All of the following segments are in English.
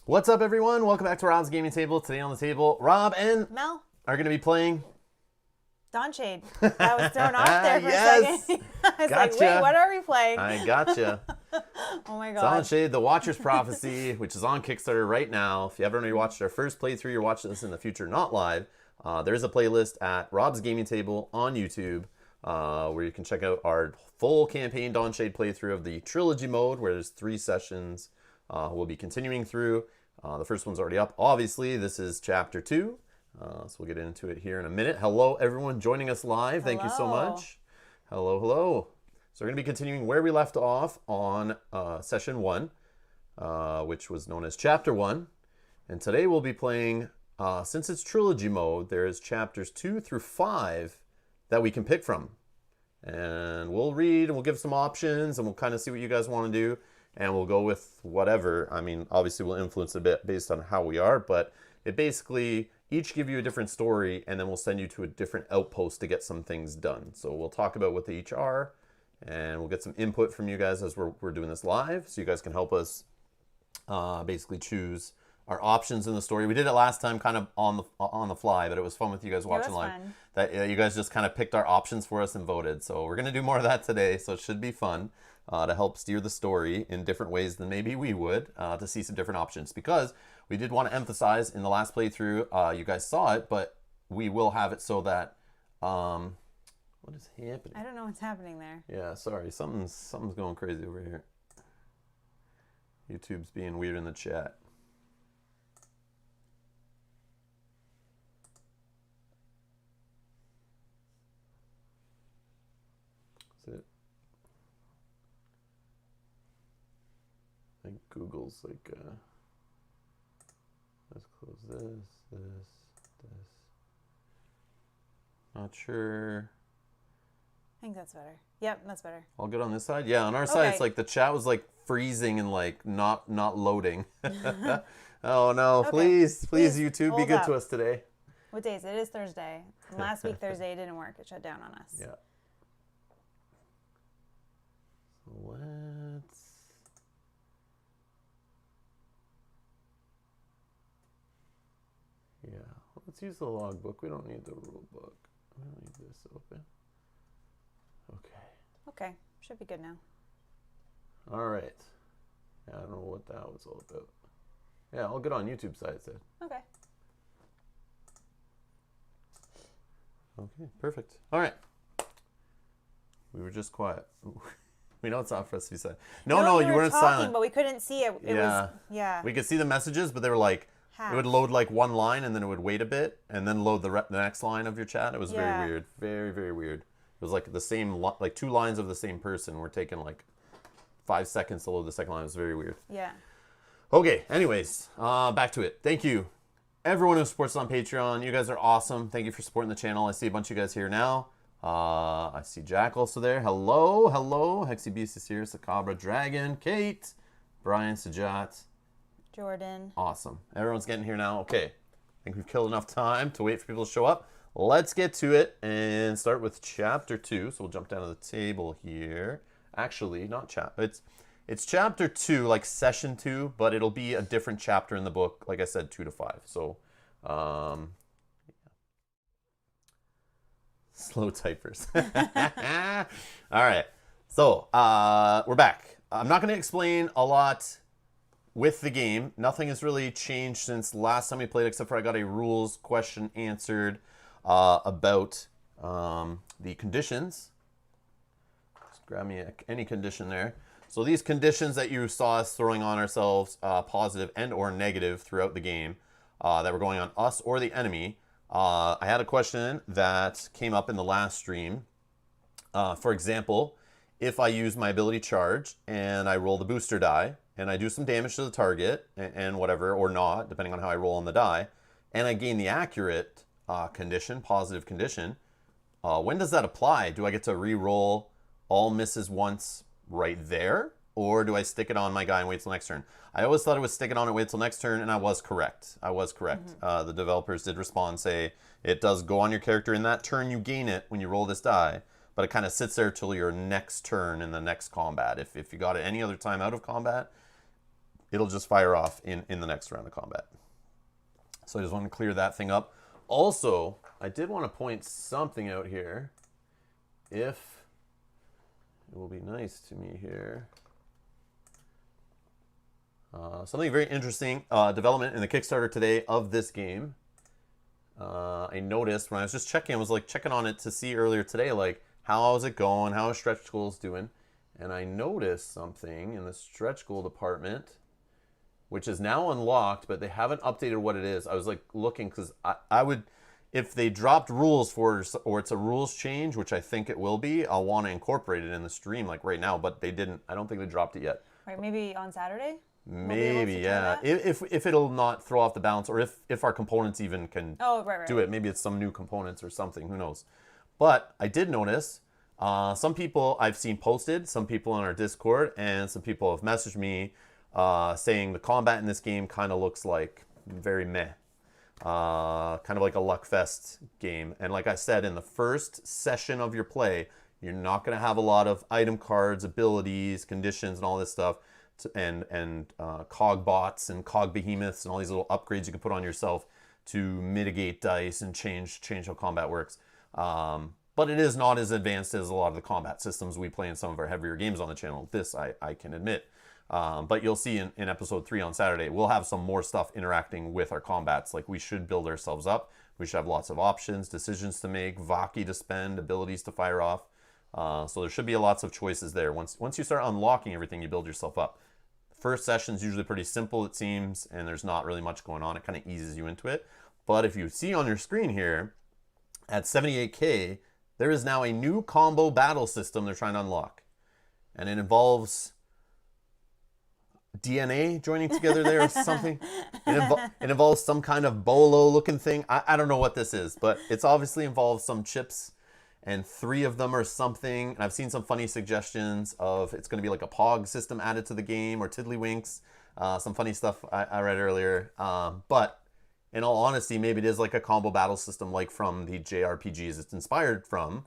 What's up, everyone? Welcome back to Rob's Gaming Table. Today on the table, Rob and Mel are going to be playing Dawnshade. I was thrown off there for Yes! a second. I was Gotcha. like, wait, what are we playing? I gotcha. Oh my god. Dawnshade, The Watcher's Prophecy, which is on Kickstarter right now. If you haven't already watched our first playthrough, you're watching this in the future, not live. There's a playlist at Rob's Gaming Table on YouTube where you can check out our full campaign Dawnshade playthrough of the Trilogy mode, where there's 3 sessions we'll be continuing through. The first one's already up. Obviously, this is Chapter 2, so we'll get into it here in a minute. Hello, everyone joining us live. Thank you so much. Hello, hello. So we're going to be continuing where we left off on Session 1, which was known as Chapter 1. And today we'll be playing, since it's Trilogy mode, there's Chapters 2 through 5 that we can pick from. And we'll read and we'll give some options and we'll kind of see what you guys want to do. And we'll go with whatever. I mean, obviously we'll influence a bit based on how we are, but it basically each give you a different story and then we'll send you to a different outpost to get some things done. So we'll talk about what they each are and we'll get some input from you guys as we're doing this live, so you guys can help us basically choose our options in the story. We did it last time kind of on the fly, but it was fun with you guys watching live. Fun. That you guys just kind of picked our options for us and voted. So we're going to do more of that today, so it should be fun. To help steer the story in different ways than maybe we would, to see some different options. Because we did want to emphasize in the last playthrough, you guys saw it, but we will have it so that, what is happening? I don't know what's happening there. Yeah, sorry, something's going crazy over here. YouTube's being weird in the chat. Is it? I think Google's like, let's close this. Not sure. I think that's better. Yep, that's better. All good on this side? Yeah, on our side, it's like the chat was like freezing and like not loading. Oh no, Okay. please, YouTube, be hold good up. to us today. What day is it? It is Thursday. Last week, Thursday, it didn't work. It shut down on us. Yeah. So let's use the logbook. We don't need the rule book. We don't need this open. Okay. Okay, should be good now. All right. Yeah, I don't know what that was all about. Yeah, all good on YouTube side, it said. Okay. Okay, perfect. All right. We were just quiet. We know it's not for us to be silent. No, you weren't talking, silent. But we couldn't see it. It was, yeah. We could see the messages, but they were like, Half. It would load like one line and then it would wait a bit and then load the next line of your chat. It was very weird. Very, very weird. It was like the same, like 2 lines of the same person were taking like 5 seconds to load the second line. It was very weird. Yeah. Okay, anyways, back to it. Thank you. Everyone who supports us on Patreon, you guys are awesome. Thank you for supporting the channel. I see a bunch of you guys here now. I see Jack also there. Hello, hello. Hexy Beast is here. Sakabra Dragon, Kate, Brian, Sajat. Jordan. Awesome. Everyone's getting here now. Okay. I think we've killed enough time to wait for people to show up. Let's get to it and start with Chapter 2. So we'll jump down to the table here. Actually, not chapter. It's Chapter 2, like Session 2, but it'll be a different chapter in the book. Like I said, 2 to 5. So, slow typers. All right. So, we're back. I'm not going to explain a lot with the game. Nothing has really changed since last time we played, except for I got a rules question answered about the conditions. Just grab me any condition there. So these conditions that you saw us throwing on ourselves, positive and or negative throughout the game, that were going on us or the enemy. I had a question that came up in the last stream. For example, if I use my ability charge and I roll the booster die, and I do some damage to the target, and whatever, or not, depending on how I roll on the die, and I gain the accurate condition, positive condition, when does that apply? Do I get to re-roll all misses once right there, or do I stick it on my guy and wait till next turn? I always thought it was stick it on and wait till next turn, and I was correct. The developers did respond, say, it does go on your character in that turn, you gain it when you roll this die, but it kind of sits there till your next turn in the next combat. If you got it any other time out of combat, it'll just fire off in the next round of combat. So I just want to clear that thing up. Also, I did want to point something out here. If it will be nice to me here. Something very interesting development in the Kickstarter today of this game. I noticed when I was just checking, I was like checking on it to see earlier today, like how is it going, how is stretch goals doing, and I noticed something in the stretch goal department, which is now unlocked, but they haven't updated what it is. I was like looking because I would, if they dropped rules for it or it's a rules change, which I think it will be, I'll want to incorporate it in the stream like right now, but they didn't. I don't think they dropped it yet. Right, maybe on Saturday? Maybe, yeah. If it'll not throw off the balance, or if our components even can do it. Maybe it's some new components or something. Who knows? But I did notice some people I've seen posted, some people in our Discord, and some people have messaged me saying the combat in this game kind of looks like very meh. Kind of like a Luckfest game. And like I said, in the first session of your play, you're not going to have a lot of item cards, abilities, conditions, and all this stuff. And cog bots and cog behemoths and all these little upgrades you can put on yourself to mitigate dice and change how combat works. But it is not as advanced as a lot of the combat systems we play in some of our heavier games on the channel. This I can admit. But you'll see in episode 3 on Saturday, we'll have some more stuff interacting with our combats. Like we should build ourselves up. We should have lots of options, decisions to make, Vaki to spend, abilities to fire off. So there should be lots of choices there. Once you start unlocking everything, you build yourself up. First session's usually pretty simple, it seems, and there's not really much going on. It kind of eases you into it. But if you see on your screen here, at 78K, there is now a new combo battle system they're trying to unlock. And it involves DNA joining together there or something. It involves some kind of bolo-looking thing. I don't know what this is, but it's obviously involves some chips, and 3 of them are something. And I've seen some funny suggestions of it's going to be like a POG system added to the game or tiddlywinks. Some funny stuff I read earlier. But in all honesty, maybe it is like a combo battle system like from the JRPGs it's inspired from.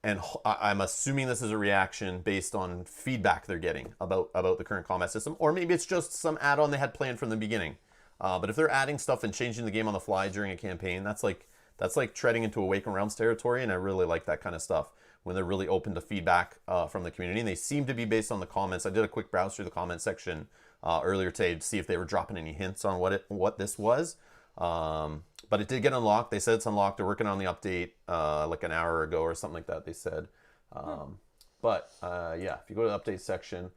And I'm assuming this is a reaction based on feedback they're getting about the current combat system. Or maybe it's just some add-on they had planned from the beginning. But if they're adding stuff and changing the game on the fly during a campaign, that's like treading into Awakened Realms territory, and I really like that kind of stuff when they're really open to feedback from the community. And they seem to be based on the comments. I did a quick browse through the comment section earlier today to see if they were dropping any hints on what this was. But it did get unlocked. They said it's unlocked. They're working on the update like an hour ago or something like that, they said. But yeah, if you go to the update section,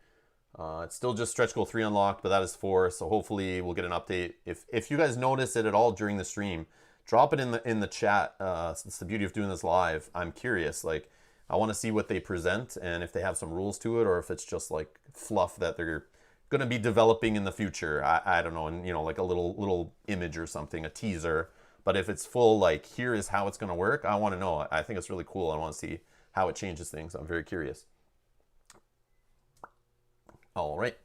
it's still just stretch goal 3 unlocked, but that is 4. So hopefully we'll get an update. If you guys notice it at all during the stream, drop it in the chat. It's the beauty of doing this live. I'm curious. Like, I want to see what they present and if they have some rules to it, or if it's just like fluff that they're going to be developing in the future. I don't know, and like a little image or something, a teaser. But if it's full, like, here is how it's going to work, I want to know. I think it's really cool. I want to see how it changes things. I'm very curious. All right.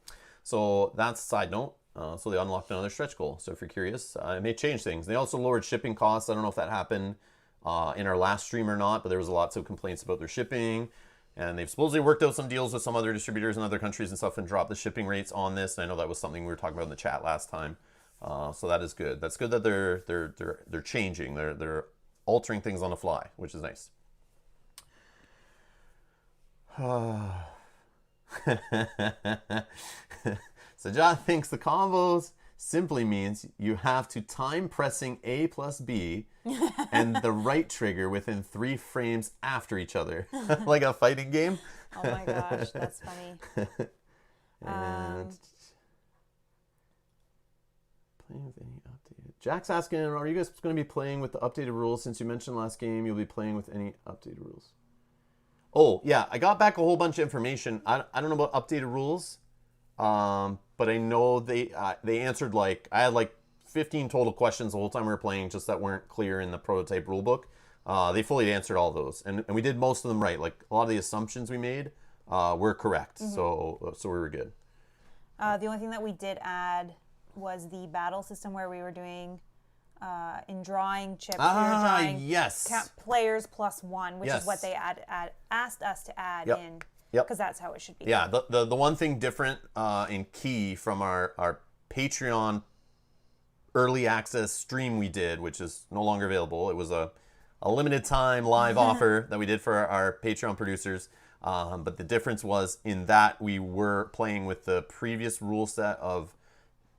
So that's a side note. So they unlocked another stretch goal. So if you're curious, it may change things. They also lowered shipping costs. I don't know if that happened in our last stream or not, but there was lots of complaints about their shipping. And they've supposedly worked out some deals with some other distributors in other countries and stuff and dropped the shipping rates on this. And I know that was something we were talking about in the chat last time. So that is good. That's good that they're changing. They're altering things on the fly, which is nice. So John thinks the combos simply means you have to time pressing A plus B and the right trigger within 3 frames after each other. Like a fighting game. Oh my gosh, that's funny. And playing with any updated. Jack's asking, are you guys going to be playing with the updated rules? Since you mentioned last game, you'll be playing with any updated rules. Oh, yeah, I got back a whole bunch of information. I don't know about updated rules, but I know they answered, like, I had like 15 total questions the whole time we were playing, just that weren't clear in the prototype rulebook. They fully answered all those, and we did most of them right. Like, a lot of the assumptions we made were correct, so we were good. The only thing that we did add was the battle system where we were doing in drawing chips. We were drawing yes. players plus 1, which Yes. is what they asked us to add Yep. in. Yep. Because that's how it should be. Yeah, the one thing different in Key from our Patreon early access stream we did, which is no longer available. It was a limited time live offer that we did for our Patreon producers. But the difference was in that we were playing with the previous rule set of,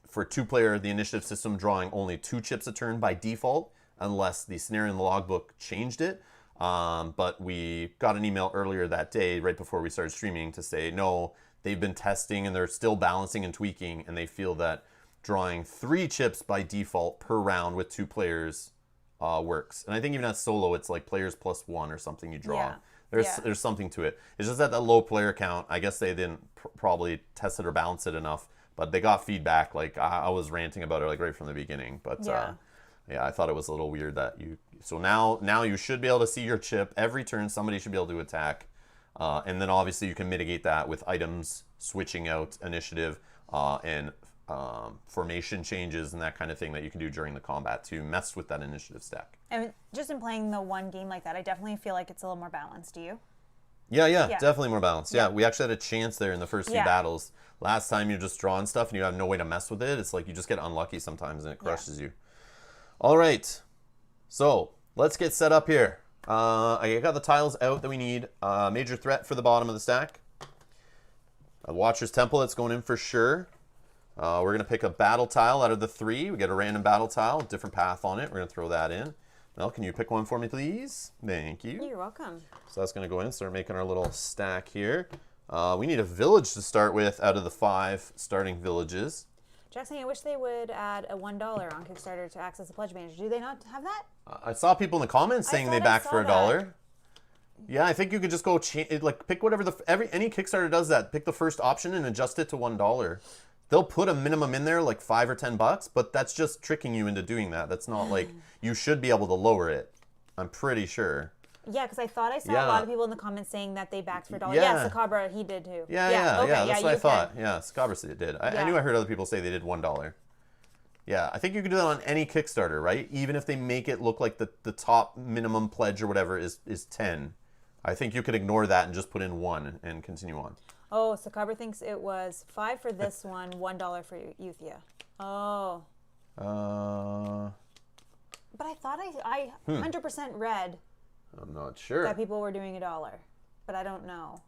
for 2-player, the initiative system drawing only 2 chips a turn by default, unless the scenario in the logbook changed it. But we got an email earlier that day, right before we started streaming, to say, no, they've been testing and they're still balancing and tweaking, and they feel that drawing 3 chips by default per round with 2 players works. And I think even at solo, it's like players plus 1 or something you draw. Yeah. There's something to it. It's just that low player count, I guess they didn't probably test it or balance it enough, but they got feedback. Like I was ranting about it like right from the beginning, but yeah, I thought it was a little weird that so now you should be able to see your chip every turn. Somebody should be able to attack, and then obviously you can mitigate that with items switching out initiative and formation changes and that kind of thing that you can do during the combat to mess with that initiative stack. And just in playing the one game like that, I definitely feel like it's a little more balanced. Do you? Yeah, definitely more balanced. Yeah, we actually had a chance there in the first few battles. Last time you're just drawing stuff and you have no way to mess with it. It's like you just get unlucky sometimes and it crushes you. All right, so let's get set up here. I got the tiles out that we need. Major threat for the bottom of the stack. A Watcher's Temple that's going in for sure. We're going to pick a battle tile out of the 3. We get a random battle tile, different path on it. We're going to throw that in. Mel, can you pick one for me, please? Thank you. You're welcome. So that's going to go in. Start making our little stack here. We need a village to start with out of the 5 starting villages. Jackson, I wish they would add a $1 on Kickstarter to access the pledge manager. Do they not have that? I saw people in the comments saying they backed for $1. Yeah, I think you could just go pick whatever any Kickstarter does that. Pick the first option and adjust it to $1. They'll put a minimum in there like $5 or $10, but that's just tricking you into doing that. That's not like you should be able to lower it. I'm pretty sure. Yeah, because I thought I saw a lot of people in the comments saying that they backed for $1. Yeah. Yeah, Sakabra, he did too. Yeah, that's what I thought. Yeah, Sakabra did. I knew I heard other people say they did $1. Yeah, I think you could do that on any Kickstarter, right? Even if they make it look like the top minimum pledge or whatever is 10. I think you could ignore that and just put in 1 and continue on. Oh, Sakabra thinks it was $5 for this one, $1 for Euthia. Oh. But I thought I 100% read. I'm not sure. That people were doing $1, but I don't know.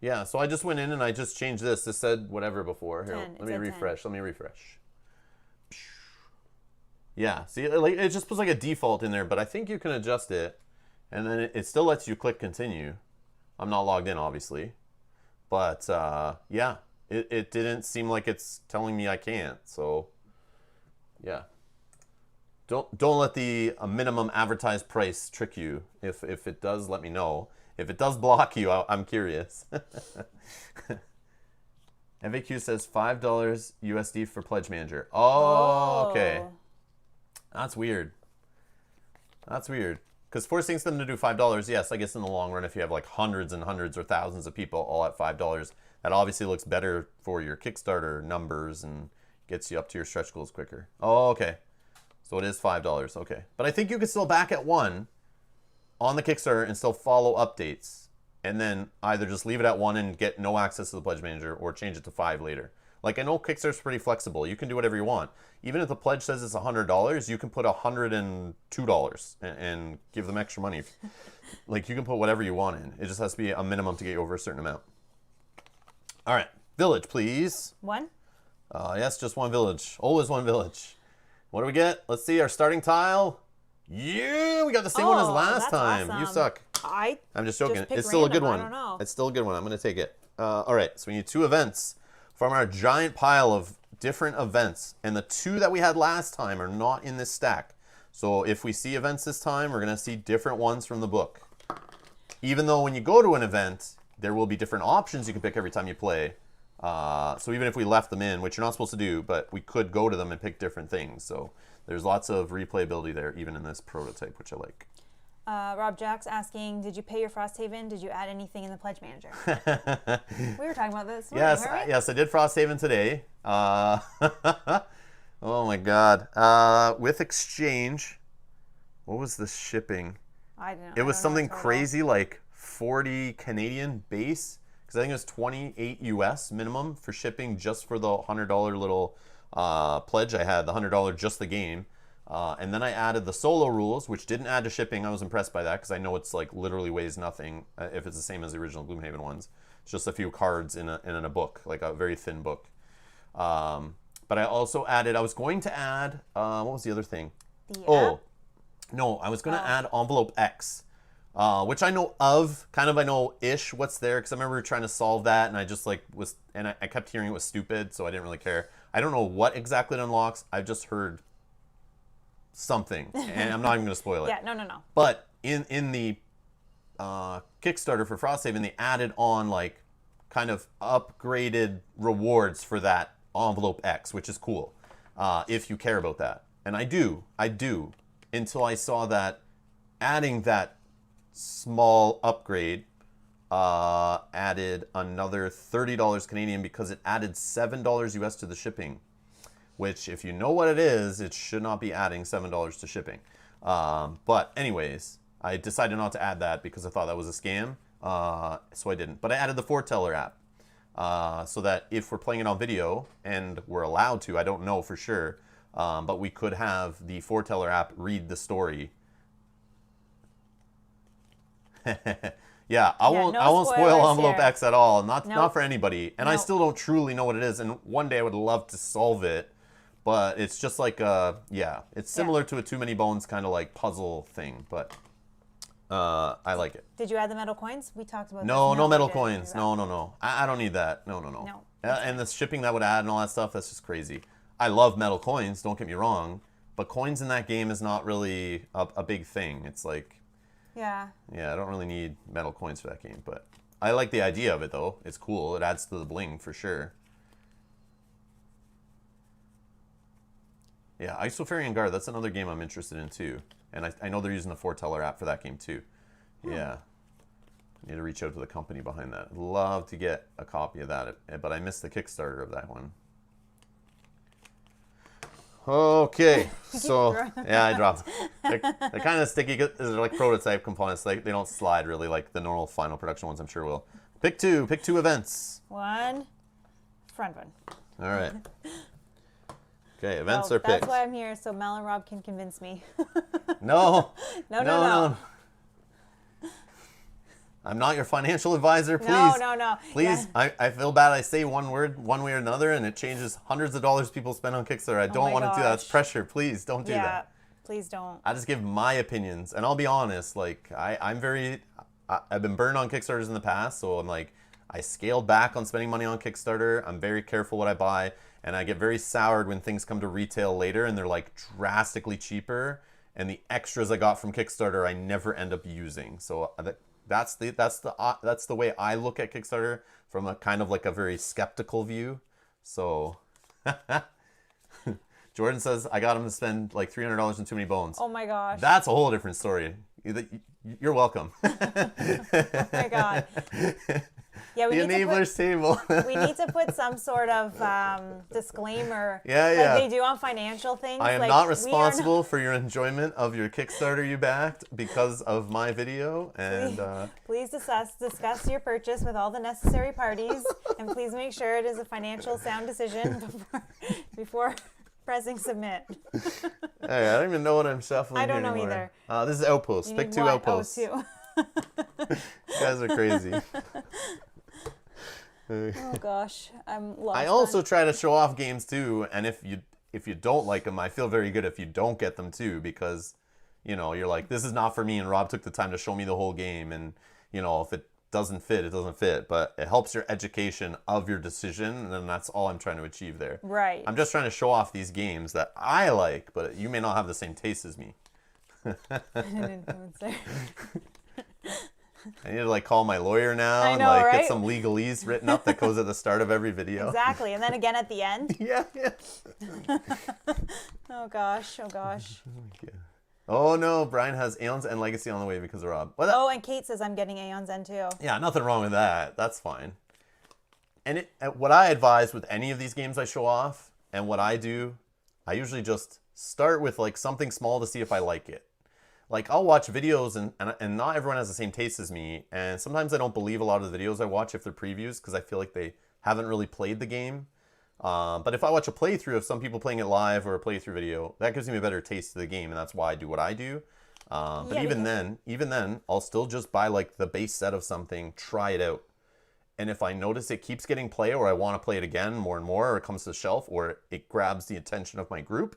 Yeah, so I just went in and I just changed this. This said whatever before. Here, 10. let me refresh. Let me refresh. Yeah, see, it just puts like a default in there, but I think you can adjust it, and then it still lets you click continue. I'm not logged in, obviously, but yeah, it didn't seem like it's telling me I can't. So, yeah, don't let the minimum advertised price trick you. If it does, let me know. If it does block you, I'm curious. FAQ says $5 USD for Pledge Manager. Oh, okay. That's weird. That's weird. Because forcing them to do $5, yes, I guess in the long run, if you have like hundreds and hundreds or thousands of people all at $5, that obviously looks better for your Kickstarter numbers and gets you up to your stretch goals quicker. Oh, okay. So it is $5. Okay. But I think you can still back at 1 on the Kickstarter and still follow updates. And then either just leave it at 1 and get no access to the Pledge Manager or change it to 5 later. Like, I know Kickstarter's pretty flexible. You can do whatever you want. Even if the pledge says it's $100, you can put $102 and give them extra money. Like, you can put whatever you want in. It just has to be a minimum to get you over a certain amount. All right. Village, please. 1? Yes, just 1 village. Always 1 village. What do we get? Let's see. Our starting tile. Yeah, we got the same one as last time. Awesome. You suck. I'm just joking. It's still a good one. I don't know. It's still a good one. I'm going to take it. All right. So we need 2 events from our giant pile of different events. And the 2 that we had last time are not in this stack. So if we see events this time, we're going to see different ones from the book. Even though when you go to an event, there will be different options you can pick every time you play. So even if we left them in, which you're not supposed to do, but we could go to them and pick different things. So there's lots of replayability there, even in this prototype, which I like. Rob Jack's asking, did you pay your Frosthaven? Did you add anything in the Pledge Manager? We were talking about this. Yes, I did Frosthaven today. Oh my god. With exchange, what was the shipping? I don't. It was I don't know something total. crazy like 40 Canadian base, because I think it was 28 US minimum for shipping just for the $100 little pledge I had, the $100 just the game. And then I added the solo rules, which didn't add to shipping. I was impressed by that because I know it's like literally weighs nothing if it's the same as the original Gloomhaven ones. It's just a few cards in a book, like a very thin book. But I also added, I was going to add, what was the other thing? The Oh, app? no, I was going to add Envelope X, which I know of, kind of I know-ish what's there, because I remember trying to solve that, and I just like was, and I kept hearing it was stupid, so I didn't really care. I don't know what exactly it unlocks. I've just heard something, and I'm not even going to spoil it. Yeah, no. But in the Kickstarter for Frosthaven, they added on like kind of upgraded rewards for that Envelope X, which is cool if you care about that. And I do, until I saw that adding that small upgrade added another $30 Canadian because it added $7 US to the shipping. Which, if you know what it is, it should not be adding $7 to shipping. But anyways, I decided not to add that because I thought that was a scam, so I didn't. But I added the foreteller app, so that if we're playing it on video, and we're allowed to, I don't know for sure, but we could have the foreteller app read the story. Yeah, I won't spoil spoilers Envelope here. X at all. Not Nope. for anybody. And I Nope. still don't truly know what it is. And one day I would love to solve it. But it's just like it's similar to a Too Many Bones kind of like puzzle thing. But I like it. Did you add the metal coins? We talked about No, this. no we metal didn't do coins. that. No. I don't need that. No. No. And the shipping that would add and all that stuff, that's just crazy. I love metal coins, don't get me wrong. But coins in that game is not really a big thing. It's like, Yeah. yeah, I don't really need metal coins for that game. But I like the idea of it, though. It's cool. It adds to the bling for sure. Yeah, Isofarian Guard, that's another game I'm interested in, too. And I know they're using the foreteller app for that game, too. Yeah. I need to reach out to the company behind that. I'd love to get a copy of that, but I missed the Kickstarter of that one. Okay, so, yeah, I dropped. They're kind of sticky because they're like prototype components. They don't slide really like the normal final production ones, I'm sure will. Pick two events. One. Front one. All right. Okay, events are picked. That's why I'm here, so Mel and Rob can convince me. No. No. I'm not your financial advisor, please. No. Please, Yeah. I feel bad I say one word one way or another and it changes hundreds of dollars people spend on Kickstarter. I don't my want to do that. It's gosh. pressure. Please don't do Yeah. that. Please don't. I just give my opinions, and I'll be honest. Like I've been burned on Kickstarters in the past, so I'm like, I scaled back on spending money on Kickstarter. I'm very careful what I buy, and I get very soured when things come to retail later and they're like drastically cheaper, and the extras I got from Kickstarter I never end up using. So that's the way I look at Kickstarter, from a kind of like a very skeptical view. So. Jordan says, I got him to spend like $300 on Too Many Bones. Oh my gosh. That's a whole different story. You're welcome. Oh my god. Yeah, The enablers table. we need to put some sort of disclaimer Yeah. like they do on financial things. I am like, not we are responsible for your enjoyment of your Kickstarter you backed because of my video. And Please discuss your purchase with all the necessary parties, and please make sure it is a financial sound decision before pressing submit. hey, I don't even know what I'm shuffling. I don't here know anymore. This is Outpost. You Pick need two one. Outposts. Oh, You guys are crazy. oh gosh, I'm lost. I also try to show off games too, and if you don't like them, I feel very good if you don't get them too, because you're like, this is not for me, and Rob took the time to show me the whole game, and if it doesn't fit, it doesn't fit, but it helps your education of your decision, and then that's all I'm trying to achieve there. Right. I'm just trying to show off these games that I like, but you may not have the same taste as me. I need to like call my lawyer now I and know, like right? get some legalese written up that goes at the start of every video. Exactly, and then again at the end. Yeah. Oh gosh. Oh no, Brian has Aeon's End Legacy on the way because of Rob. Well, Oh, and Kate says I'm getting Aeon's End too. yeah, nothing wrong with that. That's fine. And what I advise with any of these games I show off, and what I do, I usually just start with like something small to see if I like it. Like I'll watch videos and not everyone has the same taste as me. And sometimes I don't believe a lot of the videos I watch if they're previews because I feel like they haven't really played the game. But if I watch a playthrough of some people playing it live or a playthrough video, that gives me a better taste of the game. And that's why I do what I do. But even then, I'll still just buy like the base set of something, try it out. And if I notice it keeps getting play or I want to play it again more and more, or it comes to the shelf or it grabs the attention of my group,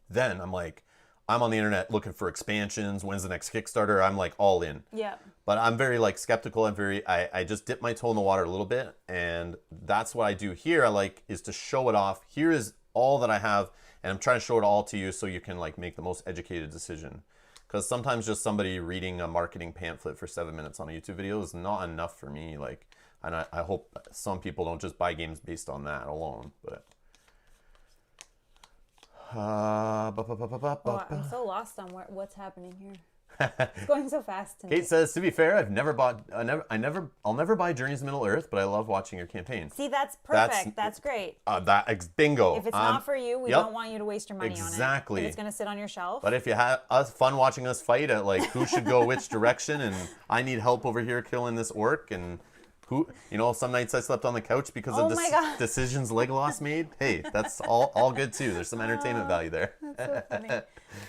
then I'm like, I'm on the internet looking for expansions. When's the next Kickstarter? I'm like all in. Yeah. But I'm very like skeptical. I just dip my toe in the water a little bit. And that's what I do here. I like is to show it off. Here is all that I have. And I'm trying to show it all to you so you can like make the most educated decision. Because sometimes just somebody reading a marketing pamphlet for 7 minutes on a YouTube video is not enough for me. Like, and I hope some people don't just buy games based on that alone. But I'm so lost on what's happening here. It's going so fast to me. Kate says, to be fair, I'll never buy Journeys to Middle Earth, but I love watching your campaign. See, that's perfect. That's great. Bingo. If it's not for you, we don't want you to waste your money on it. Exactly. It's going to sit on your shelf. But if you have fun watching us fight at like who should go which direction, and I need help over here killing this orc, and who, some nights I slept on the couch because of decisions Legolas made. Hey, that's all good too. There's some entertainment value there. That's so funny.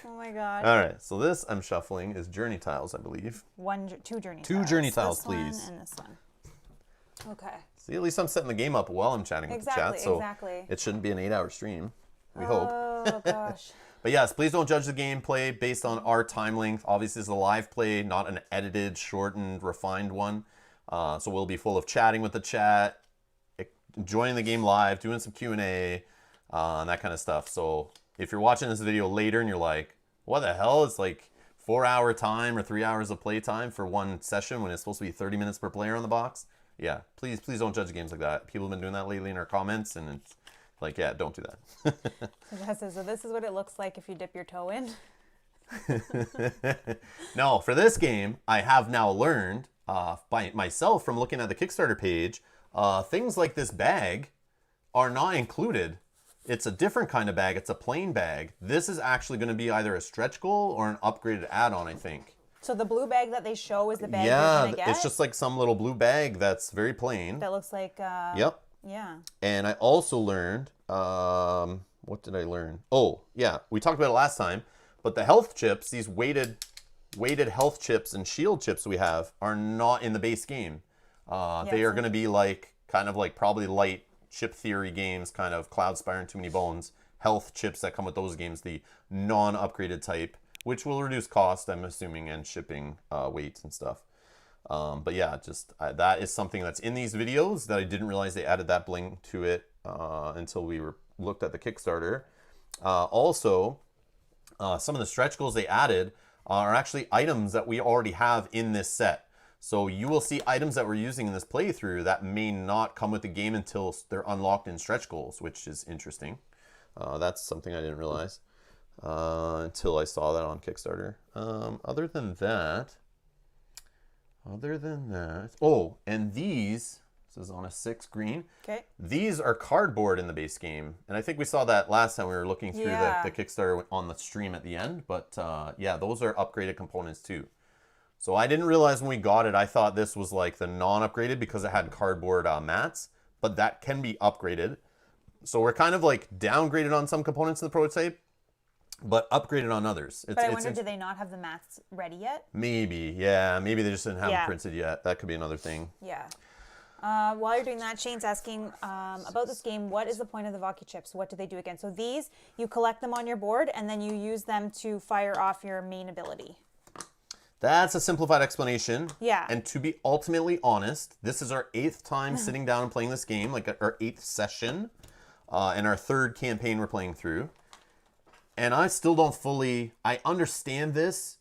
Oh my god. All right, so this I'm shuffling is journey tiles, I believe. Two journey tiles. Two journey tiles, this please. One and this one. Okay. See, at least I'm setting the game up while I'm chatting with the chat, so it shouldn't be an 8-hour stream. We hope. Oh gosh. But yes, please don't judge the gameplay based on our time length. Obviously, it's a live play, not an edited, shortened, refined one. So we'll be full of chatting with the chat, enjoying the game live, doing some Q&A, and that kind of stuff. So if you're watching this video later and you're like, what the hell? It's like 4-hour time or 3 hours of play time for one session when it's supposed to be 30 minutes per player on the box. Yeah, please don't judge games like that. People have been doing that lately in our comments, and it's like, yeah, don't do that. So this is what it looks like if you dip your toe in. No, for this game, I have now learned by myself from looking at the Kickstarter page, things like this bag are not included. It's a different kind of bag. It's a plain bag. This is actually going to be either a stretch goal or an upgraded add-on, I think. So the blue bag that they show is the bag you're going to get? It's just like some little blue bag that's very plain. That looks like... Yep. Yeah. And I also learned... what did I learn? Oh, yeah. We talked about it last time. But the health chips, these weighted health chips and shield chips we have are not in the base game. They are going to be like kind of like probably light chip theory games, kind of Cloudspire and Too Many Bones health chips that come with those games, the non-upgraded type, which will reduce cost, I'm assuming, and shipping weight and stuff. But yeah, just that is something that's in these videos that I didn't realize they added that bling to it until we looked at the Kickstarter. Also, some of the stretch goals they added are actually items that we already have in this set. So you will see items that we're using in this playthrough that may not come with the game until they're unlocked in stretch goals, which is interesting. That's something I didn't realize until I saw that on Kickstarter. Other than that, oh, and these, this is on a 6 green. Okay. These are cardboard in the base game. And I think we saw that last time we were looking through the Kickstarter on the stream at the end. But yeah, those are upgraded components too. So I didn't realize when we got it, I thought this was like the non-upgraded because it had cardboard mats. But that can be upgraded. So we're kind of like downgraded on some components of the prototype, but upgraded on others. But I wonder, do they not have the mats ready yet? Maybe, yeah. Maybe they just didn't have them printed yet. That could be another thing. Yeah. While you're doing that, Shane's asking about this game, what is the point of the Vodka Chips? What do they do again? So these, you collect them on your board, and then you use them to fire off your main ability. That's a simplified explanation. Yeah. And to be ultimately honest, this is our 8th time sitting down and playing this game, like our 8th session, and our 3rd campaign we're playing through. And I still don't I understand this,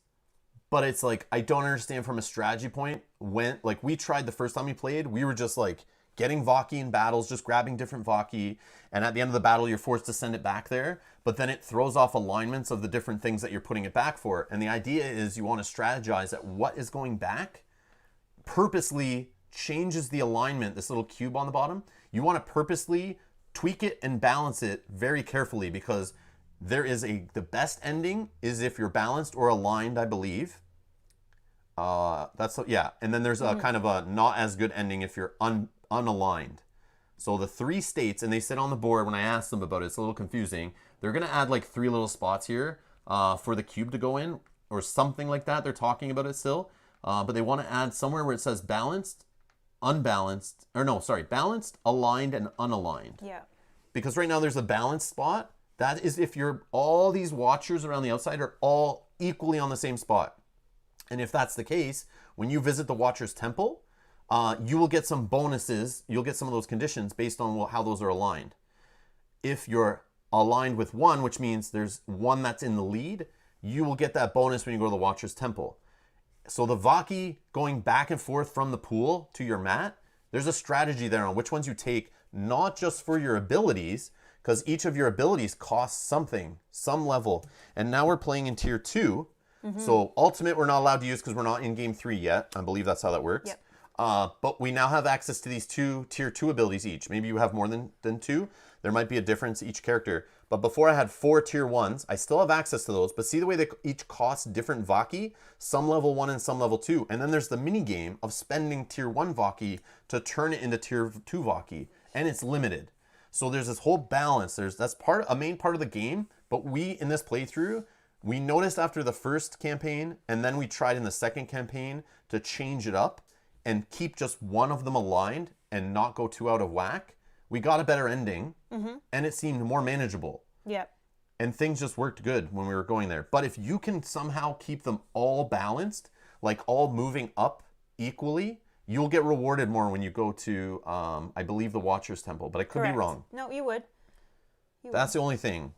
but it's like, I don't understand from a strategy point. When, like, we tried the first time we played, we were just like getting Vaki in battles, just grabbing different Vaki. And at the end of the battle, you're forced to send it back there. But then it throws off alignments of the different things that you're putting it back for. And the idea is you want to strategize that what is going back purposely changes the alignment, this little cube on the bottom. You want to purposely tweak it and balance it very carefully, because There is the best ending is if you're balanced or aligned, I believe. Yeah. And then there's a kind of a not as good ending if you're unaligned. So the 3 states, and they sit on the board when I asked them about it, it's a little confusing. They're going to add like 3 little spots here for the cube to go in or something like that. They're talking about it still. But they want to add somewhere where it says balanced, unbalanced, balanced, aligned, and unaligned. Yeah. Because right now there's a balanced spot. That is if all these watchers around the outside are all equally on the same spot. And if that's the case, when you visit the Watcher's Temple, you will get some bonuses. You'll get some of those conditions based on how those are aligned. If you're aligned with one, which means there's one that's in the lead, you will get that bonus when you go to the Watcher's Temple. So the Vaki going back and forth from the pool to your mat, there's a strategy there on which ones you take, not just for your abilities, because each of your abilities costs something, some level. And now we're playing in tier 2. So ultimate we're not allowed to use because we're not in game 3 yet. I believe that's how that works. Yep. But we now have access to these 2 tier 2 abilities each. Maybe you have more than 2. There might be a difference each character. But before I had 4 tier 1s. I still have access to those. But see the way they each cost different Vaki? Some level 1 and some level 2. And then there's the mini game of spending tier 1 Vaki to turn it into tier 2 Vaki. And it's limited. So there's this whole balance. That's a main part of the game. But in this playthrough, we noticed after the first campaign, and then we tried in the second campaign to change it up and keep just one of them aligned and not go too out of whack. We got a better ending, and it seemed more manageable. Yep. And things just worked good when we were going there. But if you can somehow keep them all balanced, like all moving up equally, you'll get rewarded more when you go to, I believe, the Watcher's Temple. But I could be wrong. No, you would. That's the only thing.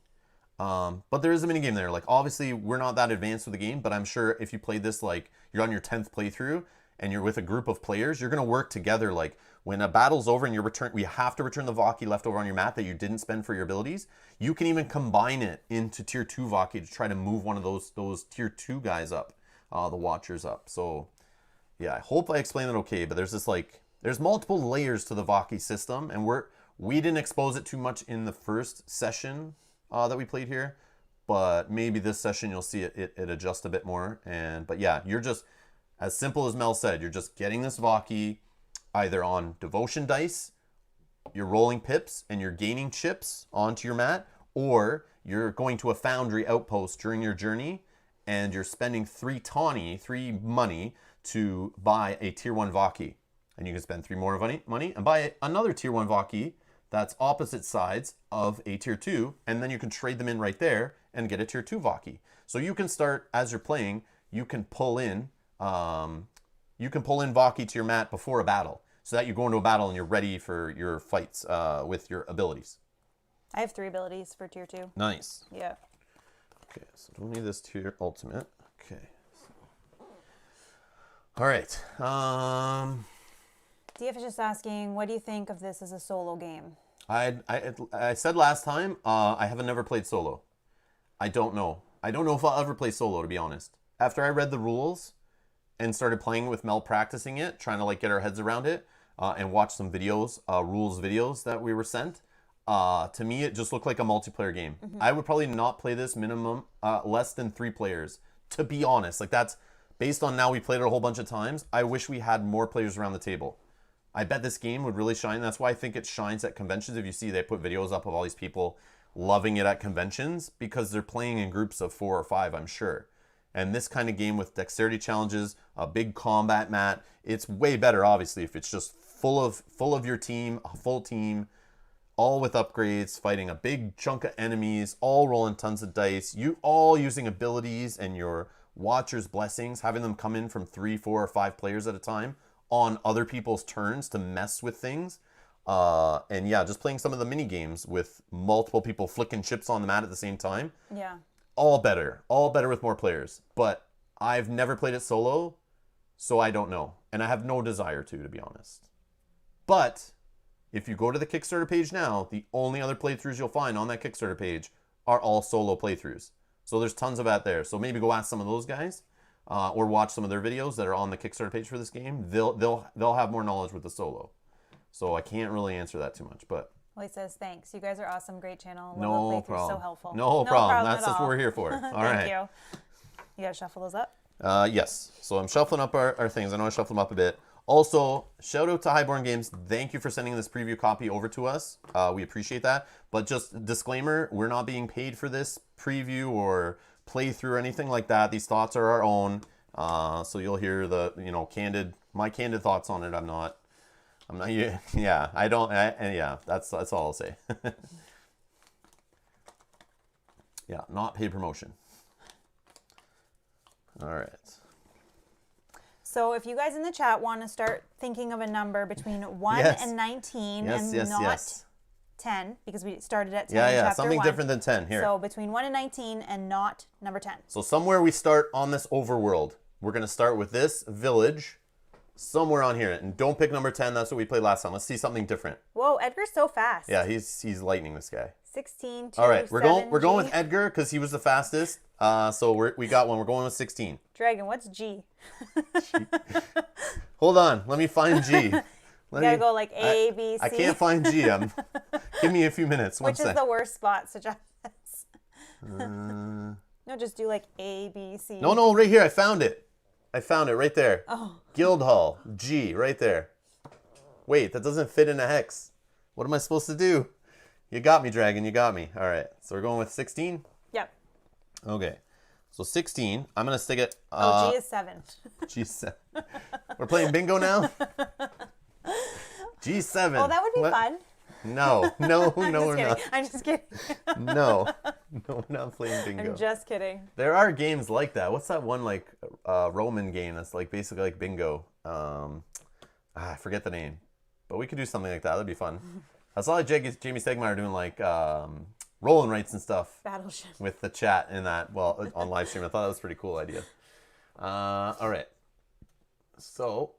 But there is a mini game there. Like, obviously, we're not that advanced with the game, but I'm sure if you played this, like, you're on your 10th playthrough and you're with a group of players, you're going to work together. Like, when a battle's over and we have to return the Vaki left over on your mat that you didn't spend for your abilities, you can even combine it into tier 2 Vaki to try to move one of those tier 2 guys up, the Watchers up. So, yeah, I hope I explained it okay, but there's multiple layers to the Vaki system, and we didn't expose it too much in the first session that we played here, but maybe this session you'll see it adjust a bit more. But yeah, you're just, as simple as Mel said, you're just getting this Vaki either on devotion dice, you're rolling pips and you're gaining chips onto your mat, or you're going to a foundry outpost during your journey and you're spending 3 tawny, 3 money to buy a tier 1 Vaki. And you can spend 3 more money and buy another tier 1 Vaki that's opposite sides of a tier 2, and then you can trade them in right there and get a tier 2 Vaki. So you can start, as you're playing, you can pull in Vaki to your mat before a battle, so that you go into a battle and you're ready for your fights with your abilities. I have 3 abilities for tier 2. Nice. Yeah. Okay, so don't need this tier ultimate. Okay. All right. DF is just asking, what do you think of this as a solo game? I said last time, I haven't never played solo. I don't know. I don't know if I'll ever play solo, to be honest. After I read the rules and started playing with Mel, practicing it, trying to like get our heads around it, and watch some videos, rules videos that we were sent, to me it just looked like a multiplayer game. I would probably not play this minimum less than 3 players, to be honest. Like, that's based on now we played it a whole bunch of times. I wish we had more players around the table. I bet this game would really shine. That's why I think it shines at conventions. If you see, they put videos up of all these people loving it at conventions because they're playing in groups of 4 or 5, I'm sure. And this kind of game with dexterity challenges, a big combat mat, it's way better, obviously, if it's just full of your team, a full team, all with upgrades, fighting a big chunk of enemies, all rolling tons of dice, you all using abilities and your Watcher's blessings, having them come in from 3, 4, or 5 players at a time on other people's turns to mess with things. And yeah, just playing some of the mini games with multiple people flicking chips on the mat at the same time. Yeah. All better with more players. But I've never played it solo, so I don't know. And I have no desire to be honest. But if you go to the Kickstarter page now, the only other playthroughs you'll find on that Kickstarter page are all solo playthroughs. So there's tons of that there. So maybe go ask some of those guys. Or watch some of their videos that are on the Kickstarter page for this game. They'll have more knowledge with the solo. So I can't really answer that too much. But Well, he says, thanks. You guys are awesome. Great channel. No Love the playthrough. problem. So helpful. No problem. That's at just all. what we're here for. All Thank right. you. You got to shuffle those up? Yes. So I'm shuffling up our things. I know I shuffled them up a bit. Also, shout out to Highborne Games. Thank you for sending this preview copy over to us. We appreciate that. But just disclaimer, we're not being paid for this preview or playthrough or anything like that. These thoughts are our own. So you'll hear the, my candid thoughts on it. I'm not, yeah, I don't, yeah, that's all I'll say. Yeah, not paid promotion. All right. So if you guys in the chat want to start thinking of a number between 1 Yes. and 19 Yes, and not yes. 10, because we started at 10 Yeah, in yeah, chapter something 1. different than 10 here. So between 1 and 19 and not number 10. So somewhere we start on this overworld. We're going to start with this village somewhere on here. And don't pick number 10. That's what we played last time. Let's see something different. Whoa, Edgar's so fast. Yeah, he's lightning, this guy. 16 to All right, we're going 7G. with Edgar because he was the fastest. So we got one. We're going with 16. Dragon, what's G? Hold on. Let me find G. You gotta go like A, B, C. I can't find G. Give me a few minutes. One Which is sec. the worst spot, suggest. No, just do like A, B, C. No, right here. I found it. Right there. Oh. Guildhall. G, right there. Wait, that doesn't fit in a hex. What am I supposed to do? You got me, Dragon. You got me. All right. So we're going with 16? Yep. Okay. So 16. I'm going to stick it. G is 7. G7. We're playing bingo now? G7. Oh, that would be fun. No, we're not. I'm just kidding. No, we're not playing bingo. I'm just kidding. There are games like that. What's that one like Roman game that's like basically like bingo? I forget the name, but we could do something like that. That'd be fun. I saw like Jamie Stegmaier doing like rolling rights and stuff Battleship. with the chat in that on live stream. I thought that was a pretty cool idea. All right, so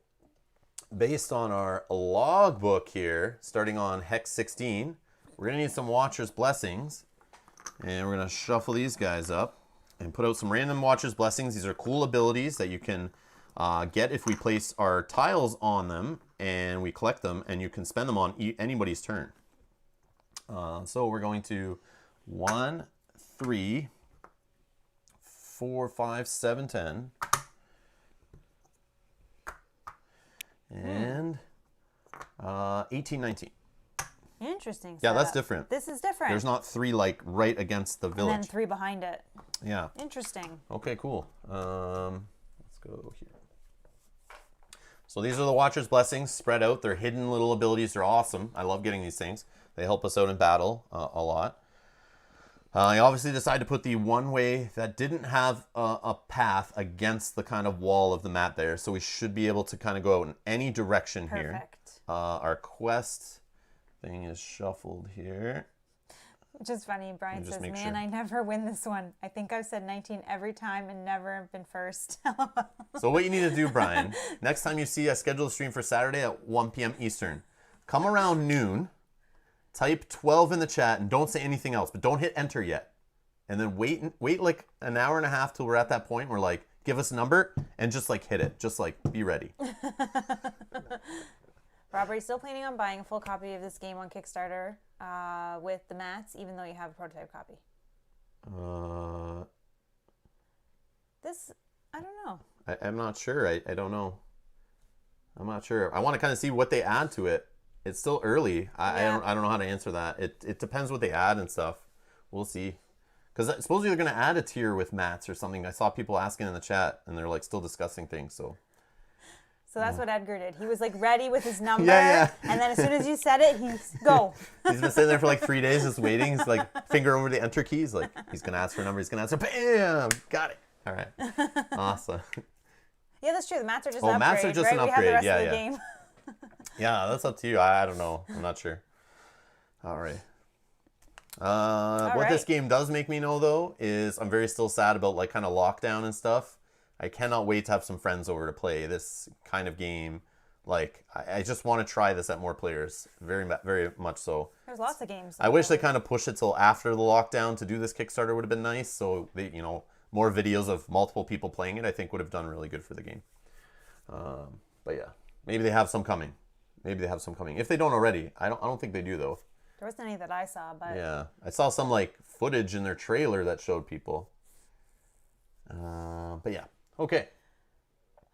based on our logbook here, starting on hex 16, we're gonna need some Watcher's Blessings. And we're going to shuffle these guys up and put out some random Watcher's Blessings. These are cool abilities that you can get if we place our tiles on them and we collect them, and you can spend them on anybody's turn. So we're going to 1, 3, 4, 5, 7, 10. And 18, 19. Interesting. Yeah, that's setup. different. This is different. There's not 3 like right against the village. And then 3 behind it. Yeah. Interesting. Okay, cool. Let's go here. So these are the Watcher's Blessings spread out. They're hidden little abilities. They're awesome. I love getting these things. They help us out in battle a lot. I obviously decided to put the one way that didn't have a path against the kind of wall of the map there. So we should be able to kind of go out in any direction here. Perfect. Our quest thing is shuffled here. Which is funny. Brian just says, make man, sure. I never win this one. I think I've said 19 every time and never have been first. So what you need to do, Brian, next time you see I schedule a stream for Saturday at 1 p.m. Eastern, come around noon, type 12 in the chat, and don't say anything else, but don't hit enter yet. And then wait like an hour and a half till we're at that point where like, give us a number and just like hit it. Just like be ready. Rob, are you still planning on buying a full copy of this game on Kickstarter with the mats, even though you have a prototype copy? I don't know. I'm not sure. I don't know. I'm not sure. I want to kind of see what they add to it. It's still early. I don't know how to answer that. It depends what they add and stuff. We'll see. Because supposedly they're going to add a tier with mats or something. I saw people asking in the chat, and they're like still discussing things. So that's what Edgar did. He was like ready with his number, Yeah. and then as soon as you said it, he's go. He's been sitting there for like 3 days just waiting. He's like finger over the enter keys. Like he's going to ask for a number. He's going to answer. Bam! Got it. All right. Awesome. Yeah, that's true. The mats are just an upgrade, mats are just right? an We have the upgrade. rest of the game. Yeah, that's up to you. I don't know. I'm not sure. All right. What this game does make me know, though, is I'm very still sad about like kind of lockdown and stuff. I cannot wait to have some friends over to play this kind of game. Like, I just want to try this at more players. Very, very much so. There's lots of games. I wish they kind of pushed it till after the lockdown to do this Kickstarter would have been nice. So, they, more videos of multiple people playing it, I think would have done really good for the game. But yeah, maybe they have some coming. If they don't already. I don't think they do, though. There wasn't any that I saw, but Yeah, I saw some like footage in their trailer that showed people. But yeah, okay.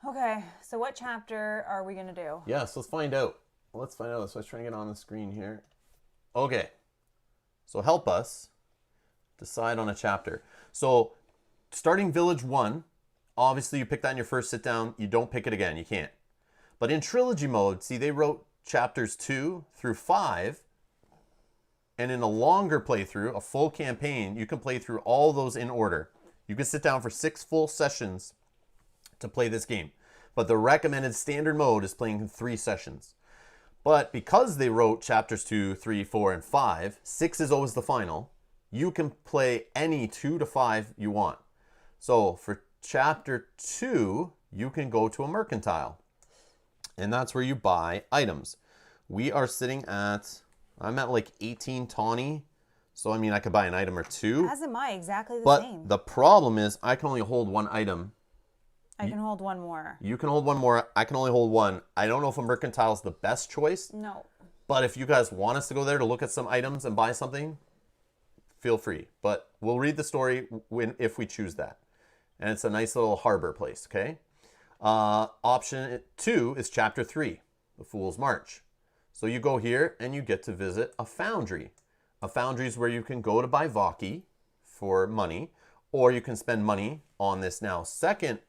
Okay, so what chapter are we gonna do? Yes, let's find out. Let's find out. So I was trying to get on the screen here. Okay, so help us decide on a chapter. So starting Village 1, obviously you pick that in your first sit down. You don't pick it again. You can't. But in Trilogy mode, see, they wrote chapters 2 through 5. And in a longer playthrough, a full campaign, you can play through all those in order. You can sit down for 6 full sessions to play this game. But the recommended standard mode is playing in 3 sessions. But because they wrote chapters 2, 3, 4, and 5, 6 is always the final. You can play any 2 to 5 you want. So for chapter 2, you can go to a mercantile. And that's where you buy items. We are sitting at, I'm at like 18 tawny. So I mean, I could buy an item or 2. As am I, exactly the But same. the problem is I can only hold 1 item. I can hold one more. You can hold 1 more. I can only hold 1. I don't know if a mercantile is the best choice. No. But if you guys want us to go there to look at some items and buy something, feel free. But we'll read the story if we choose that. And it's a nice little harbor place, okay? Option 2 is chapter 3, the Fool's March. So you go here and you get to visit a foundry. A foundry is where you can go to buy Vodka for money, or you can spend money on this now second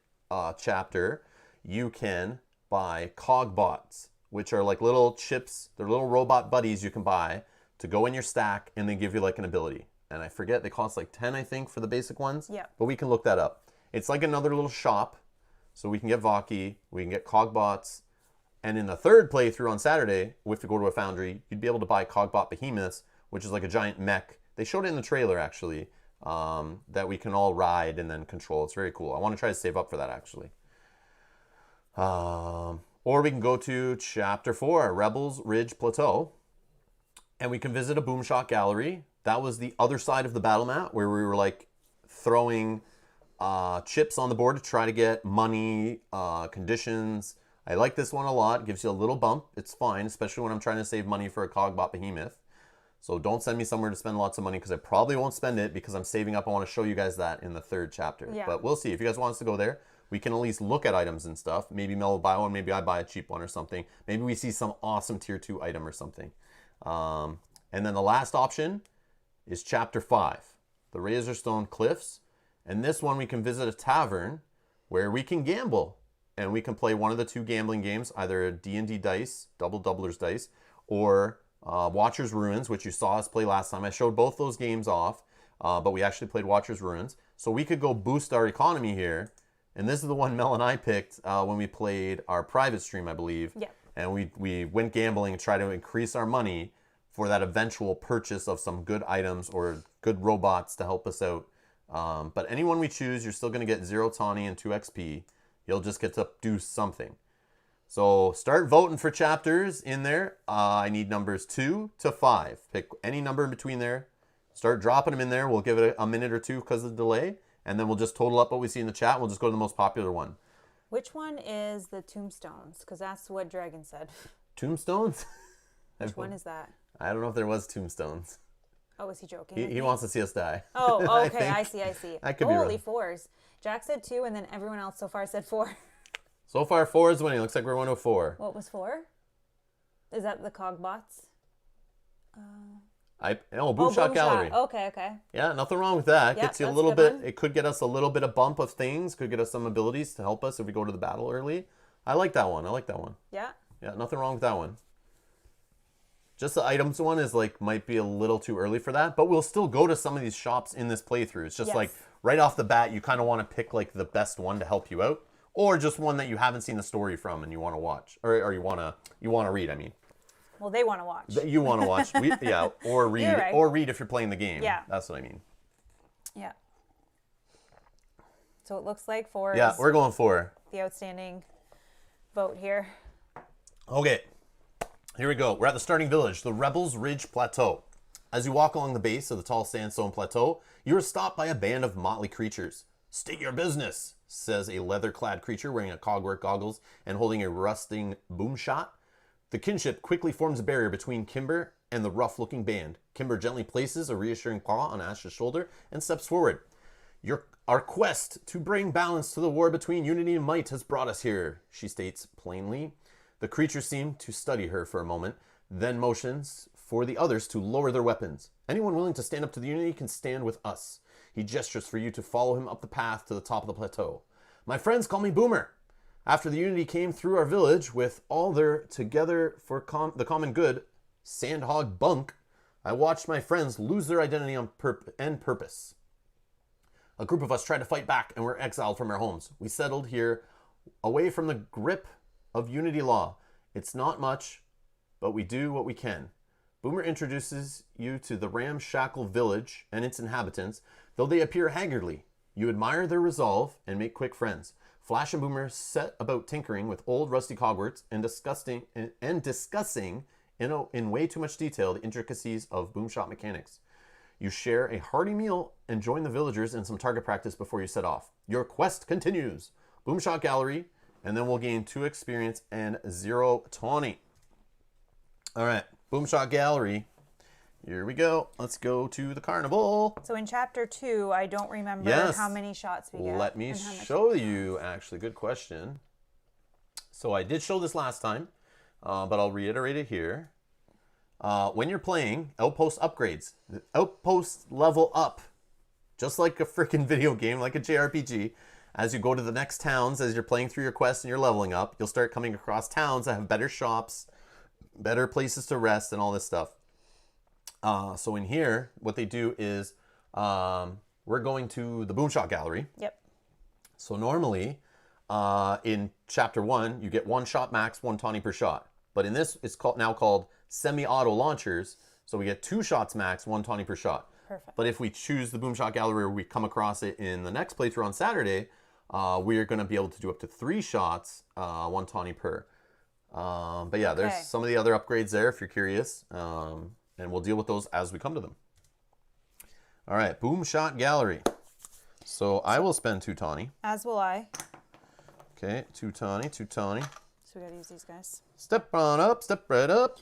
chapter. You can buy Cogbots, which are like little chips. They're little robot buddies you can buy to go in your stack and they give you like an ability. And I forget, they cost like 10, I think, for the basic ones. Yeah. But we can look that up. It's like another little shop. So we can get Vodka, we can get Cogbots. And in the third playthrough on Saturday, if you go to a foundry, you'd be able to buy Cogbot Behemoths, which is like a giant mech. They showed it in the trailer, actually, that we can all ride and then control. It's very cool. I want to try to save up for that, actually. Or we can go to Chapter 4, Rebels Ridge Plateau, and we can visit a Boomshot Gallery. That was the other side of the battle map where we were like throwing chips on the board to try to get money, conditions. I like this one a lot. It gives you a little bump. It's fine, especially when I'm trying to save money for a Cogbot Behemoth. So don't send me somewhere to spend lots of money because I probably won't spend it because I'm saving up. I want to show you guys that in the third chapter. Yeah. But we'll see. If you guys want us to go there, we can at least look at items and stuff. Maybe Mel will buy one. Maybe I buy a cheap one or something. Maybe we see some awesome tier 2 item or something. And then the last option is chapter 5, the Razorstone Cliffs. And this one we can visit a tavern where we can gamble. And we can play one of the 2 gambling games, either a D&D dice, double doublers dice, or Watcher's Ruins, which you saw us play last time. I showed both those games off, but we actually played Watcher's Ruins. So we could go boost our economy here. And this is the one Mel and I picked when we played our private stream, I believe. Yeah. And we went gambling and tried to increase our money for that eventual purchase of some good items or good robots to help us out. But anyone we choose, you're still going to get 0 tawny and 2 XP. You'll just get to do something. So start voting for chapters in there. I need numbers 2 to 5. Pick any number in between there. Start dropping them in there. We'll give it a minute or 2 because of the delay. And then we'll just total up what we see in the chat. We'll just go to the most popular one. Which one is the tombstones? Because that's what Dragon said. Tombstones? Which one is that? I don't know if there was tombstones. Oh, is he joking? He wants to see us die. Oh, okay. think. I see. I could be Holy wrong. 4s. Jack said 2, and then everyone else so far said 4. So far, 4 is winning. Looks like we're 104. What was 4? Is that the Cogbots? Boomshot Gallery. Okay. Yeah, nothing wrong with that. Yep, Gets you a that's little a good bit. one. It could get us a little bit of bump of things. Could get us some abilities to help us if we go to the battle early. I like that one. Yeah. Yeah, nothing wrong with that one. Just the items one is like might be a little too early for that, but we'll still go to some of these shops in this playthrough. It's just Yes. like right off the bat, you kind of want to pick like the best one to help you out, or just one that you haven't seen the story from and you want to watch, or you want to read. I mean, Well, they want to watch. that you want to watch, or read, You're right. or read if you're playing the game. Yeah. That's what I mean. Yeah. So it looks like 4 Yeah, is we're going for. the outstanding vote here. Okay, here we go. We're at the starting village, the Rebels Ridge Plateau. As you walk along the base of the tall sandstone plateau, you are stopped by a band of motley creatures. "State your business," says a leather-clad creature wearing a cogwork goggles and holding a rusting boom shot. The kinship quickly forms a barrier between Kimber and the rough-looking band. Kimber gently places a reassuring paw on Ash's shoulder and steps forward. Our quest to bring balance to the war between unity and might has brought us here, she states plainly. The creature seemed to study her for a moment, then motions for the others to lower their weapons. Anyone willing to stand up to the unity can stand with us. He gestures for you to follow him up the path to the top of the plateau. My friends call me Boomer. After the unity came through our village with all their together for the common good, Sandhog Bunk, I watched my friends lose their identity and purpose. A group of us tried to fight back and were exiled from our homes. We settled here away from the grip of unity law. It's not much, but we do what we can. Boomer introduces you to the ramshackle village and its inhabitants, though they appear haggardly. You admire their resolve and make quick friends. Flash and Boomer set about tinkering with old rusty cogwarts and discussing in way too much detail the intricacies of boomshot mechanics. You share a hearty meal and join the villagers in some target practice before you set off. Your quest continues. Boomshot Gallery, and then we'll gain 2 experience and 0 tawny. All right, Boomshot Gallery. Here we go. Let's go to the carnival. So in chapter 2, I don't remember how many shots we get. Let me show you, actually. Good question. So I did show this last time, but I'll reiterate it here. When you're playing, outpost upgrades. The outposts level up, just like a freaking video game, like a JRPG. As you go to the next towns, as you're playing through your quests and you're leveling up, you'll start coming across towns that have better shops, better places to rest, and all this stuff. So in here, what they do is we're going to the Boomshot Gallery. Yep. So normally, in chapter 1, you get 1 shot max, 1 tawny per shot. But in this, it's now called semi-auto launchers. So we get 2 shots max, 1 tawny per shot. Perfect. But if we choose the Boomshot Gallery or we come across it in the next playthrough on Saturday, we are going to be able to do up to 3 shots, 1 tawny per. But yeah, there's some of the other upgrades there if you're curious. And we'll deal with those as we come to them. All right, Boomshot Gallery. So I will spend 2 tawny. As will I. Okay, 2 tawny, 2 tawny. So we gotta use these guys. Step on up, step right up.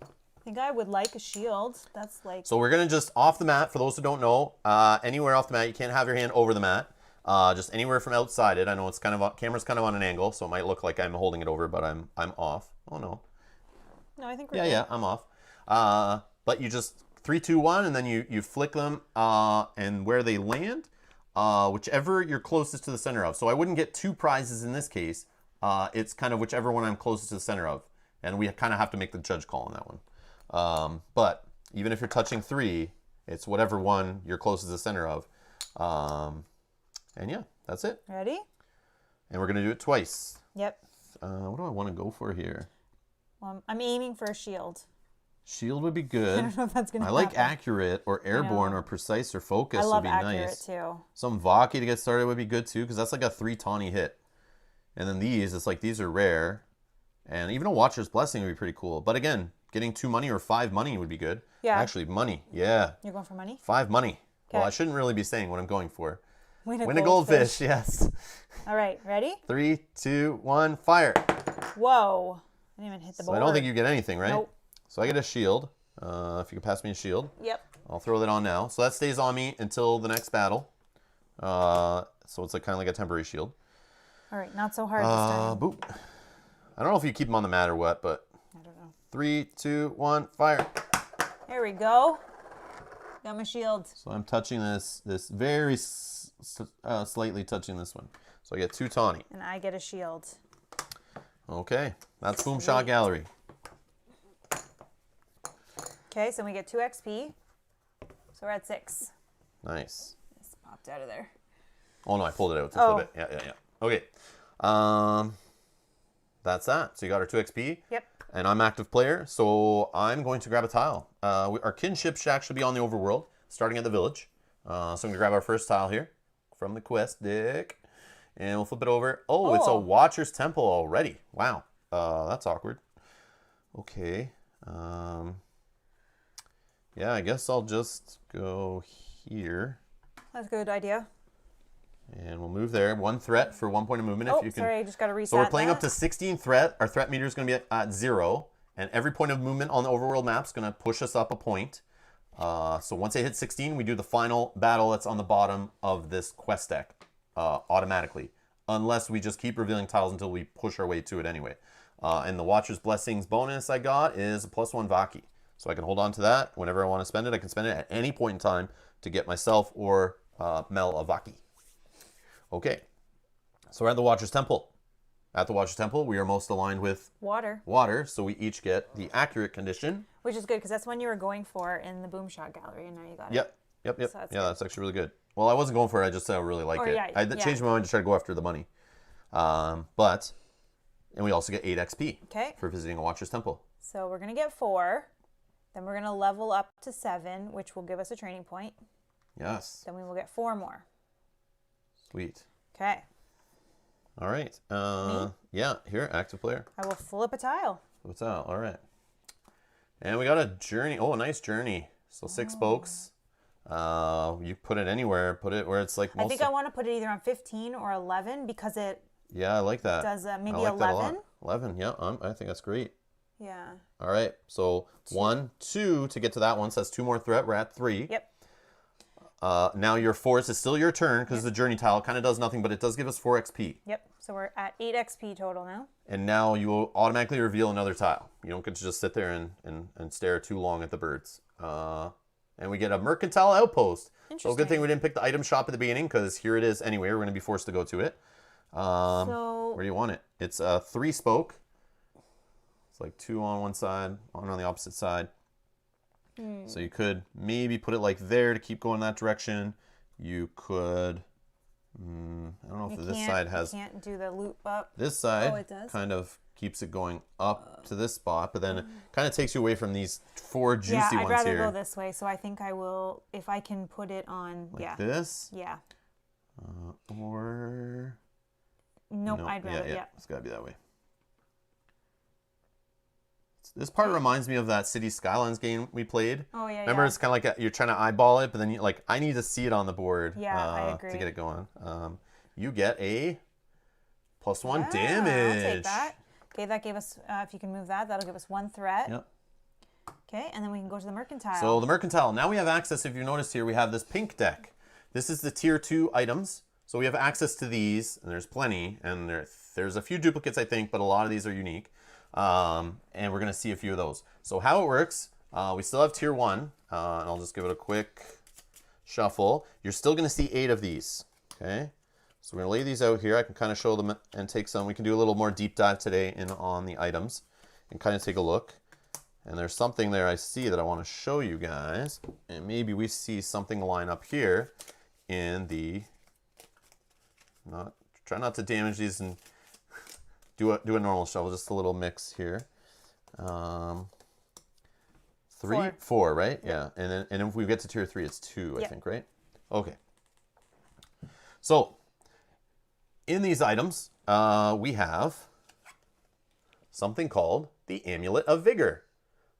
I think I would like a shield. That's like... So we're going to just off the mat, for those who don't know, anywhere off the mat. You can't have your hand over the mat. Just anywhere from outside it. I know it's kind of, camera's kind of on an angle, so it might look like I'm holding it over, but I'm off. Oh no. No, I think we're good. Yeah, I'm off. But you just 3, 2, 1, and then you flick them, and where they land, whichever you're closest to the center of. So I wouldn't get 2 prizes in this case. It's kind of whichever one I'm closest to the center of, and we kind of have to make the judge call on that one. But even if you're touching 3, it's whatever one you're closest to the center of. And yeah, that's it. Ready? And we're gonna do it twice. Yep. What do I want to go for here? Well, I'm aiming for a shield. Shield would be good. I don't know if that's gonna I like happen. accurate or airborne or precise or focus I love would be accurate nice. too. Some Vaki to get started would be good too, because that's like a 3 tawny hit. And then these, it's like these are rare. And even a Watcher's Blessing would be pretty cool. But again, getting 2 money or 5 money would be good. Yeah. Actually, money. Yeah. You're going for money? 5 money. Okay. Well, I shouldn't really be saying what I'm going for. Win a goldfish, yes. All right, ready? 3, 2, 1, fire. Whoa. I didn't even hit the So board. I don't think you get anything, right? Nope. So I get a shield. If you could pass me a shield. Yep. I'll throw that on now. So that stays on me until the next battle. So it's like kind of like a temporary shield. All right, not so hard this time. Boop. I don't know if you keep them on the mat or what, but I don't know. 3, 2, 1, fire. There we go. Got my shield. So I'm touching this very slightly touching this one. So I get 2 tawny. And I get a shield. Okay, that's Boomshot Gallery. Okay, so we get 2 XP. So we're at 6. Nice. This popped out of there. Oh no, I pulled it out to flip it. Yeah. Okay. That's that. So you got our 2 XP. Yep. And I'm active player, so I'm going to grab a tile. Our kinship shack should be on the overworld, starting at the village. So I'm going to grab our first tile here from the quest deck. And we'll flip it over. Oh, it's a Watcher's Temple already. Wow. That's awkward. Okay. Yeah, I guess I'll just go here. That's a good idea. And we'll move there. 1 threat for 1 point of movement. Oh, if you can. sorry, I just got to reset So we're playing that. up to 16 threat. Our threat meter is going to be at 0. And every point of movement on the overworld map is going to push us up a point. So once they hit 16, we do the final battle that's on the bottom of this quest deck automatically. Unless we just keep revealing tiles until we push our way to it anyway. And the Watcher's Blessings bonus I got is a +1 Vaki. So I can hold on to that whenever I want to spend it. I can spend it at any point in time to get myself or Mel a Vaki. Okay, so we're at the Watcher's Temple. At the Watcher's Temple, we are most aligned with water. So we each get the accurate condition. Which is good, because that's one you were going for in the Boomshot Gallery, and now you got it. Yep. So That's actually really good. Well, I wasn't going for it. I just really like it. I changed my mind to try to go after the money. And we also get 8 XP for visiting a Watcher's Temple. So we're going to get 4. Then we're going to level up to 7, which will give us a training point. Yes. Then we will get 4 more. Sweet. Okay. All right. Yeah, here, active player. I will flip a tile. Flip a tile. All right. And we got a journey. Oh, a nice journey. So 6 spokes. You put it anywhere. Put it where it's like most. I think I want to put it either on 15 or 11 because it. Yeah, I like that. Does maybe I like 11? That a lot. 11. Yeah, I think that's great. Yeah. All right. So 1, 2 to get to that one. So that's 2 more threat. We're at 3. Yep. Now your force is still your turn because the journey tile kind of does nothing, but it does give us 4 XP. Yep. So we're at 8 XP total now. And now you will automatically reveal another tile. You don't get to just sit there and stare too long at the birds. And we get a mercantile outpost. So good thing we didn't pick the item shop at the beginning because here it is anyway. We're going to be forced to go to it. Where do you want it? It's a 3 spoke. It's like 2 on one side, 1 on the opposite side. So you could maybe put it like there to keep going that direction. You could, I don't know if this side has. You can't do the loop up. This side kind of keeps it going up to this spot, but then it kind of takes you away from these 4 juicy ones here. Yeah, I'd rather go this way, so I think I will, if I can put it on, like this? Yeah. Or... Nope, I'd rather, yeah. It's got to be that way. This part reminds me of that City Skylines game we played. Oh, yeah, Remember, it's kind of like you're trying to eyeball it, but then I need to see it on the board I agree. to get it going. You get a +1 damage. I'll take that. Okay, that gave us, if you can move that, that'll give us 1 threat. Yep. Okay, and then we can go to the Mercantile. So the Mercantile. Now we have access, if you notice here, we have this pink deck. This is the tier 2 items. So we have access to these, and there's plenty, and there's a few duplicates, I think, but a lot of these are unique. And we're going to see a few of those. So how it works, we still have tier 1, and I'll just give it a quick shuffle. You're still going to see 8 of these, okay? So we're going to lay these out here. I can kind of show them and take some. We can do a little more deep dive today on the items and kind of take a look. And there's something there I see that I want to show you guys. And maybe we see something line up here in the... Try not to damage these and do a normal shuffle, just a little mix here. 3, 4, right? Yeah. And if we get to tier 3, it's 2, I think, right? Okay. So in these items, we have something called the Amulet of Vigor.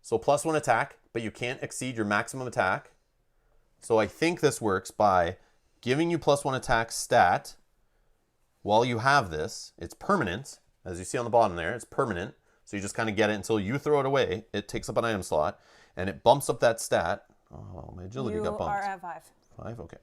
So +1 attack, but you can't exceed your maximum attack. So I think this works by giving you +1 attack stat. While you have this, it's permanent. As you see on the bottom there, it's permanent. So you just kind of get it until you throw it away. It takes up an item slot, and it bumps up that stat. Oh, my agility got bumped. You are at 5. 5, okay.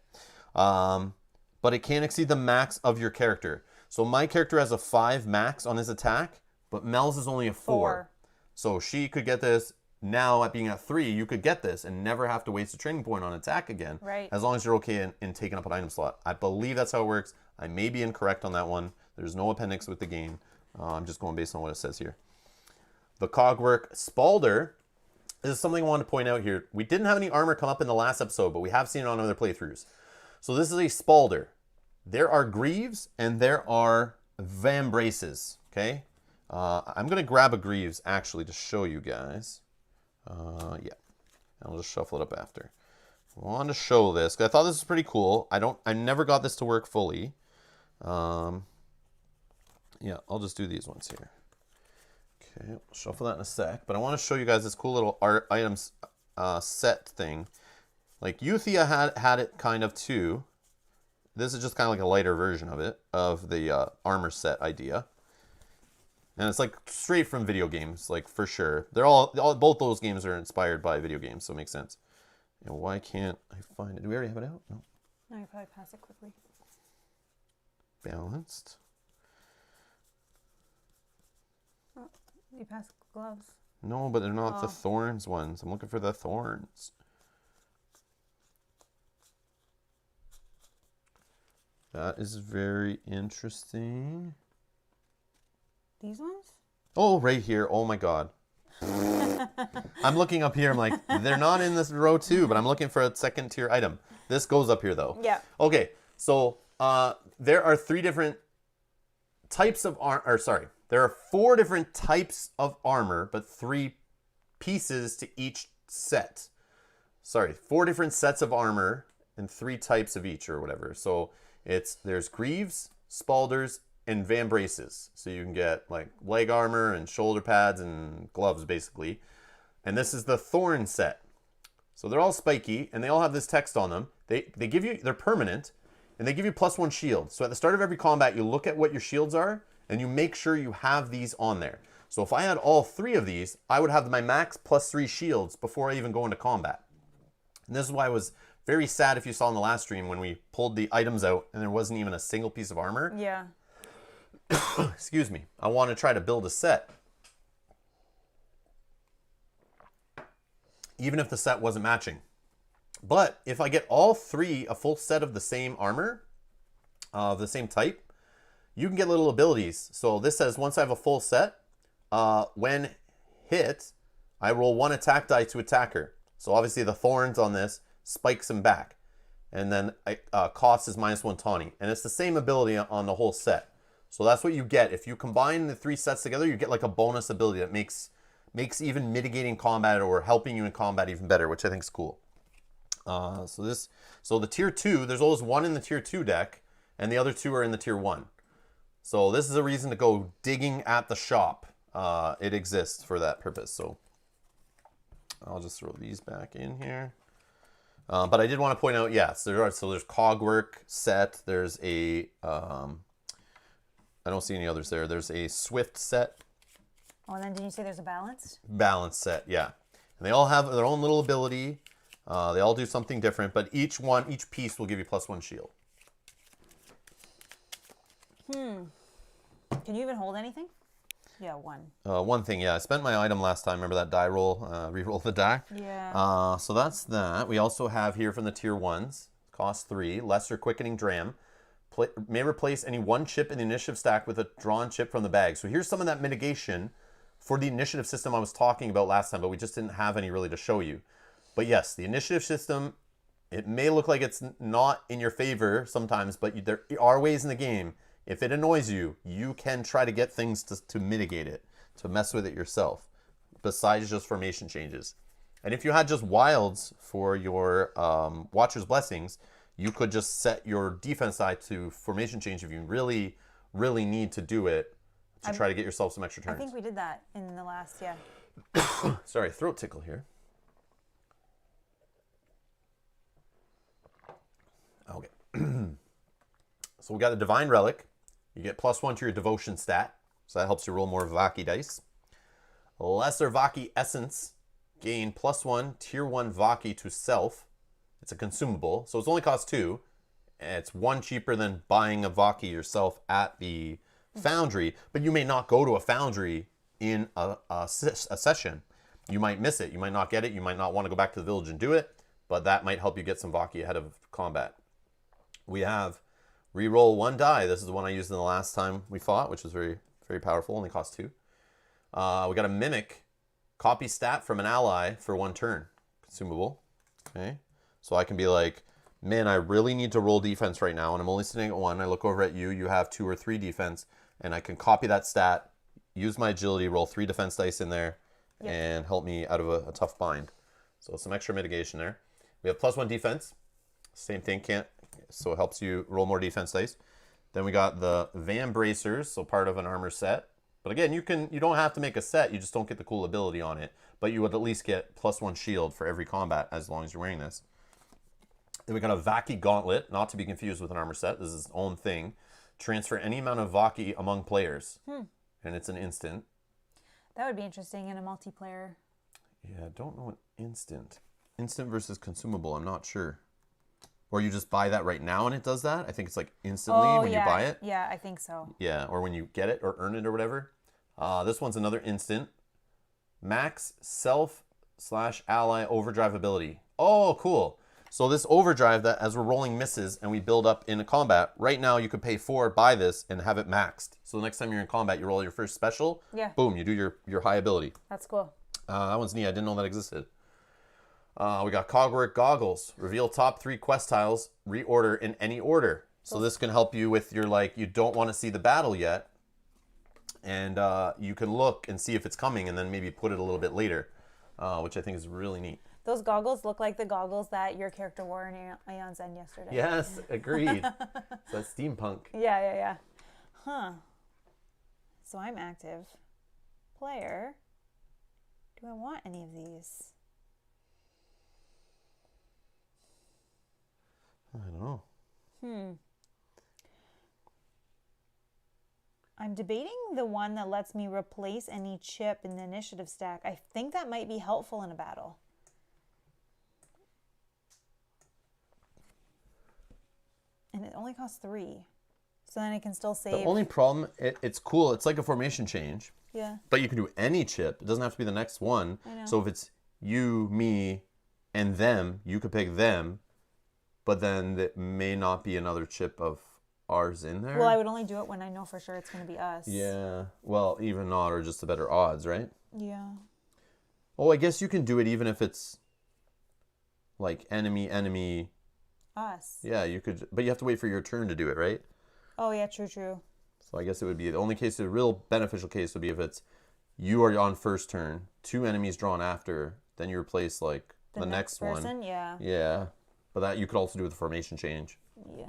But it can't exceed the max of your character. So my character has a 5 max on his attack, but Mel's is only a 4. So she could get this. Now, at being at 3, you could get this and never have to waste a training point on attack again. Right. As long as you're okay in taking up an item slot. I believe that's how it works. I may be incorrect on that one. There's no appendix with the game. I'm just going based on what it says here. The Cogwork Spalder is something I wanted to point out here. We didn't have any armor come up in the last episode, but we have seen it on other playthroughs. So this is a Spalder. There are Greaves and there are Vambraces. Okay? I'm going to grab a Greaves actually to show you guys. Yeah. I'll just shuffle it up after. I wanted to show this because I thought this was pretty cool. I never got this to work fully. Yeah, I'll just do these ones here. Okay, we'll shuffle that in a sec. But I want to show you guys this cool little art items set thing. Like Euthia had it kind of too. This is just kind of like a lighter version of it, of the armor set idea. And it's like straight from video games, like for sure. Both those games are inspired by video games, so it makes sense. And why can't I find it? Do we already have it out? No. No, you probably pass it quickly. Balanced. Oh, you passed gloves. No, but they're not the Thorns ones. I'm looking for the Thorns. That is very interesting. These ones? Oh, right here. Oh my God. I'm looking up here. I'm like, they're not in this row too, but I'm looking for a second tier item. This goes up here though. Yeah. Okay, so there are 3 different types of there are 4 different types of armor, but 3 pieces to each set. 4 different sets of armor and 3 types of each or whatever. So there's greaves, spalders, and vambraces. So you can get like leg armor and shoulder pads and gloves basically. And this is the Thorn set. So they're all spiky and they all have this text on them. They're permanent and they give you +1 shield. So at the start of every combat, you look at what your shields are and you make sure you have these on there. So if I had all 3 of these, I would have my max +3 shields before I even go into combat. And this is why I was very sad if you saw in the last stream when we pulled the items out and there wasn't even a single piece of armor. Yeah. Excuse me. I want to try to build a set. Even if the set wasn't matching. But if I get all 3 a full set of the same armor, of the same type, you can get little abilities. So this says once I have a full set, when hit, I roll 1 attack die to attacker. So obviously the Thorns on this spikes him back. And then cost is -1 tawny. And it's the same ability on the whole set. So that's what you get. If you combine the 3 sets together, you get like a bonus ability that makes even mitigating combat or helping you in combat even better, which I think is cool. So the tier 2, there's always 1 in the tier 2 deck, and the other 2 are in the tier 1. So this is a reason to go digging at the shop. It exists for that purpose. So I'll just throw these back in here. But I did want to point out, yes, there's Cogwork set. There's a I don't see any others there. There's a Swift set. Oh, and then did you say there's a balance? Balance set, yeah. And they all have their own little ability. They all do something different, but each piece will give you +1 shield. Can you even hold anything? Yeah, 1. One thing, yeah. I spent my item last time. Remember that die roll? Re-roll the die? Yeah. So that's that. We also have here from the tier 1s, cost 3, lesser quickening dram. May replace any 1 chip in the initiative stack with a drawn chip from the bag. So here's some of that mitigation for the initiative system I was talking about last time, but we just didn't have any really to show you. But yes, the initiative system, it may look like it's not in your favor sometimes, but there are ways in the game. If it annoys you, you can try to get things to mitigate it, to mess with it yourself, besides just formation changes. And if you had just wilds for your Watcher's Blessings, you could just set your defense side to formation change if you really, really need to do it to try to get yourself some extra turns. I think we did that in the last, yeah. Sorry, throat tickle here. Okay. So we got the Divine Relic. You get +1 to your Devotion stat. So that helps you roll more Vaki dice. Lesser Vaki Essence. Gain +1 tier 1 Vaki to self. It's a consumable, so it's only cost 2. It's 1 cheaper than buying a Vaki yourself at the foundry, but you may not go to a foundry in a session. You might miss it. You might not get it. You might not want to go back to the village and do it, but that might help you get some Vaki ahead of combat. We have reroll 1 die. This is the one I used in the last time we fought, which was very, very powerful. Only cost 2. We got a Mimic. Copy stat from an ally for 1 turn. Consumable. Okay. So I can be like, man, I really need to roll defense right now, and I'm only sitting at 1. I look over at you. You have 2 or 3 defense, and I can copy that stat, use my agility, roll 3 defense dice in there, and help me out of a tough bind. So some extra mitigation there. We have +1 defense. Same thing, so it helps you roll more defense dice. Then we got the Van Bracers, so part of an armor set. But again, you don't have to make a set. You just don't get the cool ability on it. But you would at least get +1 shield for every combat as long as you're wearing this. Then we got a Vaki Gauntlet, not to be confused with an armor set. This is its own thing. Transfer any amount of Vaki among players. and it's an instant. That would be interesting in a multiplayer. Yeah, I don't know an instant. Instant versus consumable, I'm not sure. Or you just buy that right now and it does that? I think it's like instantly when you buy it. Yeah, I think so. Yeah, or when you get it or earn it or whatever. This one's another instant. Max self/ally overdrive ability. Oh, cool. So this overdrive that as we're rolling misses and we build up in a combat, right now you could pay 4, buy this, and have it maxed. So the next time you're in combat, you roll your first special. Yeah. Boom, you do your high ability. That's cool. That one's neat. I didn't know that existed. We got Cogwork Goggles. Reveal top 3 quest tiles. Reorder in any order. So this can help you with your, like, you don't want to see the battle yet. And you can look and see if it's coming and then maybe put it a little bit later, which I think is really neat. Those goggles look like the goggles that your character wore in Aeon's End yesterday. Yes, agreed. So that's steampunk. Yeah. Huh. So I'm active. Player. Do I want any of these? I don't know. I'm debating the one that lets me replace any chip in the initiative stack. I think that might be helpful in a battle. And it only costs 3. So then I can still save. The only problem, it's cool. It's like a formation change. Yeah. But you can do any chip. It doesn't have to be the next one. I know. So if it's you, me, and them, you could pick them. But then there may not be another chip of ours in there. Well, I would only do it when I know for sure it's going to be us. Yeah. Well, even not, or just the better odds, right? Yeah. Oh, I guess you can do it even if it's like enemy. Us. Yeah, you could, but you have to wait for your turn to do it, right? Oh, yeah, true. So I guess it would be the only case, the real beneficial case would be if it's you are on first turn, 2 enemies drawn after, then you replace like the next person, one. Yeah. Yeah. But that you could also do with the formation change. Yeah.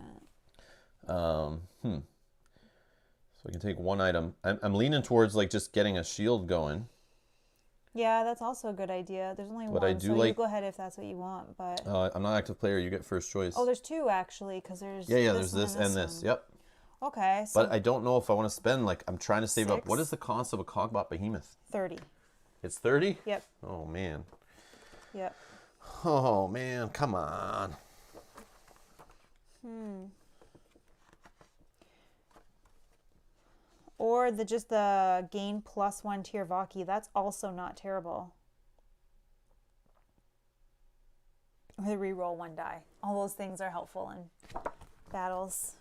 So we can take one item. I'm leaning towards like just getting a shield going. Yeah, that's also a good idea. There's only But one, I do so you like- go ahead if that's what you want. But I'm not active player. You get first choice. oh, there's 2 actually, because there's There's this and this. one. Yep. Okay, so But I don't know if I want to spend like I'm trying to save up. 6. What is the cost of a Cogbot Behemoth? 30. It's 30. Yep. Oh man. Yep. Oh man, come on. Or just the gain +1 tier Vaki. That's also not terrible. Or the reroll 1 die. All those things are helpful in battles.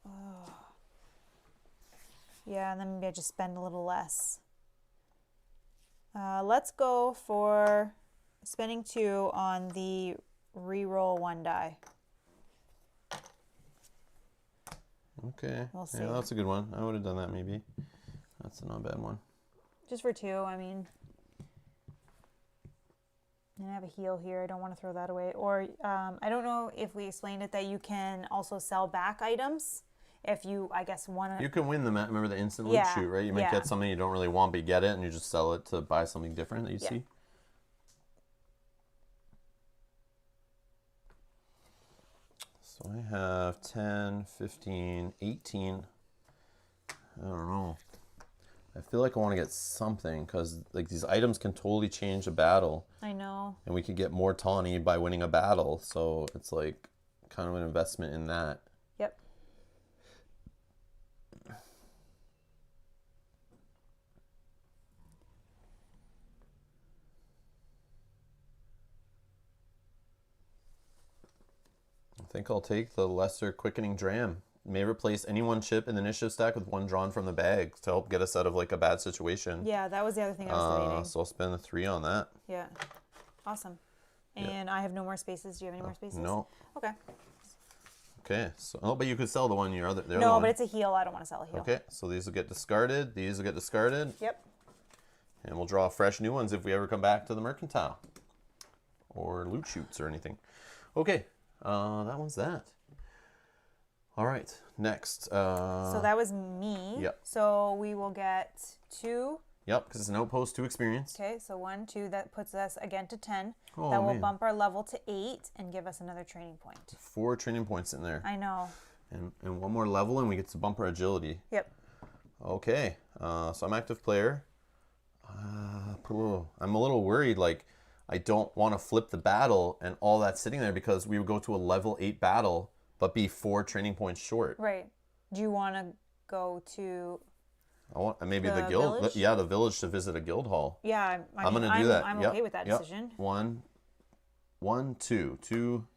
Oh. Yeah, and then maybe I just spend a little less. Let's go for spending 2 on the reroll 1 die. Okay. We'll see. Yeah, that's a good one. I would have done that maybe. That's a not bad one. Just for 2, I mean. And I have a heal here. I don't want to throw that away. Or I don't know if we explained it that you can also sell back items if you, I guess, want to. You can win the remember the instant loot Yeah, shoot, right? You might yeah. get something you don't really want, but you get it, and you just sell it to buy something different that you Yeah. see. So I have 10, 15, 18. I don't know. I feel like I want to get something because like these items can totally change a battle, I know. and we could get more tawny by winning a battle. So it's like kind of an investment in that. Yep. I think I'll take the lesser quickening dram. May replace any one chip in the initiative stack with 1 drawn from the bag to help get us out of like a bad situation. Yeah, that was the other thing I was debating. So I'll spend the 3 on that. Yeah. Awesome. And I have no more spaces. Do you have any more spaces? No. Okay. Okay. So but you could sell the one your other. The No, other but one. it's a heal. I don't want to sell a heal. Okay. So these will get discarded. These will get discarded. Yep. And we'll draw fresh new ones if we ever come back to the mercantile or loot shoots or anything. Okay. That one's that. All right. Next. So that was me. Yep. So we will get 2. Yep, because it's an outpost 2 experience. Okay, so 1, 2. That puts us again to 10. Oh, that will man. bump our level to 8 and give us another training point. 4 training points in there. I know. And 1 more level and we get to bump our agility. Yep. Okay. So I'm active player. I'm a little worried, like, I don't want to flip the battle and all that sitting there because we would go to a level 8 battle, but be 4 training points short. Right. Do you want to go to... I want maybe the The guild. village? Yeah, the village to visit a guild hall. Yeah, I'm gonna do that. I'm Yep, okay with that yep. decision. 1, 2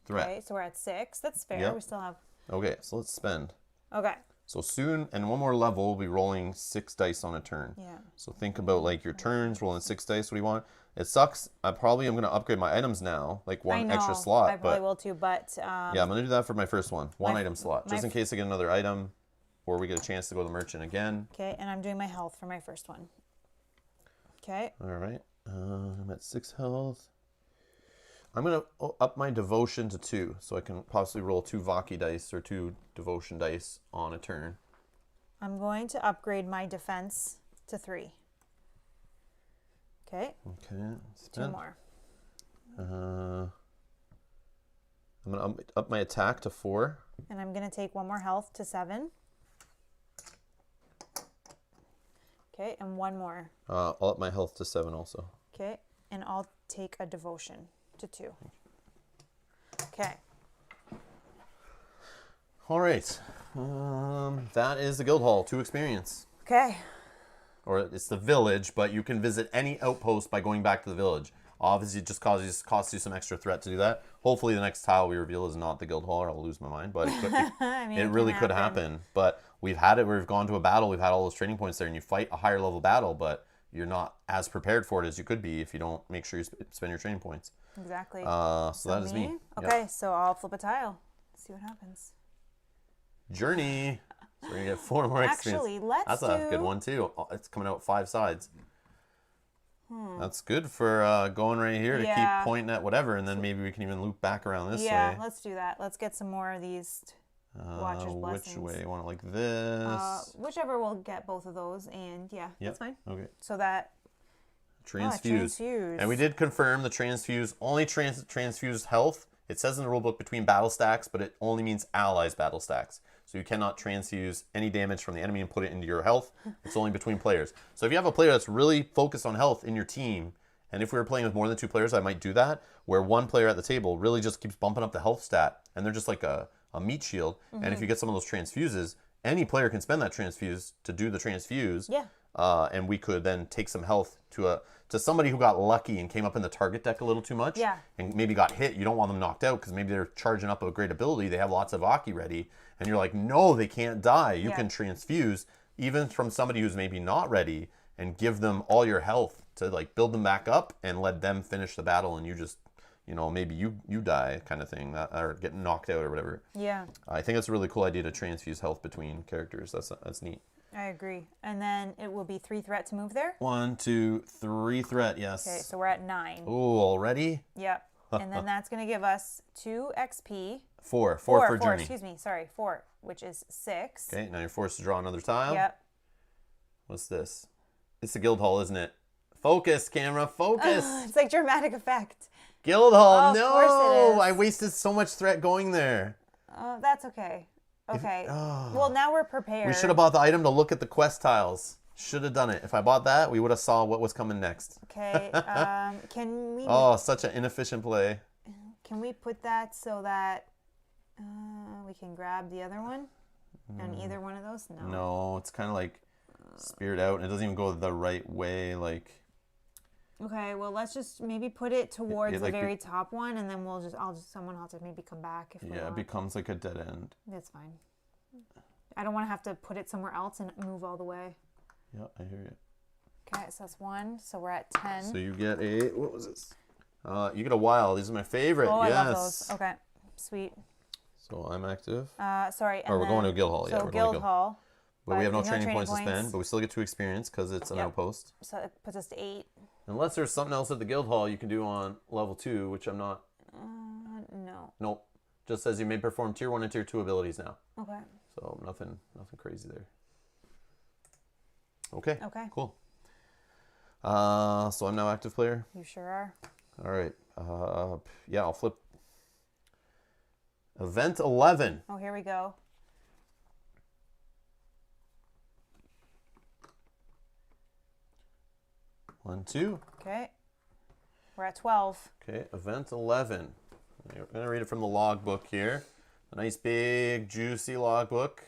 threat. Okay, so we're at 6. That's fair. Yep. We still have... Okay, so let's spend. Okay. So soon, and one more level, we'll be rolling 6 dice on a turn. Yeah. So think about like your turns, rolling 6 dice. What do you want? It sucks. I probably am going to upgrade my items now, like one extra slot. I probably will too, but... yeah, I'm going to do that for my first one. One item slot, just my in case I get another item, or we get a chance to go to the merchant again. Okay, and I'm doing my health for my first one. Okay. All right. I'm at 6 health. I'm going to up my devotion to 2, so I can possibly roll 2 Vaki dice or 2 devotion dice on a turn. I'm going to upgrade my defense to 3. Okay. Okay. 2 more. I'm going to up my attack to 4. And I'm going to take 1 more health to 7. Okay, and 1 more. I'll up my health to 7 also. Okay, and I'll take a devotion to 2. Okay. All right. That is the guild hall, 2 experience. Okay. Or it's the village, but you can visit any outpost by going back to the village. Obviously, it just costs you some extra threat to do that. Hopefully, the next tile we reveal is not the guild hall, or I'll lose my mind. But it, I mean, it really could happen. But we've had it where we've gone to a battle, we've had all those training points there, and you fight a higher level battle, but you're not as prepared for it as you could be if you don't make sure you spend your training points. Exactly. So that is me. Okay, Yep. so I'll flip a tile. See what happens. Journey. So we're gonna get 4 more experience. Actually, let's That's a good one too. It's coming out 5 sides. That's good for going right here to Yeah. keep pointing at whatever, and then maybe we can even loop back around this Yeah, way. let's do that. Let's get some more of these Watcher's Blessings. Which way? You want it like this? Whichever will get both of those, and yeah, Yep. that's fine. Okay. So that Transfuse. transfuse. And we did confirm the transfuse only transfused health. It says in the rulebook between battle stacks, but it only means allies battle stacks. So you cannot transfuse any damage from the enemy and put it into your health. It's only between players. So if you have a player that's really focused on health in your team, and if we were playing with more than 2 players, I might do that, where one player at the table really just keeps bumping up the health stat, and they're just like a meat shield. And if you get some of those transfuses, any player can spend that transfuse to do the transfuse. Yeah. And we could then take some health to somebody who got lucky and came up in the target deck a little too much. Yeah. And maybe got hit. You don't want them knocked out because maybe they're charging up a great ability. They have lots of Aki ready. And you're like, no, they can't die. You Yeah. can transfuse even from somebody who's maybe not ready and give them all your health to like build them back up and let them finish the battle. And you just, maybe you die kind of thing, or get knocked out or whatever. Yeah, I think it's a really cool idea to transfuse health between characters. That's neat. I agree. And then it will be 3 threat to move there. 1, 2, 3 threat. Yes. Okay, so we're at 9. Oh, already? Yep. And then that's going to give us 2 XP. 4 for journey. Excuse me. Sorry, 4, which is 6. Okay, now you're forced to draw another tile. Yep. What's this? It's the guild hall, isn't it? Focus, camera, focus. It's like dramatic effect. Guild hall, Of no! course it is. I wasted so much threat going there. That's okay. Okay. Oh. Well, now we're prepared. We should have bought the item to look at the quest tiles. Should have done it. If I bought that, we would have saw what was coming next. Okay. Can we? Oh, such an inefficient play. Can we put that so that we can grab the other one on either one of those? No. No, it's kind of like speared out, and it doesn't even go the right way. Like. Okay, well, let's just maybe put it towards like the very top one, and then someone else will maybe come back if we Yeah, it want. becomes like a dead end. That's fine. I don't want to have to put it somewhere else and move all the way. Yeah, I hear you. Okay, so that's 1. So we're at 10. So you get what was this? You get a wild. These are my favorite. Oh, yes. I love those. Okay, sweet. So I'm active. Sorry. And Or we're going to guild hall. So yeah, we're going to guild hall. But we have no no training points to spend, but we still get 2 experience because it's an Yep. outpost. So it puts us to 8. Unless there's something else at the guild hall you can do on level 2, which I'm not. No. Nope. Just says you may perform tier 1 and tier 2 abilities now. Okay. So nothing crazy there. Okay. Okay. Cool. So I'm now active player. You sure are. All right. Yeah, I'll flip. Event 11. Oh, here we go. 1, 2. Okay. We're at 12. Okay, event 11. I'm going to read it from the logbook here. A nice big juicy logbook.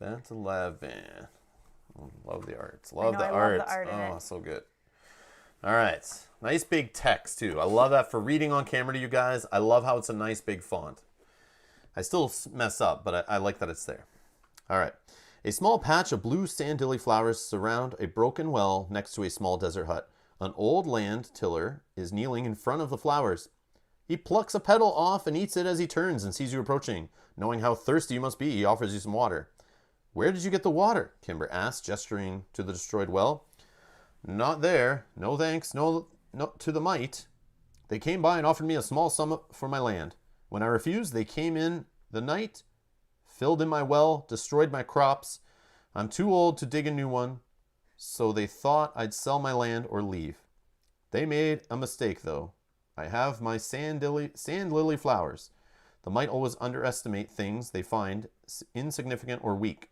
Event 11. Love the arts. Love the love arts. the art in Oh, it. so good. All right. Nice big text too. I love that for reading on camera to you guys. I love how it's a nice big font. I still mess up, but I like that it's there. All right. A small patch of blue sand lily flowers surround a broken well next to a small desert hut. An old land tiller is kneeling in front of the flowers. He plucks a petal off and eats it as he turns and sees you approaching. Knowing how thirsty you must be, he offers you some water. Where did you get the water? Kimber asked, gesturing to the destroyed well. Not there. No thanks. No to the mite. They came by and offered me a small sum for my land. When I refused, they came in the night, filled in my well, destroyed my crops. I'm too old to dig a new one, so they thought I'd sell my land or leave. They made a mistake, though. I have my sand lily flowers. The mite always underestimate things they find insignificant or weak.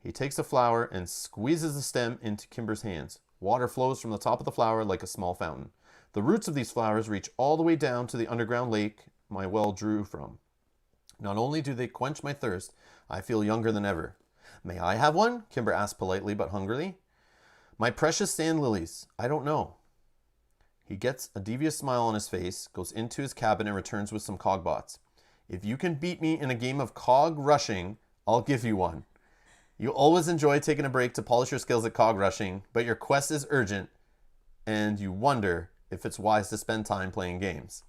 He takes a flower and squeezes the stem into Kimber's hands. Water flows from the top of the flower like a small fountain. The roots of these flowers reach all the way down to the underground lake my well drew from. Not only do they quench my thirst, I feel younger than ever. May I have one? Kimber asked politely but hungrily. My precious sand lilies, I don't know. He gets a devious smile on his face, goes into his cabin and returns with some cogbots. If you can beat me in a game of cog rushing, I'll give you one. You always enjoy taking a break to polish your skills at cog rushing, but your quest is urgent, and you wonder if it's wise to spend time playing games.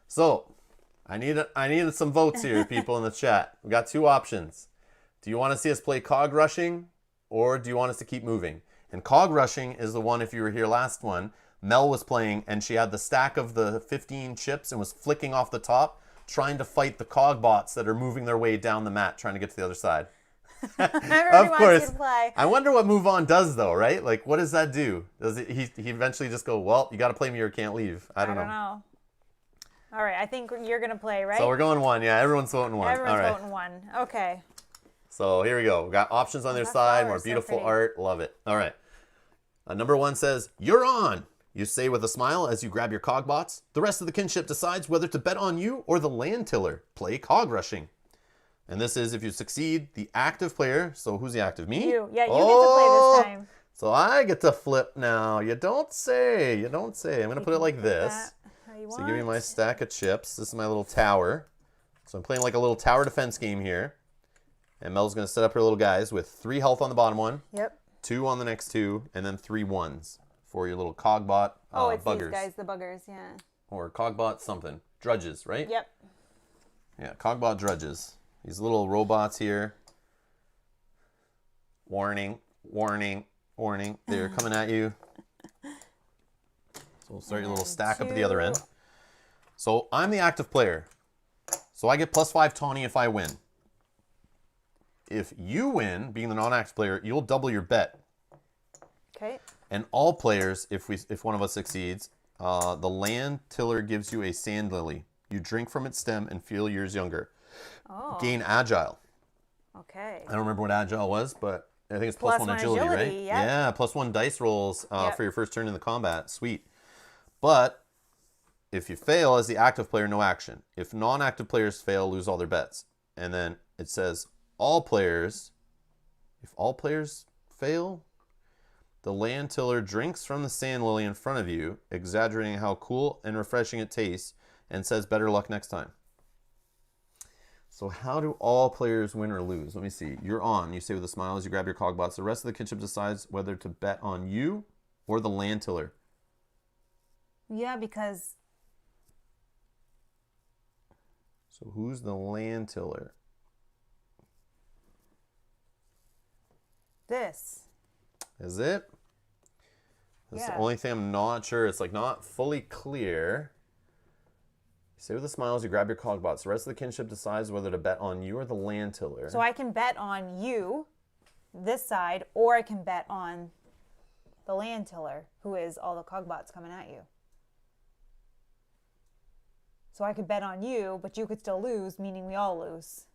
So, I needed some votes here, people in the chat. We got two options. Do you want to see us play cog rushing, or do you want us to keep moving? And cog rushing is the one, if you were here last one, Mel was playing, and she had the stack of the 15 chips and was flicking off the top, trying to fight the cog bots that are moving their way down the mat, trying to get to the other side. Of course. I wonder what move on does though, right? Like, what does that do? Does it, he eventually just go, well, you got to play me or can't leave? I don't know. All right, I think you're going to play, right? So we're going one. Yeah, everyone's voting one. Everyone's All right. voting one. Okay. So here we go. We got options on their side, more beautiful art. Love it. All right. Number 1 says, you're on. You say with a smile as you grab your cogbots. The rest of the kinship decides whether to bet on you or the land tiller. Play cog rushing. And this is if you succeed, the active player. So who's the active? Me? You. Yeah, you get to play this time. So I get to flip now. You don't say. You don't say. I'm going to put it like this. So give me my stack of chips. This is my little tower. So I'm playing like a little tower defense game here. And Mel's going to set up her little guys with 3 health on the bottom one. Yep. 2 on the next 2. And then 3 ones for your little cogbot it's buggers. these guys, the buggers, yeah. Or cogbot something. Drudges, right? Yep. Yeah, cogbot drudges. These little robots here. Warning, warning, warning. They're coming at you. So we'll start your little stack up at the other end. So I'm the active player. So I get +5 tawny if I win. If you win, being the non-active player, you'll double your bet. Okay. And all players, if one of us succeeds, the land tiller gives you a sand lily. You drink from its stem and feel years younger. Oh. Gain agile. Okay. I don't remember what agile was, but I think it's +1 agility, right? Yep. Yeah, +1 dice rolls for your first turn in the combat. Sweet. But if you fail as the active player, no action. If non-active players fail, lose all their bets. And then it says all players, if all players fail, the land tiller drinks from the sand lily in front of you, exaggerating how cool and refreshing it tastes, and says better luck next time. So how do all players win or lose? Let me see. You're on. You say with a smile as you grab your cogbots. The rest of the kinship decides whether to bet on you or the land tiller. Yeah, because... So who's the land tiller? This. Is it? That's the only thing I'm not sure. It's like not fully clear. You say with a smile as you grab your cogbots. The rest of the kinship decides whether to bet on you or the land tiller. So I can bet on you, this side, or I can bet on the land tiller, who is all the cogbots coming at you. So I could bet on you, but you could still lose, meaning we all lose.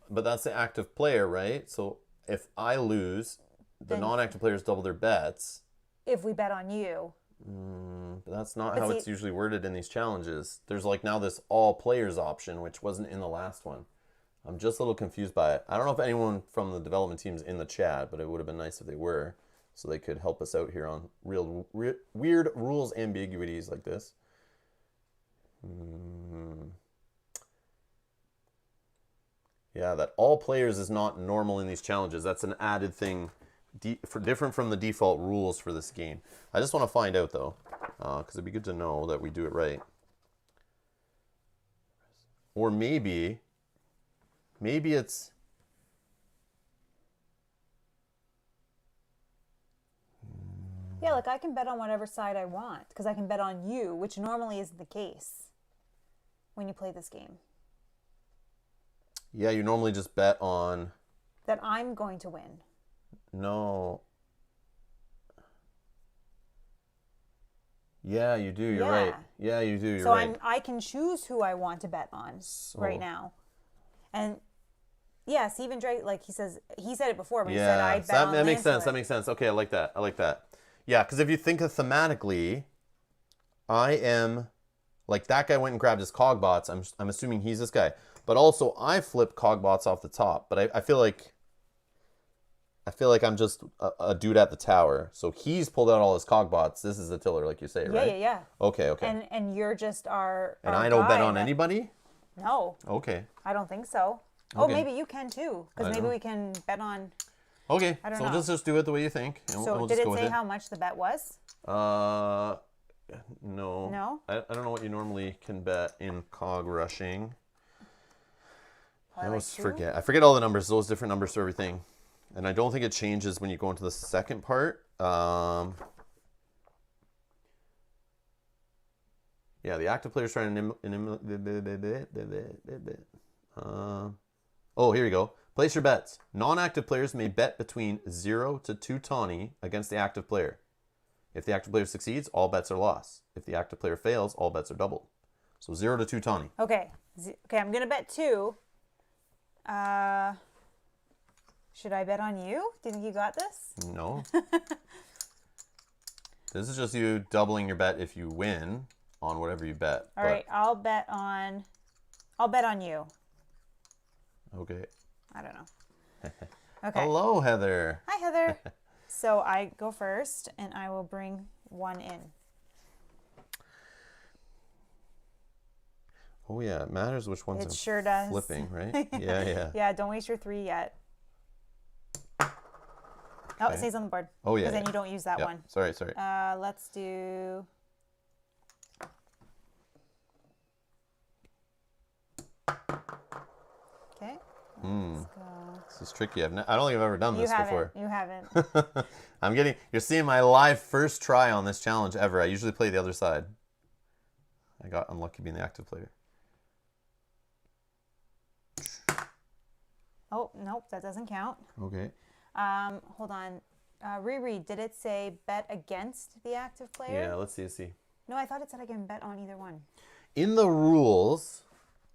But that's the active player, right? So if I lose, the non-active players double their bets. If we bet on you. But that's not how it's usually worded in these challenges. There's like now this all players option, which wasn't in the last one. I'm just a little confused by it. I don't know if anyone from the development team's in the chat, but it would have been nice if they were, so they could help us out here on weird rules ambiguities like this. Yeah, that all players is not normal in these challenges. That's an added thing, different from the default rules for this game. I just want to find out though, because it'd be good to know that we do it right. Or maybe it's... Yeah, like I can bet on whatever side I want because I can bet on you, which normally isn't the case when you play this game. Yeah, you normally just bet on... That I'm going to win. No. Yeah, you do. You're right. Yeah, you do. You're right. So I can choose who I want to bet on right now. And yes, even Drake, like he said it before, but he said I bet on that makes sense. Lancelot. That makes sense. Okay, I like that. Yeah, because if you think of thematically, I am like that guy went and grabbed his cogbots. I'm assuming he's this guy, but also I flipped cogbots off the top. But I feel like I'm just a dude at the tower. So he's pulled out all his cogbots. This is the tiller, like you say, right? Yeah. Okay. And you're just our And I don't bet on anybody? No. Okay. I don't think so. Okay. Oh, maybe you can too, because maybe we can bet on. Okay, I don't so know. let's just do it the way you think. And So we'll did just it go with say how much the bet was? No. No? I don't know what you normally can bet in cog rushing. I always forget. I forget all the numbers, those different numbers for everything. And I don't think it changes when you go into the second part. Yeah, the active player's trying to... oh, here we go. Place your bets. Non-active players may bet between 0 to 2 tawny against the active player. If the active player succeeds, all bets are lost. If the active player fails, all bets are doubled. So 0 to 2 tawny. Okay. Okay, I'm going to bet 2. Should I bet on you? Do you think you got this? No. This is just you doubling your bet if you win on whatever you bet. All right, I'll bet on you. Okay. I don't know. Okay. Hello, Heather. Hi, Heather. So I go first, and I will bring 1 in. Oh yeah, it matters which ones It I'm sure does. flipping, right? Yeah. Yeah, don't waste your 3 yet. Oh, it stays on the board. Oh yeah. Because then you don't use that one. Sorry. Let's do. Okay. Let's go. This is tricky. I don't think I've ever done this before. You haven't. You're seeing my live first try on this challenge ever. I usually play the other side. I got unlucky being the active player. Oh, nope, that doesn't count. Okay. Hold on. Reread, did it say bet against the active player? Yeah, let's see. No, I thought it said I can bet on either one. In the rules...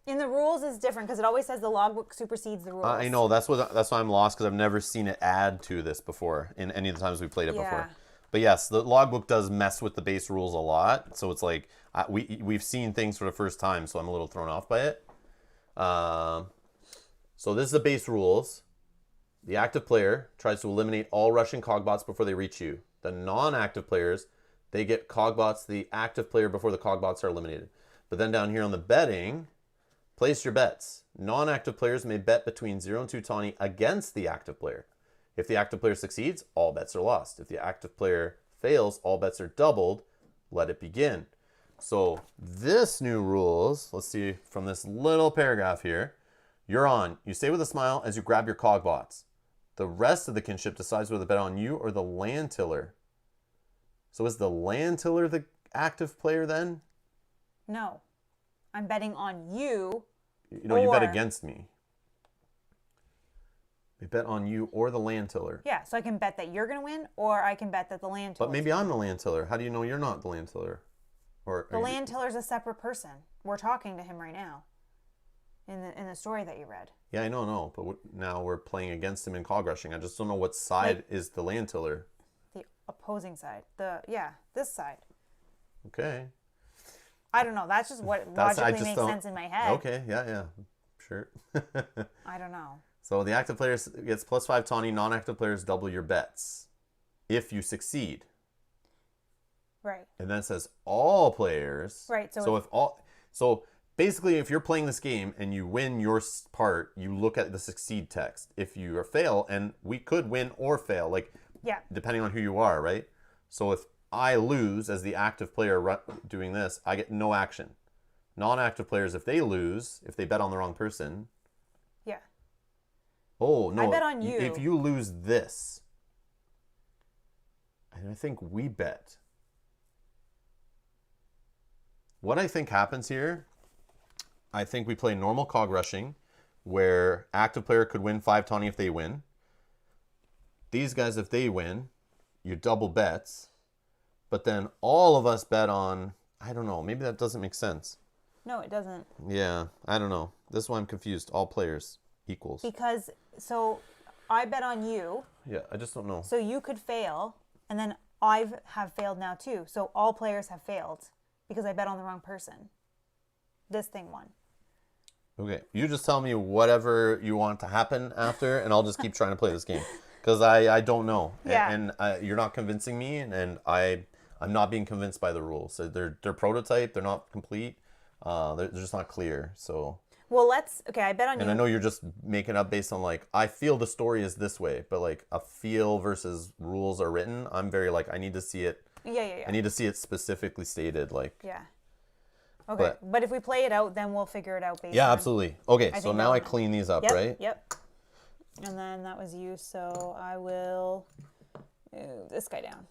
In the rules is different because it always says the logbook supersedes the rules. I know, that's why I'm lost because I've never seen it add to this before in any of the times we played it before. But yes, the logbook does mess with the base rules a lot. So it's like, we've seen things for the first time, so I'm a little thrown off by it. So this is the base rules. The active player tries to eliminate all Russian cogbots before they reach you. The non-active players, they get cogbots the active player before the cogbots are eliminated. But then down here on the betting, place your bets. Non-active players may bet between 0 and 2 tawny against the active player. If the active player succeeds, all bets are lost. If the active player fails, all bets are doubled. Let it begin. So this new rules, let's see from this little paragraph here. You're on. You stay with a smile as you grab your cogbots. The rest of the kinship decides whether to bet on you or the land tiller. So is the land tiller the active player then? No. I'm betting on you. You bet against me. They bet on you or the land tiller. Yeah, so I can bet that you're going to win, or I can bet that the land tiller. But maybe I'm the land tiller. How do you know you're not the land tiller? The land tiller's a separate person. We're talking to him right now. in the story that you read. Yeah, I know, no. But now we're playing against him in cog rushing. I just don't know what side is the land tiller. The opposing side. This side. Okay. I don't know. That's just what logically makes sense in my head. Okay, yeah. Sure. I don't know. So the active player gets +5 tawny. Non-active players double your bets if you succeed. Right. And then it says all players. Right. So basically, if you're playing this game and you win your part, you look at the succeed text. If you fail, and we could win or fail, depending on who you are, right? So if I lose as the active player doing this, I get no action. Non-active players, if they lose, if they bet on the wrong person. Yeah. Oh, no. I bet on you. If you lose this, and I think we bet. What I think happens here, I think we play normal cog rushing, where active player could win 5 tawny if they win. These guys, if they win, you double bets. But then all of us bet on, I don't know, maybe that doesn't make sense. No, it doesn't. Yeah, I don't know. This is why I'm confused. All players equals. Because, so I bet on you. Yeah, I just don't know. So you could fail, and then I have failed now too. So all players have failed because I bet on the wrong person. This thing won. Okay, you just tell me whatever you want to happen after, and I'll just keep trying to play this game. Because I don't know. Yeah. And you're not convincing me, and I'm not being convinced by the rules. So they're prototype, they're not complete. They're just not clear. So. Well, I bet on you. And I know you're just making up based on I feel the story is this way, but a feel versus rules are written. I'm very I need to see it. Yeah. I need to see it specifically stated. Yeah. Okay. But if we play it out, then we'll figure it out based on. Absolutely. Okay, so now I clean these up, right? Yep. And then that was you, so I will move this guy down.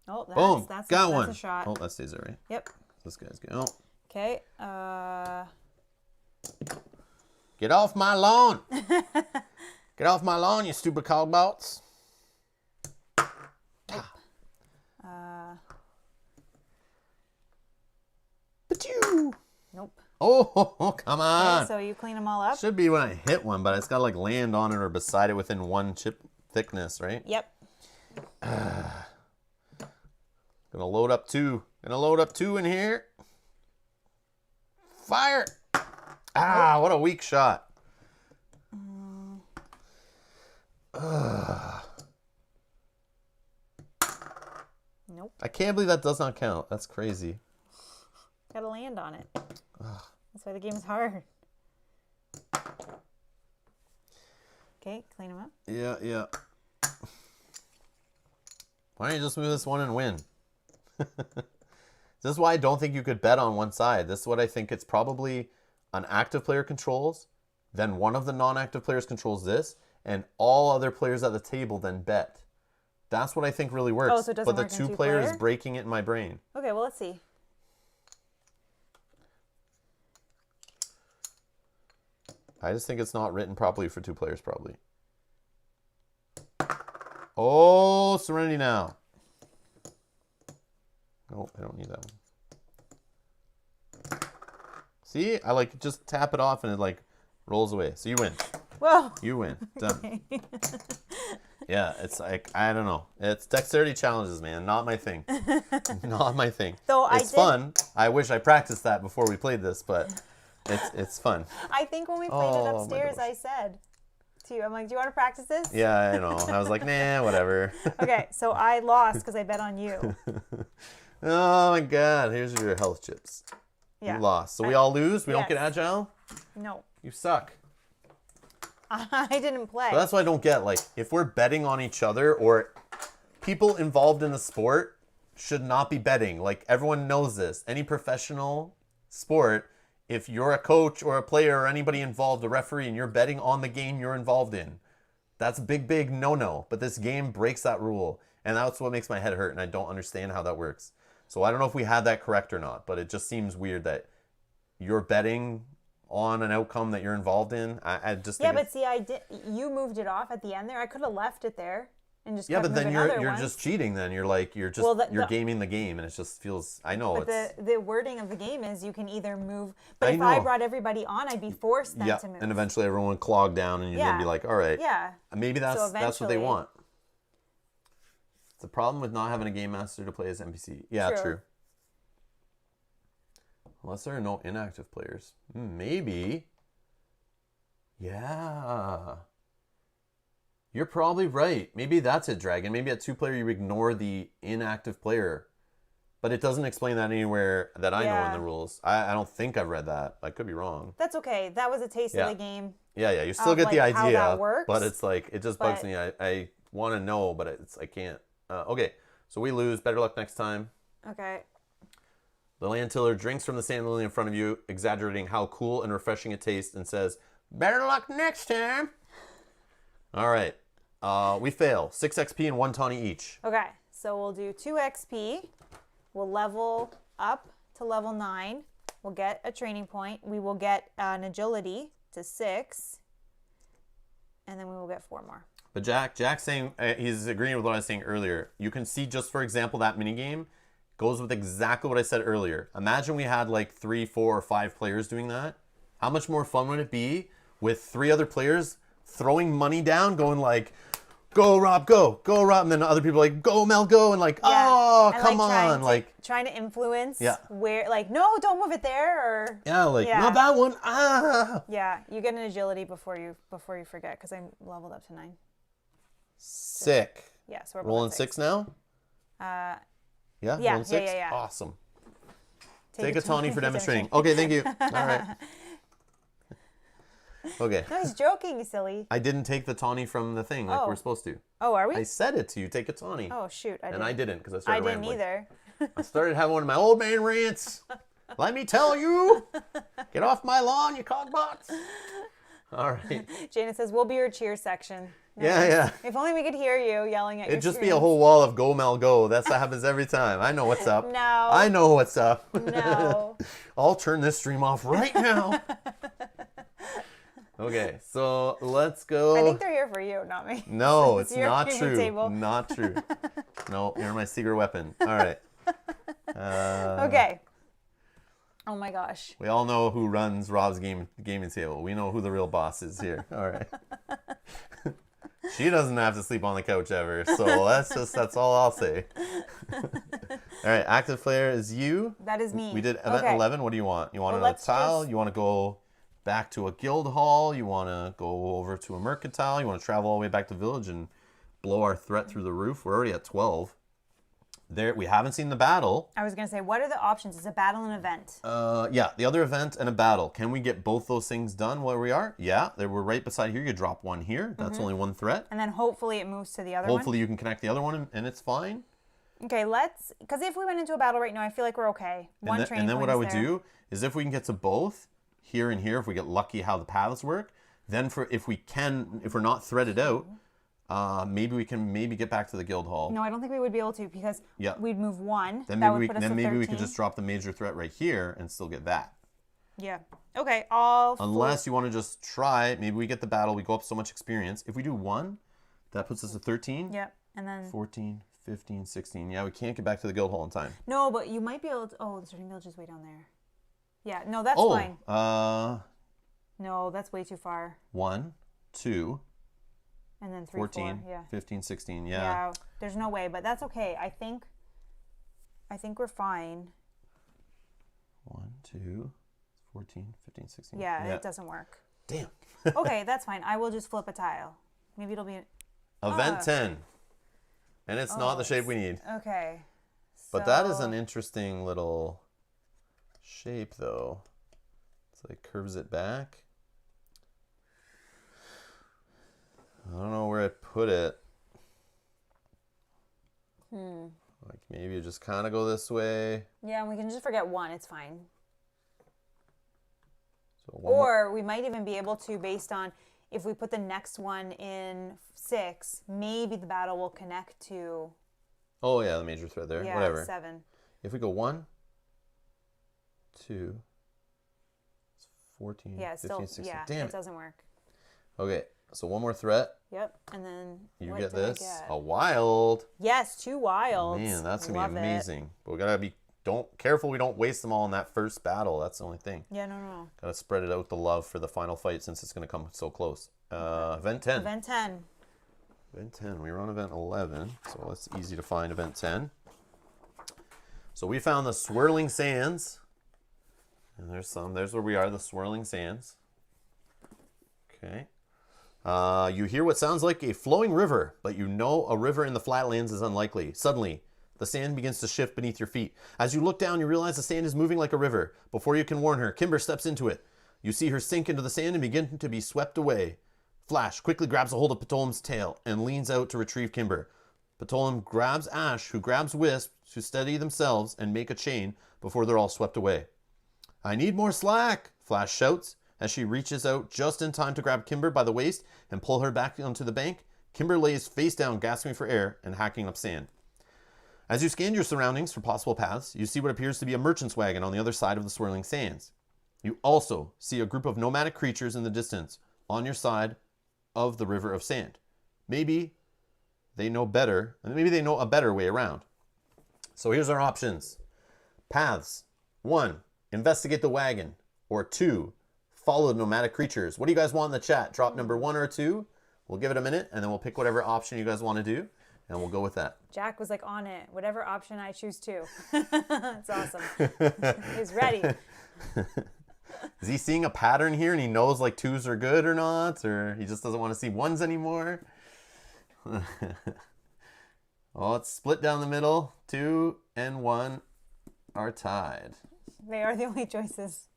Oh, Boom. Got one. That's a shot. Oh, that stays there, right? Yep. This guy's good. Oh. Okay. Get off my lawn. Get off my lawn, you stupid cogbots. But you. Nope. Oh, come on. Okay, so you clean them all up? Should be when I hit one, but it's got to land on it or beside it within 1 chip thickness, right? Yep. Gonna load up 2. Gonna load up 2 in here. Fire. Ah, what a weak shot. Nope. I can't believe that does not count. That's crazy. Gotta land on it. That's why the game's hard. Okay, clean them up. Yeah. Why don't you just move this one and win? This is why I don't think you could bet on one side. This is what I think it's probably an active player controls, then one of the non-active players controls this, and all other players at the table then bet. That's what I think really works. Oh, so it doesn't but work the in 2 player is two-player? breaking it in my brain. Okay, well, let's see. I just think it's not written properly for 2 players, probably. Oh, Serenity now. Oh, I don't need that one. See? I just tap it off and it rolls away. So you win. Whoa. You win. Done. Okay. Yeah, it's I don't know. It's dexterity challenges, man. Not my thing. Not my thing. Though it's fun. I wish I practiced that before we played this, but it's fun. I think when we played it upstairs, I said to you, I'm like, do you want to practice this? Yeah, I know. I was like, nah, whatever. Okay, so I lost because I bet on you. Oh my god, here's your health chips. Yeah. You lost. So we all lose? We don't get agile? No. You suck. I didn't play. But that's what I don't get. If we're betting on each other or people involved in the sport should not be betting. Everyone knows this. Any professional sport, if you're a coach or a player or anybody involved, a referee, and you're betting on the game you're involved in, that's a big no-no. But this game breaks that rule. And that's what makes my head hurt, and I don't understand how that works. So I don't know if we had that correct or not, but it just seems weird that you're betting on an outcome that you're involved in. I just think but see, you moved it off at the end there. I could have left it there. and just Yeah, kept but then moving other you're ones. just cheating. Then you're like you're just you're gaming the game, and it just feels. I know But it's. the wording of the game is you can either move. But I if I know. brought everybody on, I'd be forced then Yeah, to move. and eventually everyone would clog down, and you'd then be like, all right, Yeah. maybe that's what they eventually- want. It's a problem with not having a game master to play as NPC. Yeah, true. Unless there are no inactive players. Maybe. Yeah. You're probably right. Maybe that's it, Dragon. Maybe at 2-player you ignore the inactive player. But it doesn't explain that anywhere that I know in the rules. I don't think I've read that. I could be wrong. That's okay. That was a taste of the game. Yeah. You still get like the how idea. that works, but it's like, it just bugs me. I want to know, but I can't. Okay, so we lose. Better luck next time. Okay. The land tiller drinks from the sand lily in front of you, exaggerating how cool and refreshing it tastes, and says, better luck next time. All right. We fail. 6 XP and 1 tawny each. Okay, so we'll do 2 XP. We'll level up to level 9. We'll get a training point. We will get an agility to 6. And then we will get 4 more. But Jack's saying, he's agreeing with what I was saying earlier. You can see, just for example, that minigame goes with exactly what I said earlier. Imagine we had like 3, 4, or 5 players doing that. How much more fun would it be with 3 other players throwing money down, going like, go Rob, go Rob, and then other people like, go Mel, go, and like, oh, and come on, trying to influence Yeah. where, like, no, don't move it there, or not that one, yeah, you get an agility before you forget, because I'm leveled up to 9. Sick. Yeah, so we're rolling both at 6 now. Yeah, Rolling 6. yeah. Awesome. Take a tawny for demonstrating. Okay, thank you. All right. Okay. No, he's joking, you silly. I didn't take the tawny from the thing like we're supposed to. Oh, are we? I said it to you. Take a tawny. Oh shoot, I didn't. And I didn't because I started I didn't rambling. either. I started having one of my old man rants. Let me tell you. Get off my lawn, you cogbots. All right. Janet says, we'll be your cheer section. No, Yeah. If only we could hear you yelling at your It'd just be screens. a whole wall of go Mel go. That's what happens every time. I know what's up. No. I know what's up. No. I'll turn this stream off right now. Okay, so let's go. I think they're here for you, not me. No, It's it's your not gaming true. table. Not true. No, you're my secret weapon. All right. Okay. Oh my gosh. We all know who runs Rob's gaming table. We know who the real boss is here. All right. She doesn't have to sleep on the couch ever, so that's all I'll say. All right, active player is you. That is me. We did event 11. What do you want? You want another tile? You want to go back to a guild hall? You want to go over to a mercantile? You want to travel all the way back to village and blow our threat through the roof? We're already at 12. There, we haven't seen the battle. I was going to say, what are the options? It's a battle and event. Yeah, the other event and a battle. Can we get both those things done where we are? Yeah, we're right beside here. You drop one here. That's only one threat. And then hopefully it moves to the other Hopefully you can connect the other one and it's fine. Okay, because if we went into a battle right now, I feel like we're okay. And then what I would do is if we can get to both here and here, if we get lucky how the paths work, then if we're not threaded out, maybe we can get back to the guild hall. No, I don't think we would be able to because we'd move one. Then that maybe would put us at we 13. could just drop the major threat right here and still get that. Yeah. Okay. Unless you want to just try, maybe we get the battle, we go up so much experience. If we do 1, that puts us at 13. Yep. And then 14, 15, 16. Yeah, we can't get back to the guild hall in time. No, but you might be able to. Oh, the starting village is way down there. Yeah. No, that's fine. No, that's way too far. 1, 2. And then 3, 14, 4, yeah. 15, 16, yeah. There's no way, but that's okay. I think we're fine. 1, 2, 14, 15, 16. Yeah, it doesn't work. Damn. Okay, that's fine. I will just flip a tile. Maybe it'll be... Event 10. And it's not the shape we need. Okay. But that is an interesting little shape, though. It's like curves it back. I don't know where I'd put it. Like maybe you just kind of go this way. Yeah, we can just forget 1. It's fine. So Or we might even be able to, based on if we put the next one in 6, maybe the battle will connect to... Oh, yeah, the major thread there. Whatever. 7. If we go 1, 2, 14, Yeah, 15, still, 16. yeah, Damn it doesn't work. Okay, So one more threat. Yep. And then You what get did I this. get? A wild. Yes, 2 wilds. Man, that's going to Love be it. amazing. But we got to be careful we don't waste them all in that first battle. That's the only thing. Yeah, no. Got to spread it out, the love for the final fight, since it's going to come so close. Event 10. Event 10. Event 10. We were on event 11, so it's easy to find event 10. So we found the Swirling Sands. And there's where we are, the Swirling Sands. Okay. You hear what sounds like a flowing river, but you know a river in the flatlands is unlikely. Suddenly, the sand begins to shift beneath your feet. As you look down, you realize the sand is moving like a river. Before you can warn her, Kimber steps into it. You see her sink into the sand and begin to be swept away. Flash quickly grabs a hold of Patolem's tail and leans out to retrieve Kimber. Patolem grabs Ash, who grabs Wisp to steady themselves and make a chain before they're all swept away. I need more slack, Flash shouts as she reaches out just in time to grab Kimber by the waist and pull her back onto the bank. Kimber lays face down, gasping for air and hacking up sand. As you scan your surroundings for possible paths, you see what appears to be a merchant's wagon on the other side of the Swirling Sands. You also see a group of nomadic creatures in the distance on your side of the river of sand. Maybe they know better, and maybe they know a better way around. So here's our options. Paths. 1, investigate the wagon. Or 2, follow the nomadic creatures. What do you guys want in the chat? Drop number 1 or 2. We'll give it a minute, and then we'll pick whatever option you guys want to do, and we'll go with that. Jack was like on it. Whatever option I choose to. It's awesome. He's ready. Is he seeing a pattern here and he knows like 2s are good or not? Or he just doesn't want to see 1s anymore? Oh, it's split down the middle. 2 and 1 are tied. They are the only choices.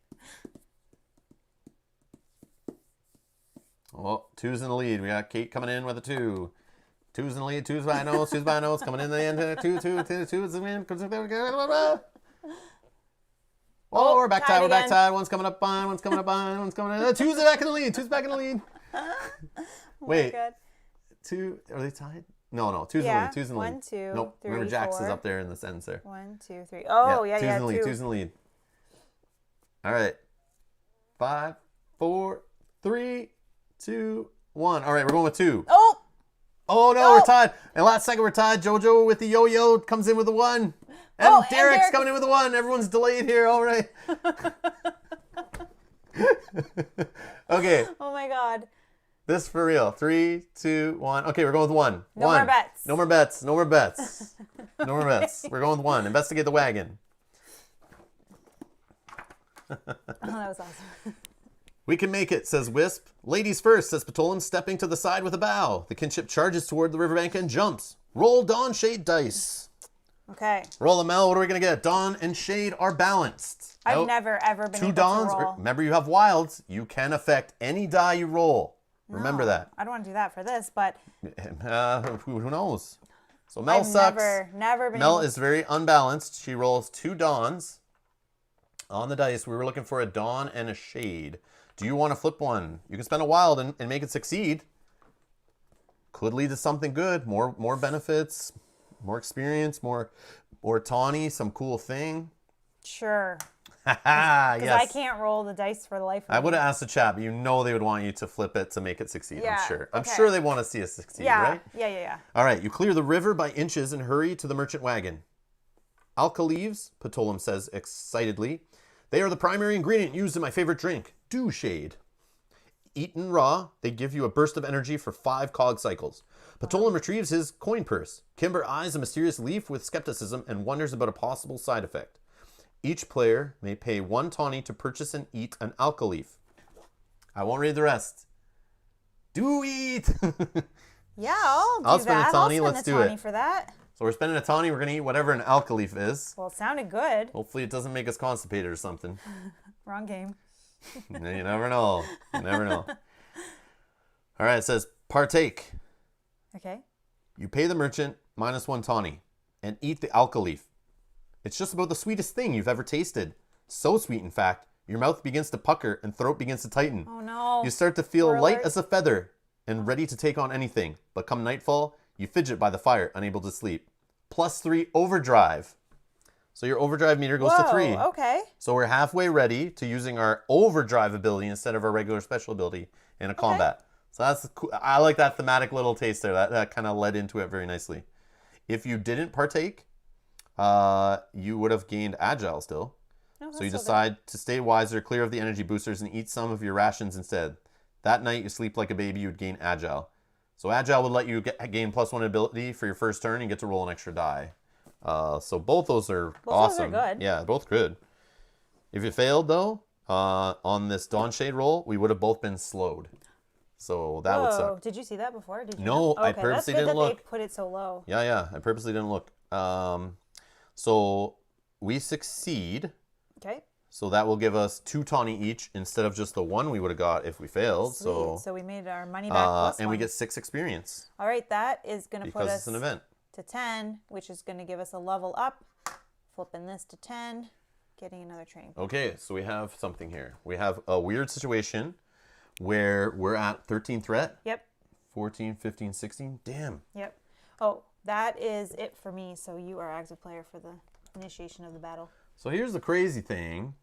Oh, 2's in the lead. We got Kate coming in with a 2. 2's in the lead. 2's by nose. 2's by nose. Coming in the end. 2 is in the end. Oh, we're back tied. We're back tied. One's coming up on. One's coming up on. One's coming up. 2's back in the lead. 2's back in the lead. Wait. 2. Are they tied? No. 2's in the lead. 2's in the lead. 1, 2, nope. 3, Remember, Jax 4. is up there in the ends there. 1, 2, 3. Oh, yeah. 2's in the lead. 2. 2's in the lead. All right. 5, 4, 3, 2, 1. All right, we're going with 2. Oh no, we're tied. And last second we're tied. Jojo with the yo-yo comes in with a 1. And Derek's coming in with a 1. Everyone's delayed here. All right. Okay. Oh my God. This for real. 3, 2, 1. Okay, we're going with 1. No more bets. No more bets. No more bets. No more bets. We're going with 1. Investigate the wagon. Oh, that was awesome. We can make it, says Wisp. Ladies first, says Patolem, stepping to the side with a bow. The kinship charges toward the riverbank and jumps. Roll Dawnshade dice. Okay. Roll them, Mel. What are we going to get? Dawn and Shade are balanced. I've never, ever been 2 able Dawns. to roll. Remember, you have wilds. You can affect any die you roll. Remember that. I don't want to do that for this, but... Who knows? So Mel sucks. Never been Mel is very unbalanced. She rolls 2 Dawns on the dice. We were looking for a Dawn and a Shade. Do you want to flip one? You can spend a wild and make it succeed. Could lead to something good. More benefits, more experience, more tawny, some cool thing. Sure. Because yes. I can't roll the dice for the life of me. I would have asked the chat, but you know they would want you to flip it to make it succeed, yeah, I'm sure. Okay. I'm sure they want to see us succeed, right? Yeah. All right, you clear the river by inches and hurry to the merchant wagon. Alka leaves, Patolem says excitedly. They are the primary ingredient used in my favorite drink, Dawnshade. Eaten raw, they give you a burst of energy for 5 cog cycles. Patolem retrieves his coin purse. Kimber eyes a mysterious leaf with skepticism and wonders about a possible side effect. Each player may pay 1 tawny to purchase and eat an alka leaf. I won't read the rest. Do eat! Yeah, I'll spend a tawny. Let's do it. For that. So we're spending a tawny. We're going to eat whatever an alka leaf is. Well, it sounded good. Hopefully it doesn't make us constipated or something. Wrong game. You never know. You never know. All right, it says partake. Okay. You pay the merchant -1 tawny and eat the alka leaf. It's just about the sweetest thing you've ever tasted. So sweet, in fact, your mouth begins to pucker and throat begins to tighten. Oh no. You start to feel light as a feather and ready to take on anything. But come nightfall, you fidget by the fire, unable to sleep. +3 overdrive. So your overdrive meter goes to 3. Okay. So we're halfway ready to using our overdrive ability instead of our regular special ability in a combat. So that's cool. I like that thematic little taste there. That kind of led into it very nicely. If you didn't partake, you would have gained agile still. Oh, So you that's decide to stay wiser, clear of the energy boosters, and eat some of your rations instead. That night, you sleep like a baby, you would gain agile. So agile would let you gain +1 ability for your first turn and get to roll an extra die. So both those are awesome. Those are good. Yeah, both good. If you failed though, on this Dawnshade roll, we would have both been slowed. So that would suck. Did you see that before? Did you No, know? I Okay, purposely that's good didn't that look. They put it so low. Yeah, I purposely didn't look. So we succeed. Okay. So that will give us 2 tawny each instead of just the 1 we would have got if we failed. Sweet. So we made our money back plus and we one. get 6 experience. All right, that is going to put Because us it's an event. to 10, which is going to give us a level up. Flipping this to 10, getting another training point. Okay, so we have something here. We have a weird situation where we're at 13 threat. Yep. 14, 15, 16. Damn. Yep. Oh, that is it for me. So you are active player for the initiation of the battle. So here's the crazy thing.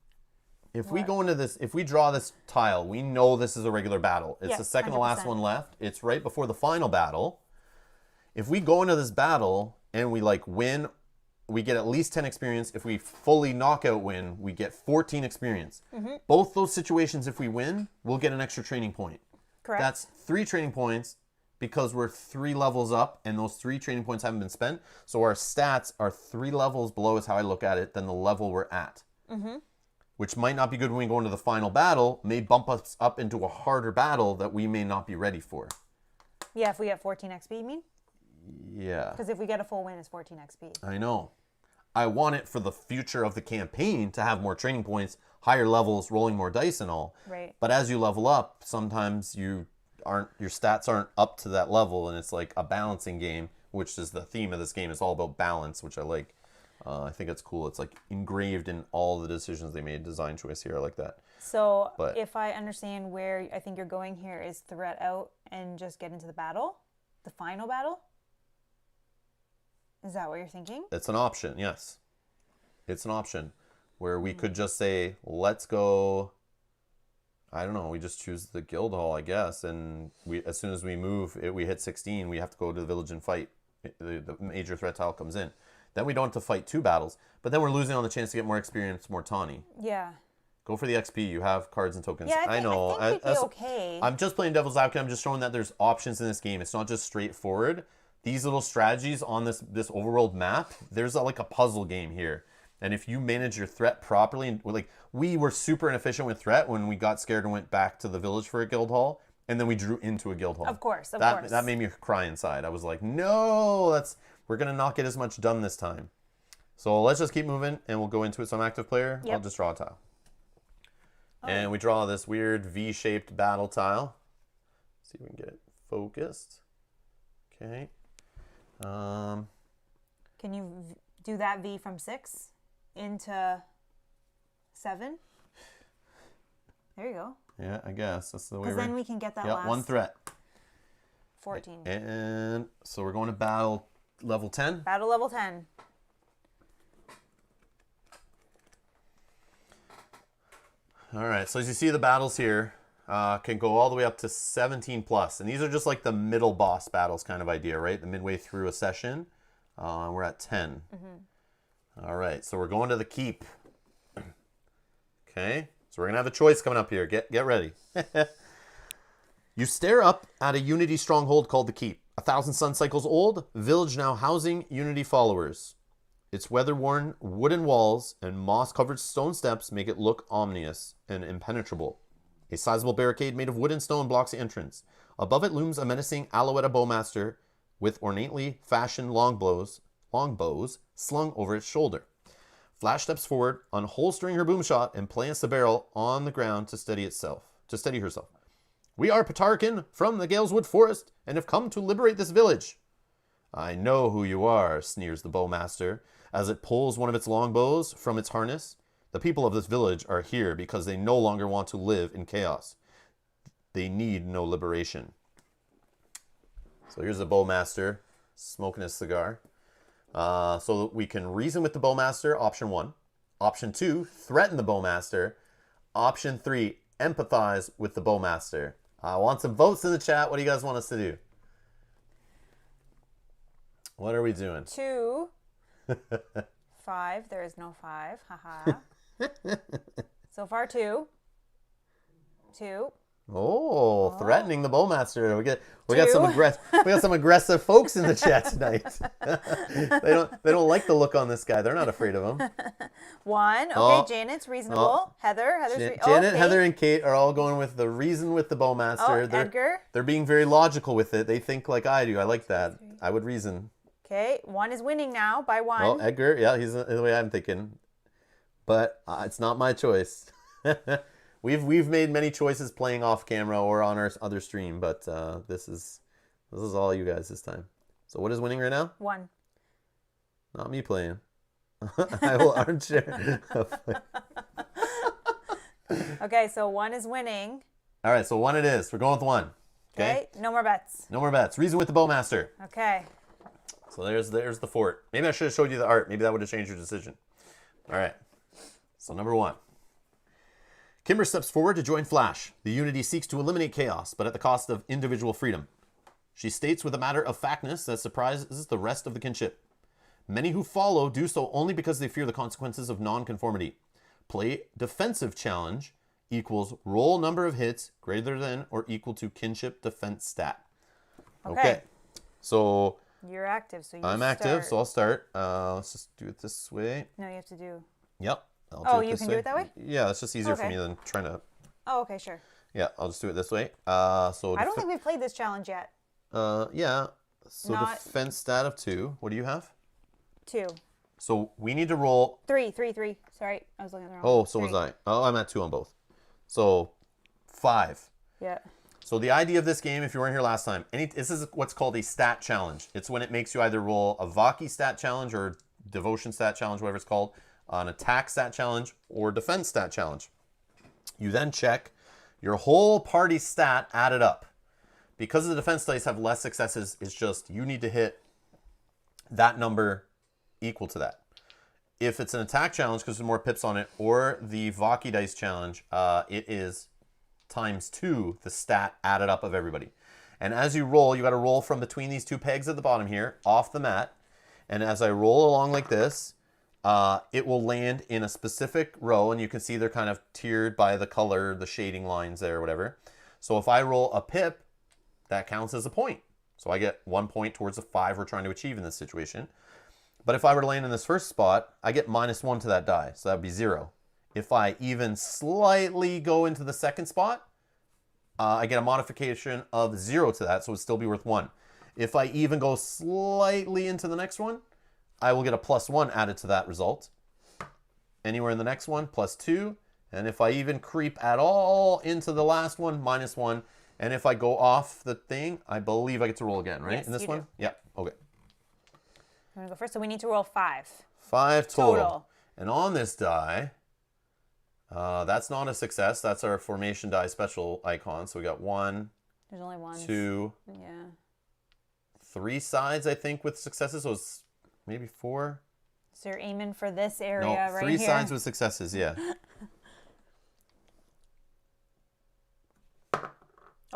If we go into this, if we draw this tile, we know this is a regular battle. It's Yes, the second to last 100%. one left. It's right before the final battle. If we go into this battle and we like win, we get at least 10 experience. If we fully knockout win, we get 14 experience. Mm-hmm. Both those situations, if we win, we'll get an extra training point. Correct. That's 3 training points because we're 3 levels up and those 3 training points haven't been spent. So our stats are 3 levels below is how I look at it than the level we're at. Mm-hmm. Which might not be good when we go into the final battle, may bump us up into a harder battle that we may not be ready for. Yeah, if we get 14 XP, you mean? Yeah, Because if we get a full win, it's 14 XP. I know. I want it for the future of the campaign to have more training points, higher levels, rolling more dice and all. Right. But as you level up, sometimes your stats aren't up to that level, and it's like a balancing game, which is the theme of this game. It's all about balance, which I like. I think it's cool. It's like engraved in all the decisions they made. Design choice here, I like that. So But- if I understand where I think you're going here is threat out and just get into the battle, the final battle. Is that what you're thinking? It's an option, yes. It's an option where we could just say, let's go. I don't know. We just choose the guild hall, I guess, and we as soon as we move, we hit 16. We have to go to the village and fight. The major threat tile comes in. Then we don't have to fight 2 battles, but then we're losing on the chance to get more experience, more tawny. Yeah. Go for the XP. You have cards and tokens. Yeah, I know. I think we'd be okay. I'm just playing devil's advocate. I'm just showing that there's options in this game. It's not just straightforward. These little strategies on this overworld map, there's like a puzzle game here. And if you manage your threat properly, and like we were super inefficient with threat when we got scared and went back to the village for a guild hall, and then we drew into a guild hall. Of course. That made me cry inside. I was like, no, we're gonna not get as much done this time. So let's just keep moving and we'll go into it. So I'm active player. Yep. I'll just draw a tile. And we draw this weird V-shaped battle tile. See if we can get it focused. Okay. Can you do that V from 6 into 7? There you go. Yeah, I guess that's the way Because then we can get that yeah, last 1 threat. 14. And so we're going to battle level 10. Battle level 10. All right, so as you see, the battles here can go all the way up to 17 plus. And these are just like the middle boss battles kind of idea, right? The midway through a session. We're at 10. Mm-hmm. All right, so we're going to the keep. Okay, so we're going to have a choice coming up here. Get ready. You stare up at a Unity stronghold called the Keep. 1,000 sun cycles old, village now housing Unity followers. Its weather-worn wooden walls and moss-covered stone steps make it look ominous and impenetrable. A sizable barricade made of wood and stone blocks the entrance. Above it looms a menacing Alouetta bowmaster with ornately fashioned longbows slung over its shoulder. Flash steps forward, unholstering her boomshot and plants the barrel on the ground to steady herself. We are Patarkin from the Galeswood Forest and have come to liberate this village. I know who you are, sneers the bowmaster, as it pulls one of its longbows from its harness. The people of this village are here because they no longer want to live in chaos. They need no liberation. So here's the bowmaster smoking his cigar. So we can reason with the bowmaster, option 1. Option 2, threaten the bowmaster. Option 3, empathize with the bowmaster. I want some votes in the chat. What do you guys want us to do? What are we doing? 2. 5. There is no 5. Haha. So far 2. 2. Oh, threatening the bowmaster. We got Two. some aggressive folks in the chat tonight. they don't like the look on this guy. They're not afraid of him. 1. Okay, Oh. Janet's reasonable. Heather's Janet, okay. Heather, and Kate are all going with the reason with the bowmaster. Edgar. They're being very logical with it. They think like I do. I like that. I would reason. Okay, 1 is winning now by 1. Oh, Edgar. Yeah, he's the way I'm thinking. But it's not my choice. We've made many choices playing off camera or on our other stream, but this is all you guys this time. So what is winning right now? 1. Not me playing. I will armchair. Okay, so 1 is winning. All right, so 1 it is. We're going with 1. Okay, no more bets. No more bets. Reason with the bowmaster. Okay. So there's the fort. Maybe I should have showed you the art. Maybe that would have changed your decision. All right. So number 1. Kimber steps forward to join Flash. The Unity seeks to eliminate chaos, but at the cost of individual freedom. She states with a matter of factness that surprises the rest of the kinship. Many who follow do so only because they fear the consequences of non-conformity. Play defensive challenge equals roll number of hits greater than or equal to kinship defense stat. Okay. So you're active, so I'm active, so I'll start. Let's just do it this way. No, you have to do. Yep. I'll do it you can do it that way? Yeah, it's just easier for me than trying to. Oh, okay, sure. Yeah, I'll just do it this way. So I don't think we've played this challenge yet. Yeah. So defense stat of 2. What do you have? 2. So we need to roll 3. Sorry, I was looking at the wrong. Oh, so 3. was I. Oh, I'm at 2 on both. So 5. Yeah. So the idea of this game, if you weren't here last time, this is what's called a stat challenge. It's when it makes you either roll a Vaki stat challenge or devotion stat challenge, whatever it's called, an attack stat challenge, or defense stat challenge. You then check your whole party stat added up. Because the defense dice have less successes, it's just you need to hit that number equal to that. If it's an attack challenge, because there's more pips on it, or the Vaki dice challenge, it is ×2 the stat added up of everybody. And as you roll, you got to roll from between these 2 pegs at the bottom here, off the mat. And as I roll along like this, it will land in a specific row, and you can see they're kind of tiered by the color, the shading lines there, or whatever. So if I roll a pip, that counts as a point. So I get 1 point towards the 5 we're trying to achieve in this situation. But if I were to land in this first spot, I get -1 to that die, so that would be 0. If I even slightly go into the second spot, I get a modification of 0 to that, so it would still be worth 1. If I even go slightly into the next one, I will get a +1 added to that result. Anywhere in the next one, +2. And if I even creep at all into the last one, -1. And if I go off the thing, I believe I get to roll again, right? Yes, in this you one? do. Yeah, okay. I'm going to go first, so we need to roll 5. 5 total. And on this die, that's not a success. That's our formation die special icon. So we got 1, There's only 1. 2, yeah, 3 sides, I think, with successes. So it's maybe 4. So you're aiming for this area No, right 3 here. sides with successes, yeah.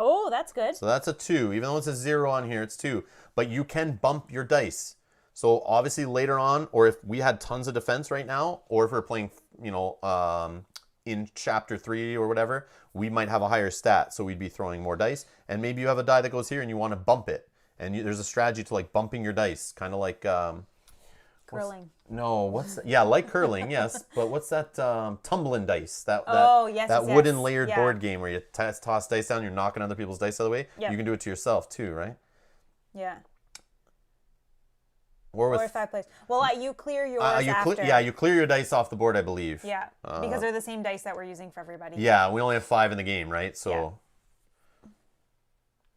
Oh, that's good. So that's a 2. Even though it's a 0 on here, it's 2. But you can bump your dice. So obviously later on, or if we had tons of defense right now, or if we're playing, in chapter 3 or whatever, we might have a higher stat. So we'd be throwing more dice. And maybe you have a die that goes here and you want to bump it. And there's a strategy to like bumping your dice, kind of like... curling. No, what's that? Yeah, like curling, yes. But what's that tumbling dice? That yes, wooden layered board game where you toss dice down, you're knocking other people's dice out of the way. Yep. You can do it to yourself too, right? Yeah. Or if I play. Well, you clear yours after. You clear your dice off the board, I believe. Yeah, because they're the same dice that we're using for everybody. Yeah, we only have 5 in the game, right? So. Yeah.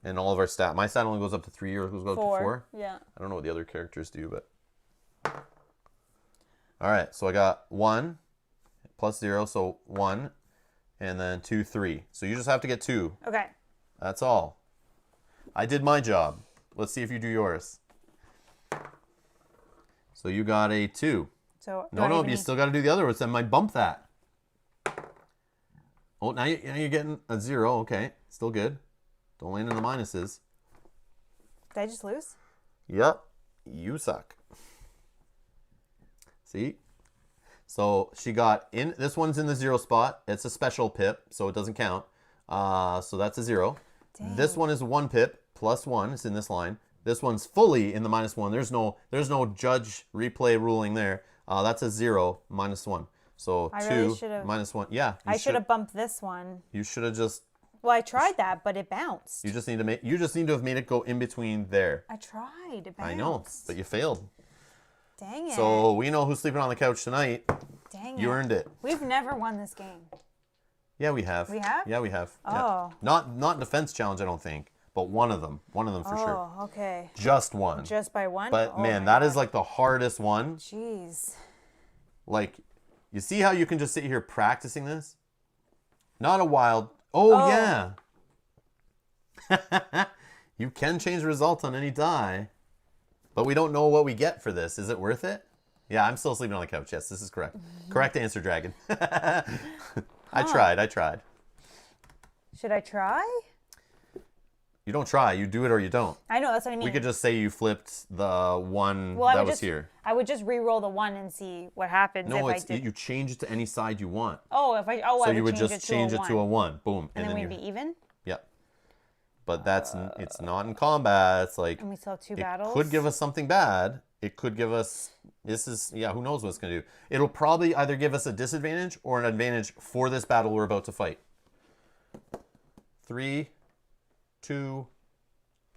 And all of our stat. My stat only goes up to 3 or goes up to 4. Yeah. I don't know what the other characters do, but. All right, so I got 1 +0, so 1, and then 2, 3. So you just have to get 2. Okay. That's all. I did my job. Let's see if you do yours. So you got a 2. So No, you still got to do the other ones. Then might bump that. Oh, now you're getting a 0. Okay, still good. Don't land in the minuses. Did I just lose? Yep. You suck. See? So she got in. This one's in the 0 spot. It's a special pip, so it doesn't count. So that's a 0. Dang. This one is 1 pip plus 1. It's in this line. This one's fully in the -1. There's no judge replay ruling there. That's a 0 -1. So I 2 really should've- -1. Yeah. I should have bumped this one. You should have just. Well, I tried that, but it bounced. You just need to have made it go in between there. I tried. It bounced. I know, but you failed. Dang it. So we know who's sleeping on the couch tonight. Dang You it. earned it. We've never won this game. Yeah, we have. We have? Yeah, we have. Oh. Yeah. Not defense challenge, I don't think, but one of them. One of them for sure. Oh, okay. Just one. Just by one? But Oh man, my that is God. like the hardest one. Jeez. Like, you see how you can just sit here practicing this? Not a wild. Oh. Yeah. You can change the result on any die, but we don't know what we get for this. Is it worth it? Yeah, I'm still sleeping on the couch. Yes, this is correct. Correct answer, Dragon. I tried. Should I try? You don't try. You do it or you don't. I know, that's what I mean. We could just say you flipped the one Well, that was here. I would just re-roll the 1 and see what happens No, if I did. you change it to any side you want. Oh, if I So I you would change just it change it to a 1. 1. Boom. And then you we'd be even? Yep. But it's not in combat. It's like And we still have 2 it battles? could give us something bad. It could give us who knows what it's gonna do. It'll probably either give us a disadvantage or an advantage for this battle we're about to fight. 3, 2,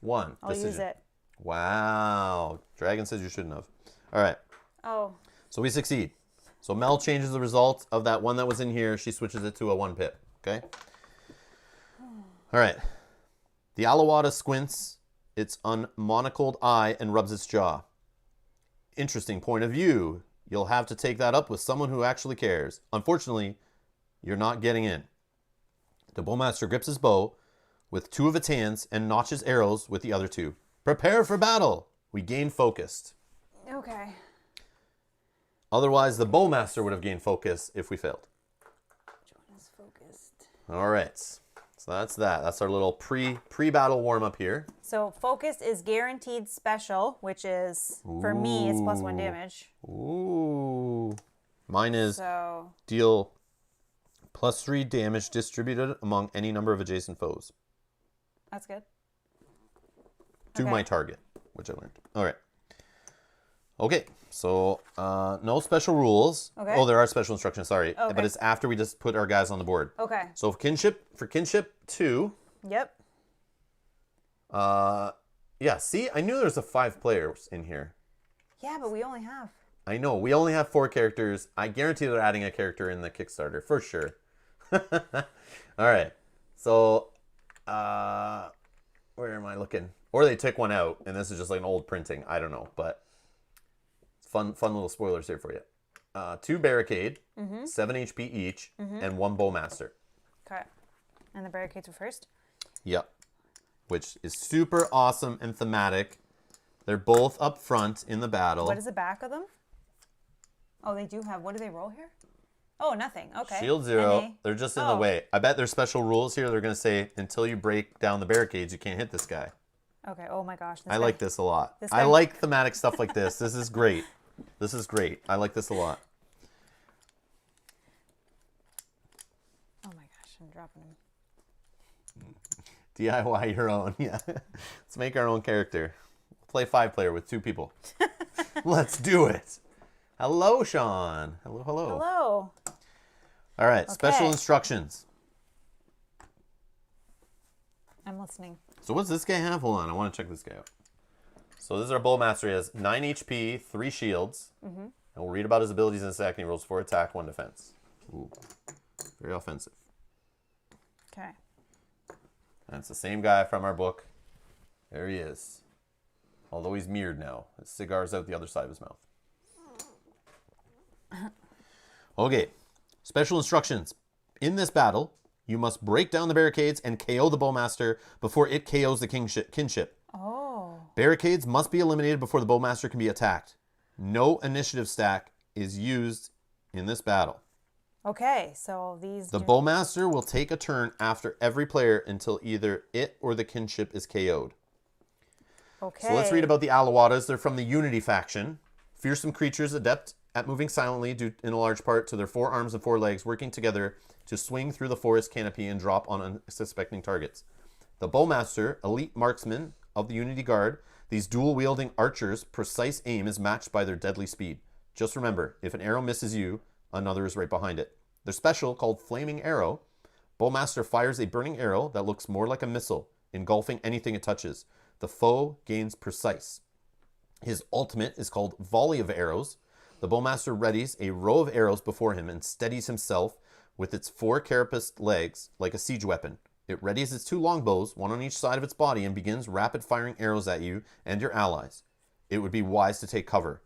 1. I'll use it. Wow. Dragon says you shouldn't have. All right. Oh. So we succeed. So Mel changes the result of that one that was in here. She switches it to a 1 pip. Okay? All right. The Alawada squints its unmonocled eye and rubs its jaw. Interesting point of view. You'll have to take that up with someone who actually cares. Unfortunately, you're not getting in. The bowmaster grips his bow with 2 of its hands and notches arrows with the other 2. Prepare for battle. We gain focused. Okay. Otherwise, the bowmaster would have gained focus if we failed. Which one is focused? All right. So that's that. That's our little pre-battle warm-up here. So focus is guaranteed special, which is, for me, it's +1 damage. Ooh. Mine is So, deal +3 damage distributed among any number of adjacent foes that's good. to Okay. my target, which I learned. All right. Okay. So no special rules. Okay. Oh, there are special instructions. Sorry, Okay. but it's after we just put our guys on the board. Okay. So for kinship 2. Yep. Yeah. See, I knew there was 5 players in here. Yeah, but we only have. I know. We only have 4 characters. I guarantee they're adding a character in the Kickstarter for sure. All right. So, where am I looking? Or they took one out, and this is just like an old printing. I don't know, but fun little spoilers here for you. 2 barricade, 7 HP each, and 1 bowmaster. Okay. And the barricades were first? Yep. Which is super awesome and thematic. They're both up front in the battle. What is the back of them? Oh, they do have. What do they roll here? Oh, nothing. Okay. Shield 0. And They're just in the way. I bet there's special rules here. They're going to say, until you break down the barricades, you can't hit this guy. Okay. Oh my gosh. I like this a lot. this I guy- like thematic stuff like this. This is great. This is great. I like this a lot. Oh my gosh, I'm dropping him. DIY your own. Yeah. Let's make our own character. Play 5-player with 2 people. Let's do it. Hello, Sean. Hello. Hello. All right. Special Okay. instructions. I'm listening. So what's this guy have? Hold on. I want to check this guy out. So this is our bowmaster. He has 9 HP, 3 shields. And we'll read about his abilities in a second. He rolls 4 attack, 1 defense. Ooh. Very offensive. Okay. And it's the same guy from our book. There he is. Although he's mirrored now. His cigar's out the other side of his mouth. Okay. Special instructions. In this battle, you must break down the barricades and KO the bowmaster before it KOs the kinship. Oh. Barricades must be eliminated before the bowmaster can be attacked. No initiative stack is used in this battle. Okay, so these. The Bowmaster will take a turn after every player until either it or the kinship is KO'd. Okay. So let's read about the Alawatas. They're from the Unity faction. Fearsome creatures adept at moving silently due in a large part to their 4 arms and 4 legs working together to swing through the forest canopy and drop on unsuspecting targets. The Bowmaster, elite marksman of the Unity Guard, these dual-wielding archers' precise aim is matched by their deadly speed. Just remember, if an arrow misses you, another is right behind it. Their special, called Flaming Arrow, Bowmaster fires a burning arrow that looks more like a missile, engulfing anything it touches. The foe gains precise. His ultimate is called Volley of Arrows. The Bowmaster readies a row of arrows before him and steadies himself with its 4 carapaced legs like a siege weapon. It readies its 2 longbows, one on each side of its body, and begins rapid firing arrows at you and your allies. It would be wise to take cover.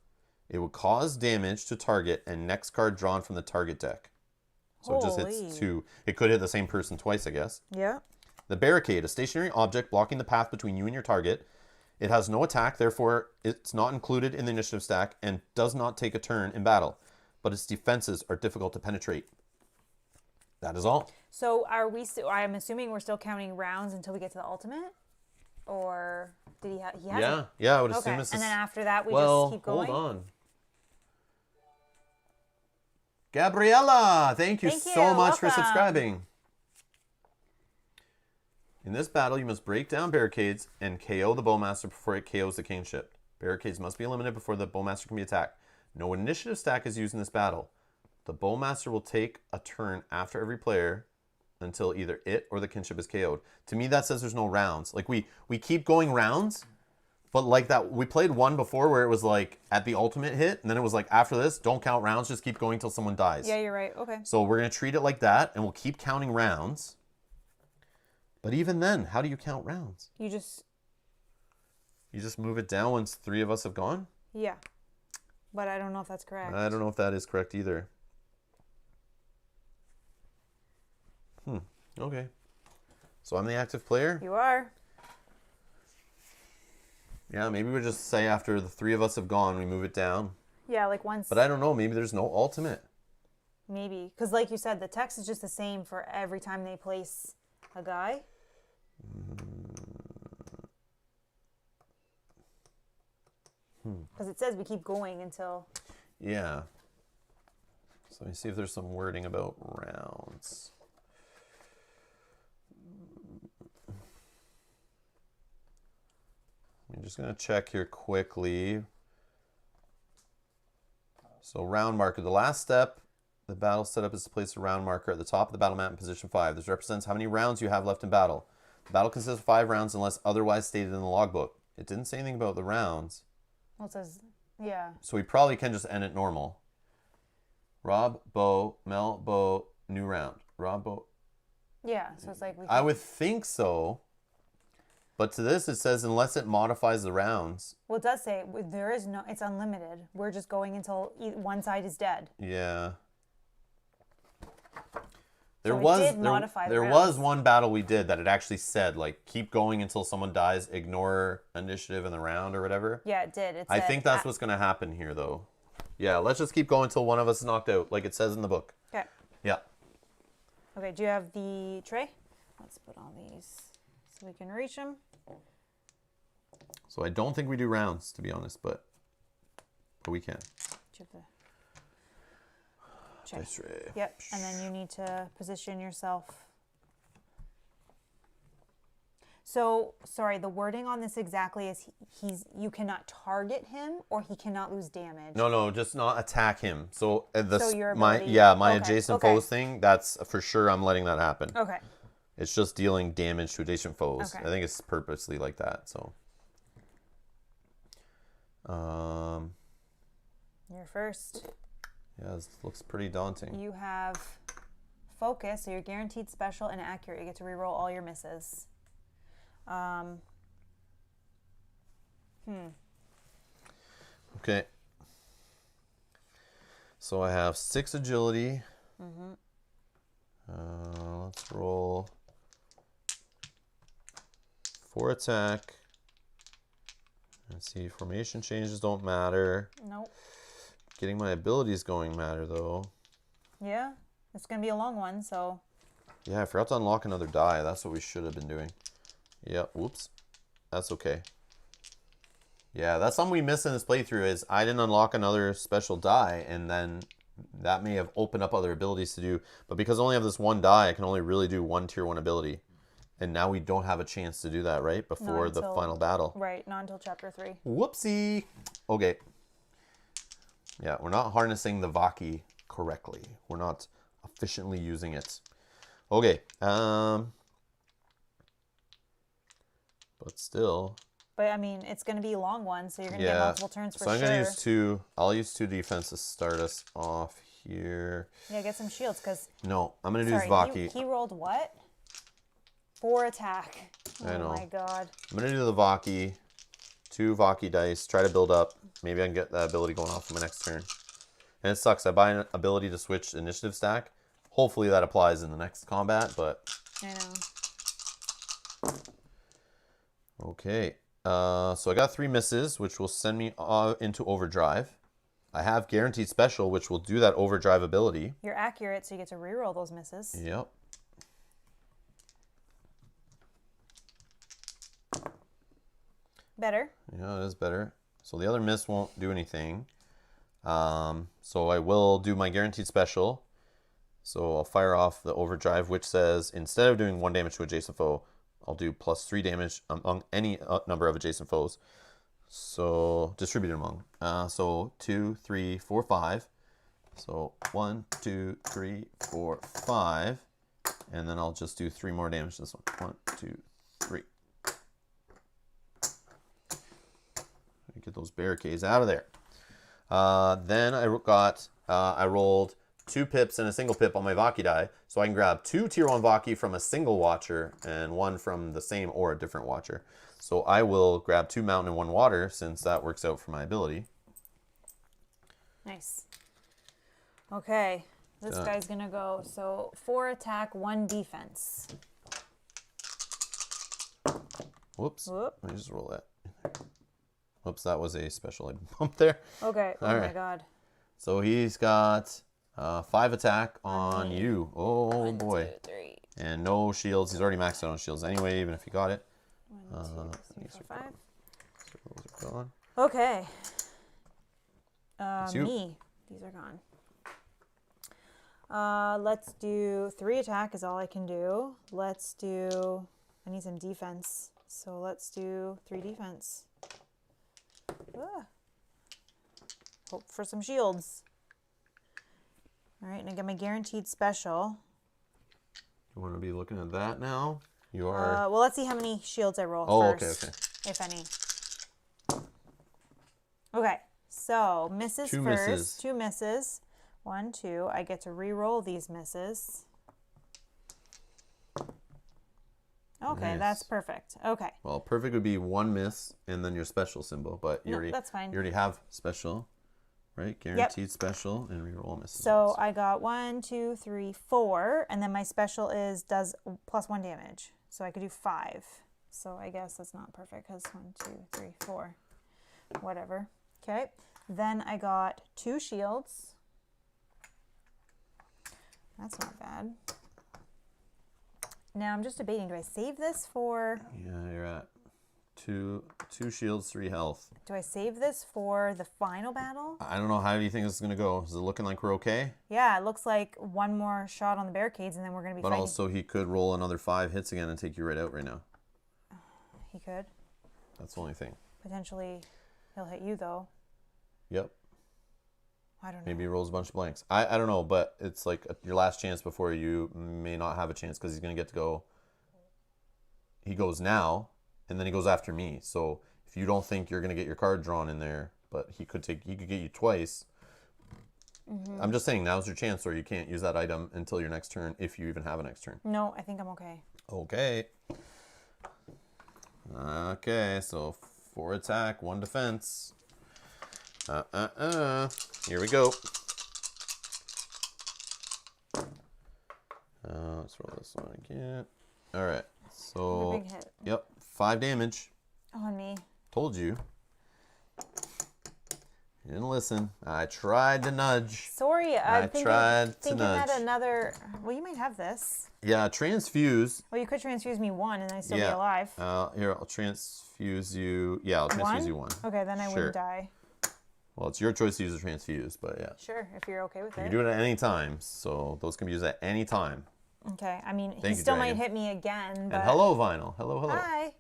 It would cause damage to target and next card drawn from the target deck. So it just hits 2. It could hit the same person twice, I guess. Yeah. The Barricade, a stationary object blocking the path between you and your target. It has no attack, therefore it's not included in the initiative stack and does not take a turn in battle, but its defenses are difficult to penetrate. That is all. So are we? I'm assuming we're still counting rounds until we get to the ultimate, or did he have? He hasn't. Yeah, I would Okay, assume it's. and then after that we just keep going. Hold on. Gabriella, thank you so much for welcome. subscribing. In this battle, you must break down barricades and KO the Bowmaster before it KOs the kingship. Barricades must be eliminated before the Bowmaster can be attacked. No initiative stack is used in this battle. The Bowmaster will take a turn after every player until either it or the kinship is KO'd. To me, that says there's no rounds. Like, we keep going rounds, but like that, we played one before where it was like at the ultimate hit, and then it was like, after this, don't count rounds, just keep going until someone dies. Yeah, you're right. Okay. So we're going to treat it like that, and we'll keep counting rounds. But even then, how do you count rounds? You just move it down once 3 of us have gone? Yeah. But I don't know if that's correct. I don't know if that is correct either. Okay. So I'm the active player? You are. Yeah, maybe we just say after the 3 of us have gone, we move it down. Yeah, like once. But I don't know. Maybe there's no ultimate. Maybe. Because like you said, the text is just the same for every time they place a guy. Because it says we keep going until... Yeah. So let me see if there's some wording about rounds. I'm just going to check here quickly. So round marker. The last step, the battle setup is to place a round marker at the top of the battle map in position 5. This represents how many rounds you have left in battle. The battle consists of 5 rounds unless otherwise stated in the logbook. It didn't say anything about the rounds. Well, it says, yeah. So we probably can just end it normal. Rob, Bo, Mel, Bo, new round. Rob, Bo. Yeah, so it's like... I would think so. But to this, it says unless it modifies the rounds. Well, it does say there is no... It's unlimited. We're just going until one side is dead. Yeah. There was one battle we did that it actually said, like, keep going until someone dies, ignore initiative in the round or whatever. Yeah, it did. I think that's what's going to happen here, though. Yeah, let's just keep going until one of us is knocked out, like it says in the book. Okay. Yeah. Okay, do you have the tray? Let's put all these so we can reach them. So I don't think we do rounds, to be honest, but we can. Do you have the Dice tray. Yep, and then you need to position yourself. So, sorry, the wording on this exactly is you cannot target him or he cannot lose damage. No, just not attack him. So your my ability- okay. okay. Adjacent foes thing, that's for sure I'm letting that happen. Okay. It's just dealing damage to adjacent foes. Okay. I think it's purposely like that, so. You're first. Yeah, this looks pretty daunting. You have focus, so you're guaranteed special and accurate. You get to reroll all your misses. Okay. So I have 6 agility. Let's roll 4 attack. Let's see, formation changes don't matter. Nope. Getting my abilities going matter though. Yeah. It's going to be a long one, so. Yeah, I forgot to unlock another die. That's what we should have been doing. Yeah, whoops. That's okay. Yeah, that's something we missed in this playthrough is I didn't unlock another special die, and then that may have opened up other abilities to do. But because I only have this one die, I can only really do one tier 1 ability. And now we don't have a chance to do that, right? Before the final battle. Right, not until chapter 3. Whoopsie. Okay. Yeah, we're not harnessing the Vaki correctly. We're not efficiently using it. Okay. But still. But I mean, it's going to be a long one, so you're going to get multiple turns for sure. So I'm going to use 2. I'll use 2 defense to start us off here. Yeah, get some shields, because... No, I'm going to do Vaki. He rolled what? 4 attack. I know. Oh my god. I'm going to do the Vaki. 2 Vaki dice. Try to build up. Maybe I can get that ability going off for my next turn. And it sucks. I buy an ability to switch initiative stack. Hopefully that applies in the next combat, but... I know. Okay. So I got 3 misses, which will send me into overdrive. I have guaranteed special, which will do that overdrive ability. You're accurate, so you get to reroll those misses. Yep. Better. Yeah, it is better. So the other miss won't do anything. So I will do my guaranteed special. So I'll fire off the overdrive, which says instead of doing 1 damage to adjacent foe, I'll do plus 3 damage among any number of adjacent foes. So distributed among. So 2, 3, 4, 5. So 1, 2, 3, 4, 5. And then I'll just do 3 more damage to this one. 1, 2, 3. Get those barricades out of there. Then I rolled 2 pips and a single pip on my Vaki die, so I can grab 2 tier 1 Vaki from a single watcher and 1 from the same or a different watcher. So I will grab 2 mountain and 1 water, since that works out for my ability. Nice. Okay, this guy's gonna go. So 4 attack, 1 defense. Whoops. Whoop. Let me just roll that. Whoops, that was a special bump there. Okay. Oh my god. So he's got 5 attack on you. Oh 1, boy. 2, 3. And no shields. He's already maxed out on shields anyway, even if he got it. 1, 2, 3, 4, 5. So those are gone. Okay. you. Me. These are gone. Let's do 3 attack is all I can do. Let's do... I need some defense. So let's do 3 defense. Hope for some shields. All right, and I get my guaranteed special. You want to be looking at that now? You are... well, let's see how many shields I roll first. Okay. If any. Okay, so misses Two first. misses. 2 misses. 1, 2. I get to re-roll these misses. Okay, Nice. that's perfect. Okay. Well, perfect would be 1 miss and then your special symbol, but you already that's fine. You already have special, right? Guaranteed special and reroll misses. So I got 1, 2, 3, 4, and then my special does plus 1 damage. So I could do 5. So I guess that's not perfect because 1, 2, 3, 4, whatever. Okay. Then I got 2 shields. That's not bad. Now I'm just debating, do I save this for... Yeah, you're at 2 shields, 3 health. Do I save this for the final battle? I don't know. How do you think this is going to go? Is it looking like we're okay? Yeah, it looks like 1 more shot on the barricades and then we're going to be But fighting. also he could roll another 5 hits again and take you right out right now. He could. That's the only thing. Potentially he'll hit you though. Yep. I don't know. Maybe he rolls a bunch of blanks. I don't know, but it's like your last chance before you may not have a chance because he's going to get to go. He goes now, and then he goes after me. So if you don't think you're going to get your card drawn in there, but he could get you twice. Mm-hmm. I'm just saying now's your chance, or you can't use that item until your next turn if you even have a next turn. No, I think I'm okay. Okay. Okay, so 4 attack, 1 defense. Here we go. Let's roll this one again. All right. So, Big hit. yep, 5 damage. On me. Told you. You didn't listen. I tried to nudge. Sorry, I'm thinking to nudge. that another. Well, you might have this. Yeah, transfuse. Well, you could transfuse me 1 and I'd still be alive. Here, I'll transfuse you. Yeah, I'll transfuse you 1. Okay, then I wouldn't die. Well, it's your choice to use a transfuse, but yeah. Sure, if you're okay with it. You can do it at any time, so those can be used at any time. Okay, I mean, Thank he you, still Dragon. might hit me again, but... And hello, Vinyl. Hello, hello. Hi.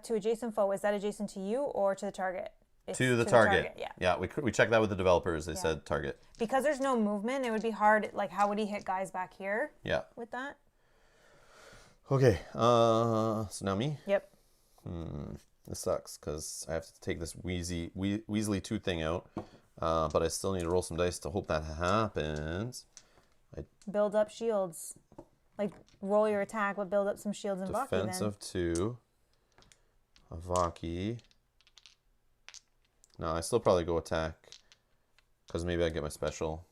To adjacent foe, is that adjacent to you or to the target? It's to the target. Yeah. Yeah, we checked that with the developers. They said target. Because there's no movement, it would be hard. Like, how would he hit guys back here? Yeah. With that? Okay. So now me. Yep. This sucks because I have to take this Weasley 2 thing out. But I still need to roll some dice to hope that happens. Build up shields. Like, roll your attack, but build up some shields and Vaki then. Defense of 2. A Vaki. No, I still probably go attack. Because maybe I get my special.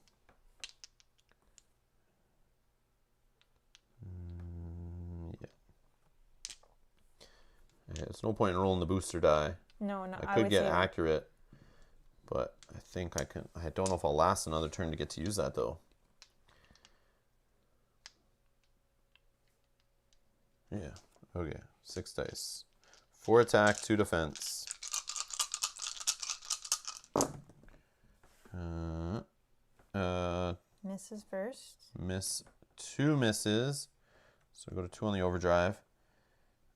Yeah. There's no point in rolling the booster die. No, I could get accurate. But I think I can. I don't know if I'll last another turn to get to use that, though. Yeah. Okay. 6 dice. 4 attack, 2 defense. Misses first. Miss 2 misses. So I go to 2 on the overdrive.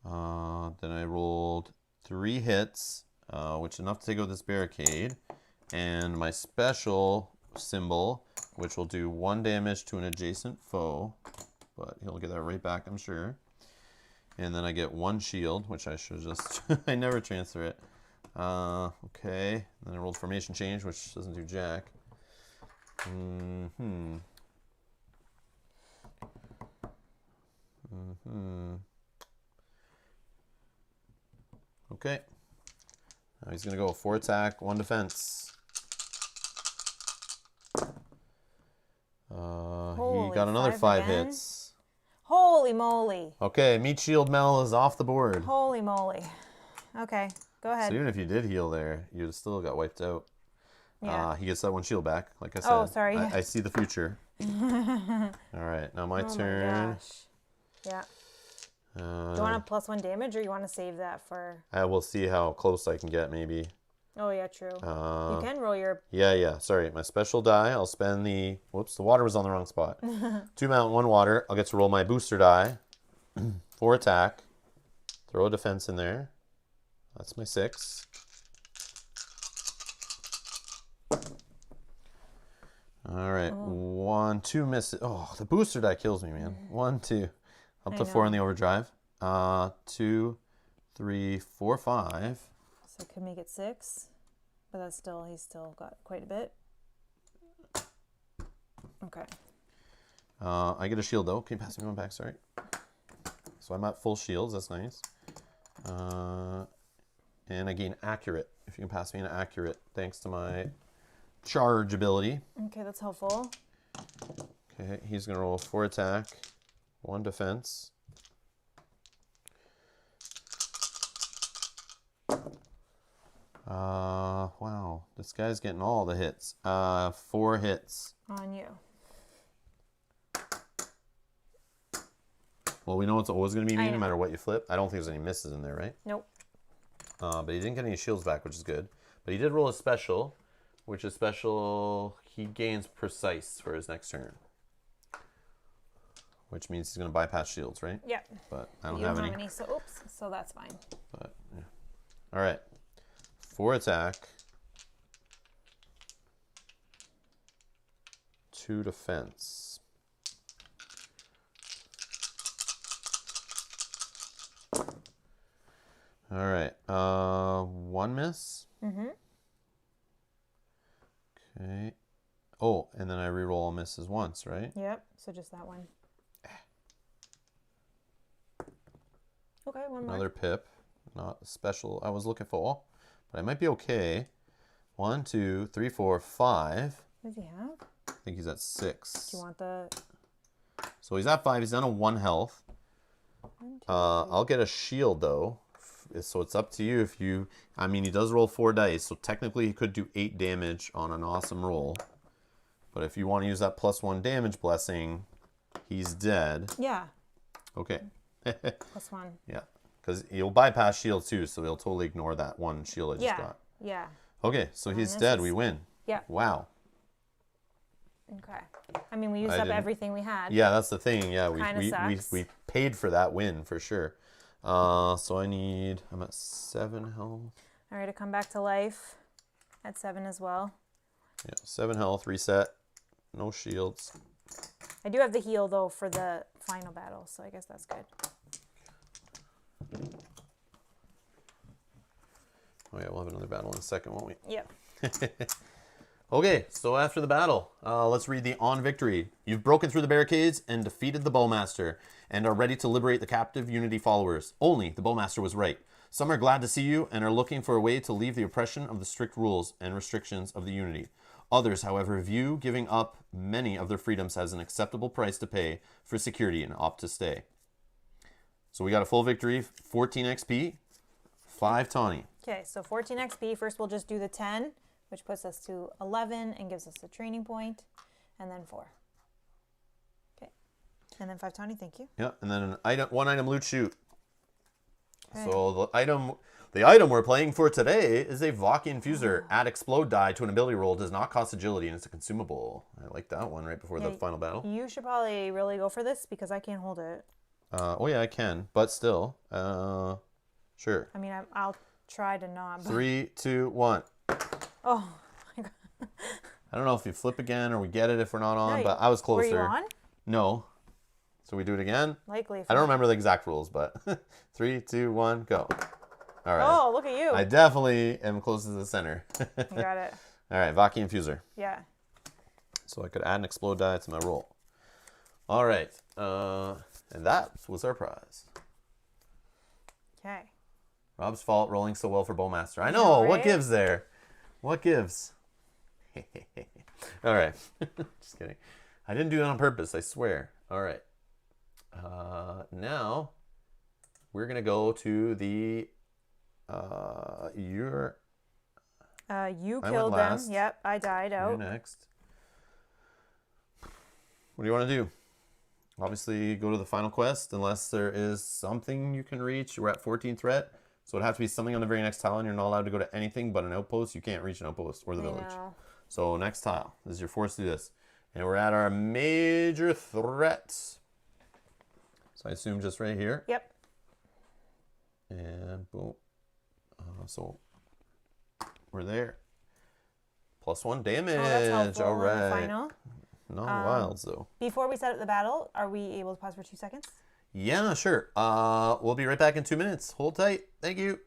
Then I rolled 3 hits, which is enough to take out this barricade. And my special symbol, which will do 1 damage to an adjacent foe. But he'll get that right back, I'm sure. And then I get 1 shield, which I should just... I never transfer it. Okay. Then I rolled formation change, which doesn't do jack. Okay. Now he's going to go 4 attack, 1 defense. He got another 5 hits. Holy moly. Okay, meat shield Mel is off the board. Holy moly. Okay, go ahead. So even if you did heal there, you'd still got wiped out. Yeah. He gets that 1 shield back, like I said. Oh, sorry. I see the future. All right, now my turn. My gosh. Yeah. Do you want a +1 damage, or you want to save that for... I will see how close I can get, maybe. Oh, yeah, true. You can roll your... Yeah. Sorry, my special die. I'll spend the... Whoops, the water was on the wrong spot. 2 mount, 1 water. I'll get to roll my booster die. 4 attack. Throw a defense in there. That's my 6. All right, 1, 2 misses. Oh, the booster die kills me, man. 1, 2. Up to 4 in the overdrive. 2, 3, 4, 5. So I could make it 6, but that's still, he's still got quite a bit. Okay. I get a shield though. Can you pass me one back? Sorry. So I'm at full shields. That's nice. And I gain accurate. If you can pass me an accurate, thanks to my charge ability. Okay, that's helpful. Okay, he's gonna roll 4 attack, 1 defense. Wow, this guy's getting all the hits. 4 hits. On you. Well, we know it's always going to be me no matter what you flip. I don't think there's any misses in there, right? Nope. But he didn't get any shields back, which is good. But he did roll a special, which is special. He gains precise for his next turn. Which means he's going to bypass shields, right? Yep. But I don't have any. So, oops. So that's fine. But, yeah. All right. 4 attack. 2 defense. All right. 1 miss. Mm-hmm. Okay. Oh, and then I reroll all misses once, right? Yep. So just that one. Okay, one more. Another pip. Not special. I was looking for, but I might be okay. 1, 2, 3, 4, 5. What does he have? I think he's at 6. Do you want the... So he's at 5. He's down to 1 health. 1, 2, I'll get a shield though. So it's up to you if you. I mean, he does roll 4 dice, so technically he could do 8 damage on an awesome roll. But if you want to use that +1 damage blessing, he's dead. Yeah. Okay. +1. Yeah, because he'll bypass shield too, so he'll totally ignore that 1 shield I just got. Yeah. Okay, so he's dead. We win. Yeah. Wow. Okay. I mean, we used up everything we had. Yeah, that's the thing. Yeah, Kinda we paid for that win for sure. So I'm at 7 health. All right, to come back to life at 7 as well. Yeah, 7 health, reset. No shields. I do have the heal though for the final battle, so I guess that's good. Oh yeah, we'll have another battle in a second, won't we? Yep. Okay, so after the battle, let's read the on victory. You've broken through the barricades and defeated the Bowmaster, and are ready to liberate the captive Unity followers. Only the Bowmaster was right. Some are glad to see you and are looking for a way to leave the oppression of the strict rules and restrictions of the Unity. Others, however, view giving up many of their freedoms as an acceptable price to pay for security and opt to stay. So we got a full victory, 14 XP, 5 tawny. Okay, so 14 XP. First we'll just do the 10, which puts us to 11 and gives us a training point, and then 4. Okay, and then 5 tawny, thank you. Yeah, and then one item loot shoot. Okay. So the item we're playing for today is a Vodka Infuser. Add explode die to an ability roll. Does not cost agility, and it's a consumable. I like that one right before the final battle. You should probably really go for this because I can't hold it. Oh yeah, I can, but still, sure. I mean, I'll try to not. 3, 2, 1. Oh my god. I don't know if you flip again or we get it if we're not on, No, but I was closer. Were you on? No. So we do it again? Likely. I don't remember the exact rules, but 3, 2, 1, go. All right. Oh, look at you. I definitely am close to the center. You got it. All right, Vodka Infuser. Yeah. So I could add an explode die to my roll. All right. And that was our prize. Okay. Rob's fault rolling so well for Bowmaster. I know. Right? What gives there? What gives? All right. Just kidding. I didn't do that on purpose, I swear. All right. Now we're going to go to the... You I killed went them. last. Yep, I died out. You're next. What do you want to do? Obviously, go to the final quest unless there is something you can reach. We're at 14 threat, so it'd have to be something on the very next tile, and you're not allowed to go to anything but an outpost. You can't reach an outpost or the village. Know. So next tile. This is your force to do this. And we're at our major threats. So I assume just right here. Yep. And boom. So we're there. +1 damage. Oh, that's helpful. All On the right. final. No wilds though. Before we set up the battle, are we able to pause for 2 seconds? Yeah, sure. We'll be right back in 2 minutes. Hold tight. Thank you.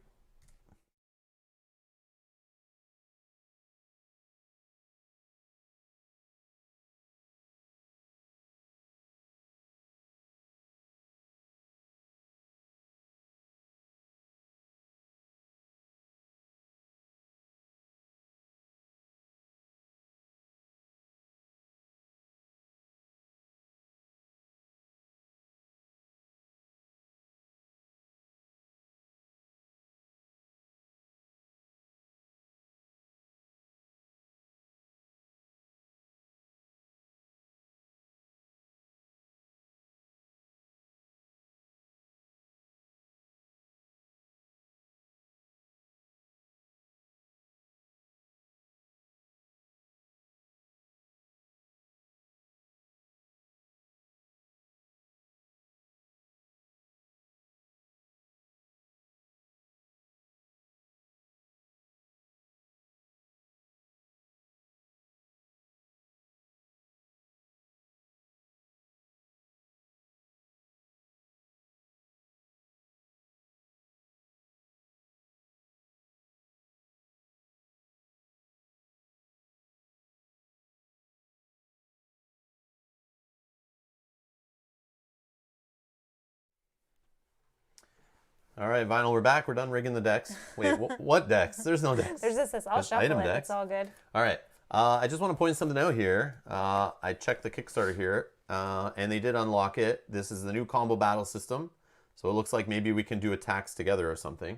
All right, Vinyl, we're back. We're done rigging the decks. Wait, what decks? There's no decks. There's this. I'll There's shuffle item it. decks. It's all good. All right. I just want to point something out here. I checked the Kickstarter here, and they did unlock it. This is the new combo battle system. So it looks like maybe we can do attacks together or something.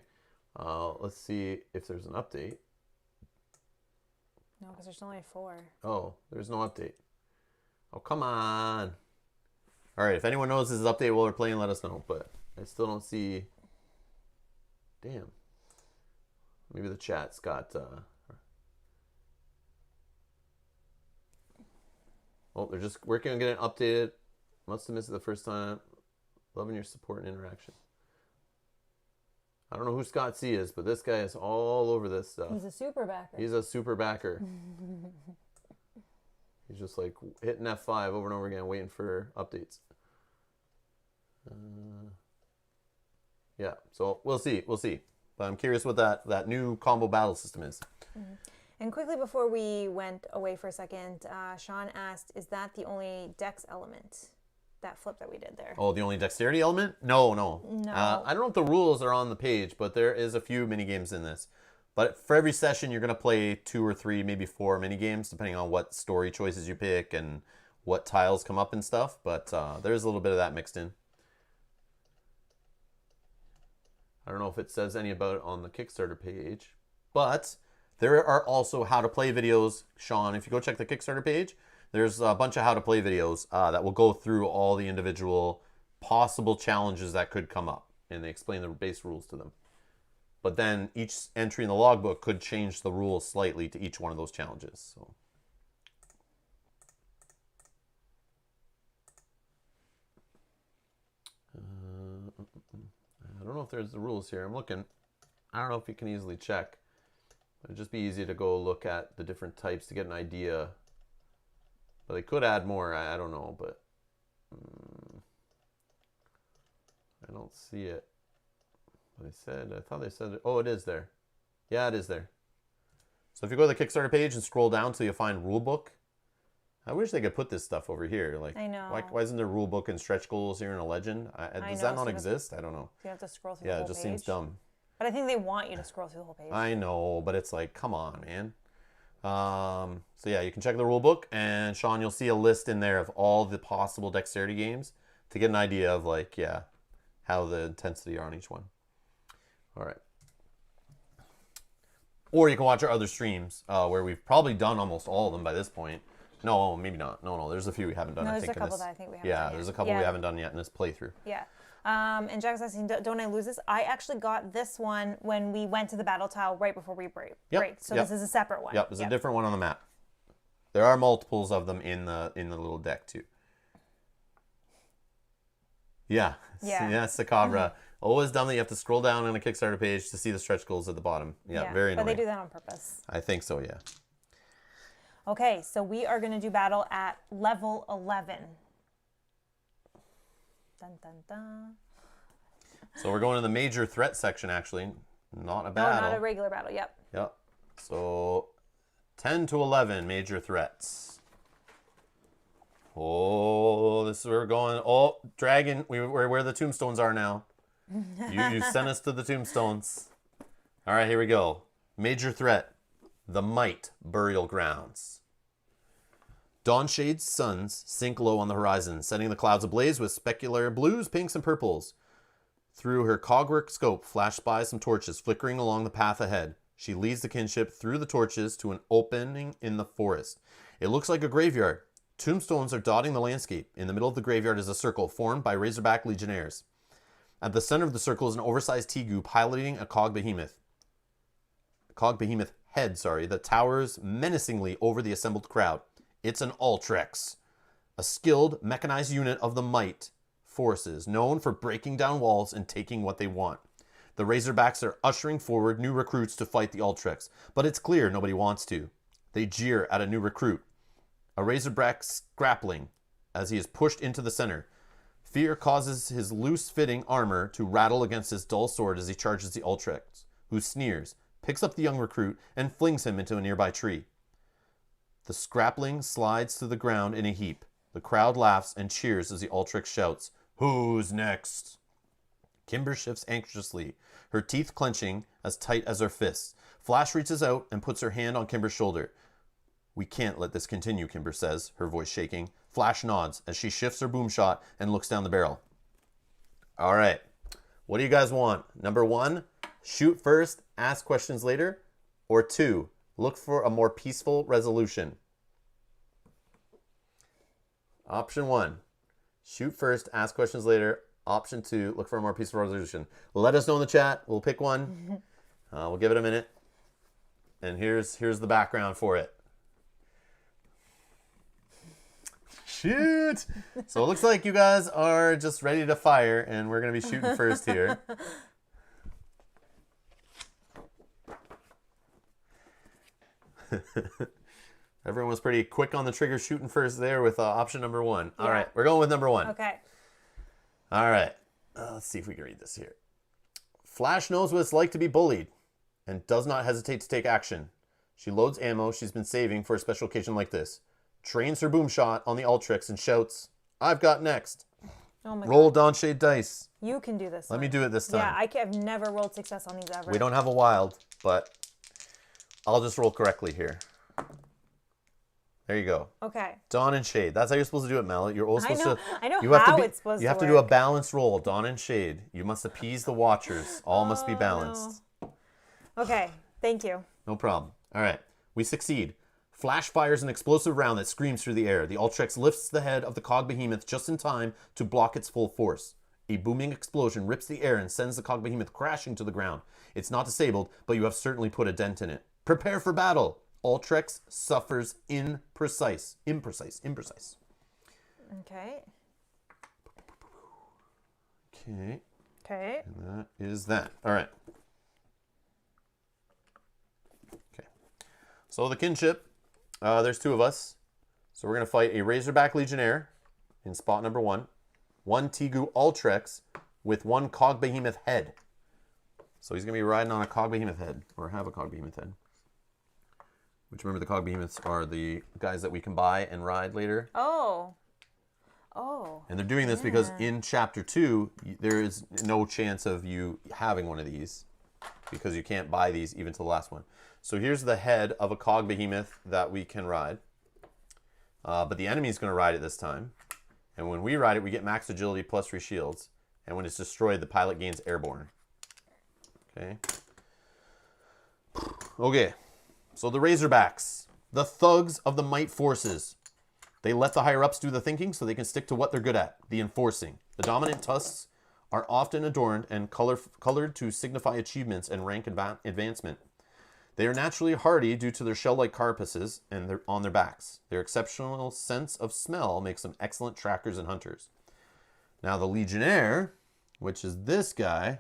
Let's see if there's an update. No, because there's only 4. Oh, there's no update. Oh, come on. All right, if anyone knows this is update while we're playing, let us know. But I still don't see. Damn. Maybe the chat's got. Oh, they're just working on getting updated. Must have missed it the first time. Loving your support and interaction. I don't know who Scott C is, but this guy is all over this stuff. He's a super backer. He's a super backer. He's just like hitting F5 over and over again, waiting for updates. Yeah, so we'll see. But I'm curious what that new combo battle system is. Mm-hmm. And quickly before we went away for a second, Sean asked, is that the only dex element? That flip that we did there. Oh, the only dexterity element? No. No. I don't know if the rules are on the page, but there is a few mini games in this. But for every session, you're going to play 2 or 3, maybe 4 mini games, depending on what story choices you pick and what tiles come up and stuff. But there's a little bit of that mixed in. I don't know if it says any about it on the Kickstarter page, but there are also how to play videos. Sean, if you go check the Kickstarter page, there's a bunch of how to play videos that will go through all the individual possible challenges that could come up, and they explain the base rules to them. But then each entry in the logbook could change the rules slightly to each one of those challenges. So. I don't know if there's the rules here. I'm looking. I don't know if you can easily check. It'd just be easy to go look at the different types to get an idea. But they could add more. I don't know, but I don't see it. I thought they said it. Oh, it is there. Yeah, it is there. So if you go to the Kickstarter page and scroll down till you find rulebook, I wish they could put this stuff over here. Like, I know. Why isn't there rulebook and stretch goals here in a legend? Does that not exist? I don't know. You have to scroll through the whole Yeah, page. it just seems dumb. But I think they want you to scroll through the whole page. I know, but it's like, come on, man. So yeah, you can check the rule book, and Sean, you'll see a list in there of all the possible dexterity games to get an idea of like, yeah, how the intensity are on each one. All right. Or you can watch our other streams where we've probably done almost all of them by this point. No, maybe not. No, there's a few we haven't done. No, I there's think a couple that I think we haven't yeah, done there's yet. a couple we haven't done yet in this playthrough. Yeah. And Jack's asking, don't I lose this? I actually got this one when we went to the battle tile right before we break. So this is a separate one. Yep, there's a different one on the map. There are multiples of them in the little deck too. Yeah, Sakabra. Always dumb that you have to scroll down on a Kickstarter page to see the stretch goals at the bottom. Yeah, very annoying. But they do that on purpose. I think so, yeah. Okay, so we are going to do battle at level 11. Dun, dun, dun. So we're going to the major threat section, actually. Not a battle. No, not a regular battle, yep. Yep. So 10 to 11 major threats. Oh, this is where we're going. Oh, dragon. We're where the tombstones are now. You sent us to the tombstones. All right, here we go. Major threat. The Might Burial Grounds. Dawnshade's suns sink low on the horizon, setting the clouds ablaze with specular blues, pinks, and purples. Through her cogwork scope flash by some torches flickering along the path ahead. She leads the kinship through the torches to an opening in the forest. It looks like a graveyard. Tombstones are dotting the landscape. In the middle of the graveyard is a circle formed by razorback legionnaires. At the center of the circle is an oversized Tegu piloting a cog behemoth head, that towers menacingly over the assembled crowd. It's an Ultrex, a skilled mechanized unit of the Might forces, known for breaking down walls and taking what they want. The Razorbacks are ushering forward new recruits to fight the Ultrex, but it's clear nobody wants to. They jeer at a new recruit, a Razorback grappling as he is pushed into the center. Fear causes his loose-fitting armor to rattle against his dull sword as he charges the Ultrex, who sneers, picks up the young recruit, and flings him into a nearby tree. The scrappling slides to the ground in a heap. The crowd laughs and cheers as the Ultrex shouts, "Who's next?" Kimber shifts anxiously, her teeth clenching as tight as her fists. Flash reaches out and puts her hand on Kimber's shoulder. "We can't let this continue," Kimber says, her voice shaking. Flash nods as she shifts her boom shot and looks down the barrel. All right. What do you guys want? Number 1, shoot first, ask questions later. Or 2, look for a more peaceful resolution. Option 1, shoot first, ask questions later. Option 2, look for a more peaceful resolution. Let us know in the chat. We'll pick one. We'll give it a minute. And here's the background for it. Shoot! So it looks like you guys are just ready to fire, and we're going to be shooting first here. Everyone was pretty quick on the trigger shooting first there with option number 1. All right, we're going with number 1. Okay. All right. Let's see if we can read this here. Flash knows what it's like to be bullied and does not hesitate to take action. She loads ammo she's been saving for a special occasion like this. Trains her boom shot on the Ultrix and shouts, "I've got next." Oh my Roll God. Dawnshade dice. You can do this. Let me do it this time. Yeah, I've never rolled success on these ever. We don't have a wild, but I'll just roll correctly here. There you go. Okay. Dawn and Shade. That's how you're supposed to do it, Mel. You're always supposed to. I know you have how to be, it's supposed You to have to do a work. balanced roll. Dawn and Shade. You must appease the watchers. All must be balanced. No. Okay. Thank you. No problem. All right. We succeed. Flash fires an explosive round that screams through the air. The Ultrex lifts the head of the cog behemoth just in time to block its full force. A booming explosion rips the air and sends the cog behemoth crashing to the ground. It's not disabled, but you have certainly put a dent in it. Prepare for battle. Ultrex suffers imprecise. Okay. Okay. Okay. And that is that. All right. Okay. So the kinship, there's 2 of us. So we're going to fight a Razorback Legionnaire in spot number 1. 1 Tegu Ultrex with 1 Cog Behemoth head. So he's going to be riding on a Cog Behemoth head, or have a Cog Behemoth head. Which, remember, the Cog Behemoths are the guys that we can buy and ride later. Oh. Oh. And they're doing this because in Chapter 2, there is no chance of you having one of these because you can't buy these even to the last one. So here's the head of a Cog Behemoth that we can ride. But the enemy's going to ride it this time. And when we ride it, we get max agility plus 3 shields. And when it's destroyed, the pilot gains airborne. Okay. Okay. So the Razorbacks, the thugs of the might forces. They let the higher-ups do the thinking so they can stick to what they're good at, the enforcing. The dominant tusks are often adorned and colored to signify achievements and rank advancement. They are naturally hardy due to their shell-like carapaces and on their backs. Their exceptional sense of smell makes them excellent trackers and hunters. Now the Legionnaire, which is this guy,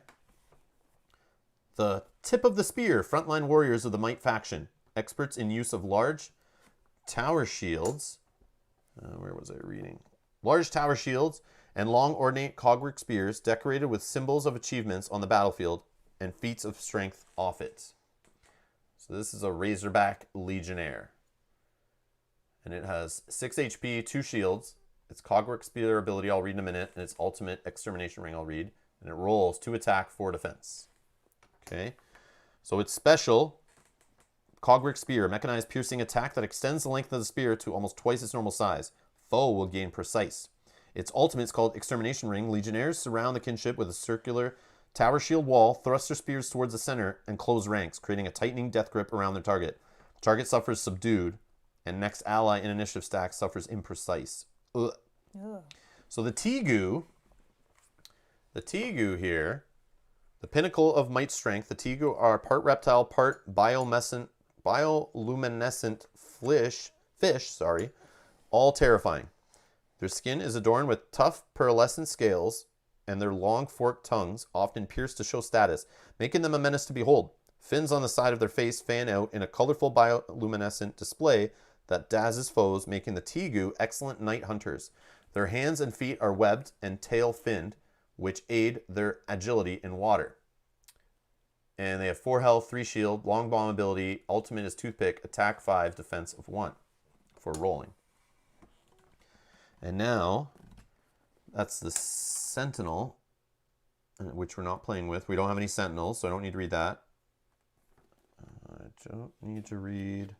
the tip of the spear, frontline warriors of the Might faction, experts in use of large tower shields. Where was I reading? Large tower shields and long ornate cogwork spears decorated with symbols of achievements on the battlefield and feats of strength off it. So this is a Razorback Legionnaire. And it has 6 HP, 2 shields. Its cogwork spear ability I'll read in a minute, and its ultimate extermination ring I'll read. And it rolls 2 attack, 4 defense. Okay. So it's special. Cogwork Spear, a mechanized piercing attack that extends the length of the spear to almost twice its normal size. Foe will gain precise. Its ultimate is called Extermination Ring. Legionnaires surround the kinship with a circular tower shield wall, thrust their spears towards the center, and close ranks, creating a tightening death grip around their target. Target suffers subdued, and next ally in initiative stack suffers imprecise. Ugh. Ugh. So the Tegu here, the pinnacle of might strength, the Tegu are part reptile, part bioluminescent fish, all terrifying. Their skin is adorned with tough pearlescent scales, and their long forked tongues often pierce to show status, making them a menace to behold. Fins on the side of their face fan out in a colorful bioluminescent display that dazzles foes, making the Tegu excellent night hunters. Their hands and feet are webbed and tail finned, which aid their agility in water. And they have 4 health, 3 shield, long bomb ability, ultimate is toothpick, attack 5, defense of 1 for rolling. And now, that's the Sentinel, which we're not playing with. We don't have any Sentinels, so I don't need to read that. I don't need to read.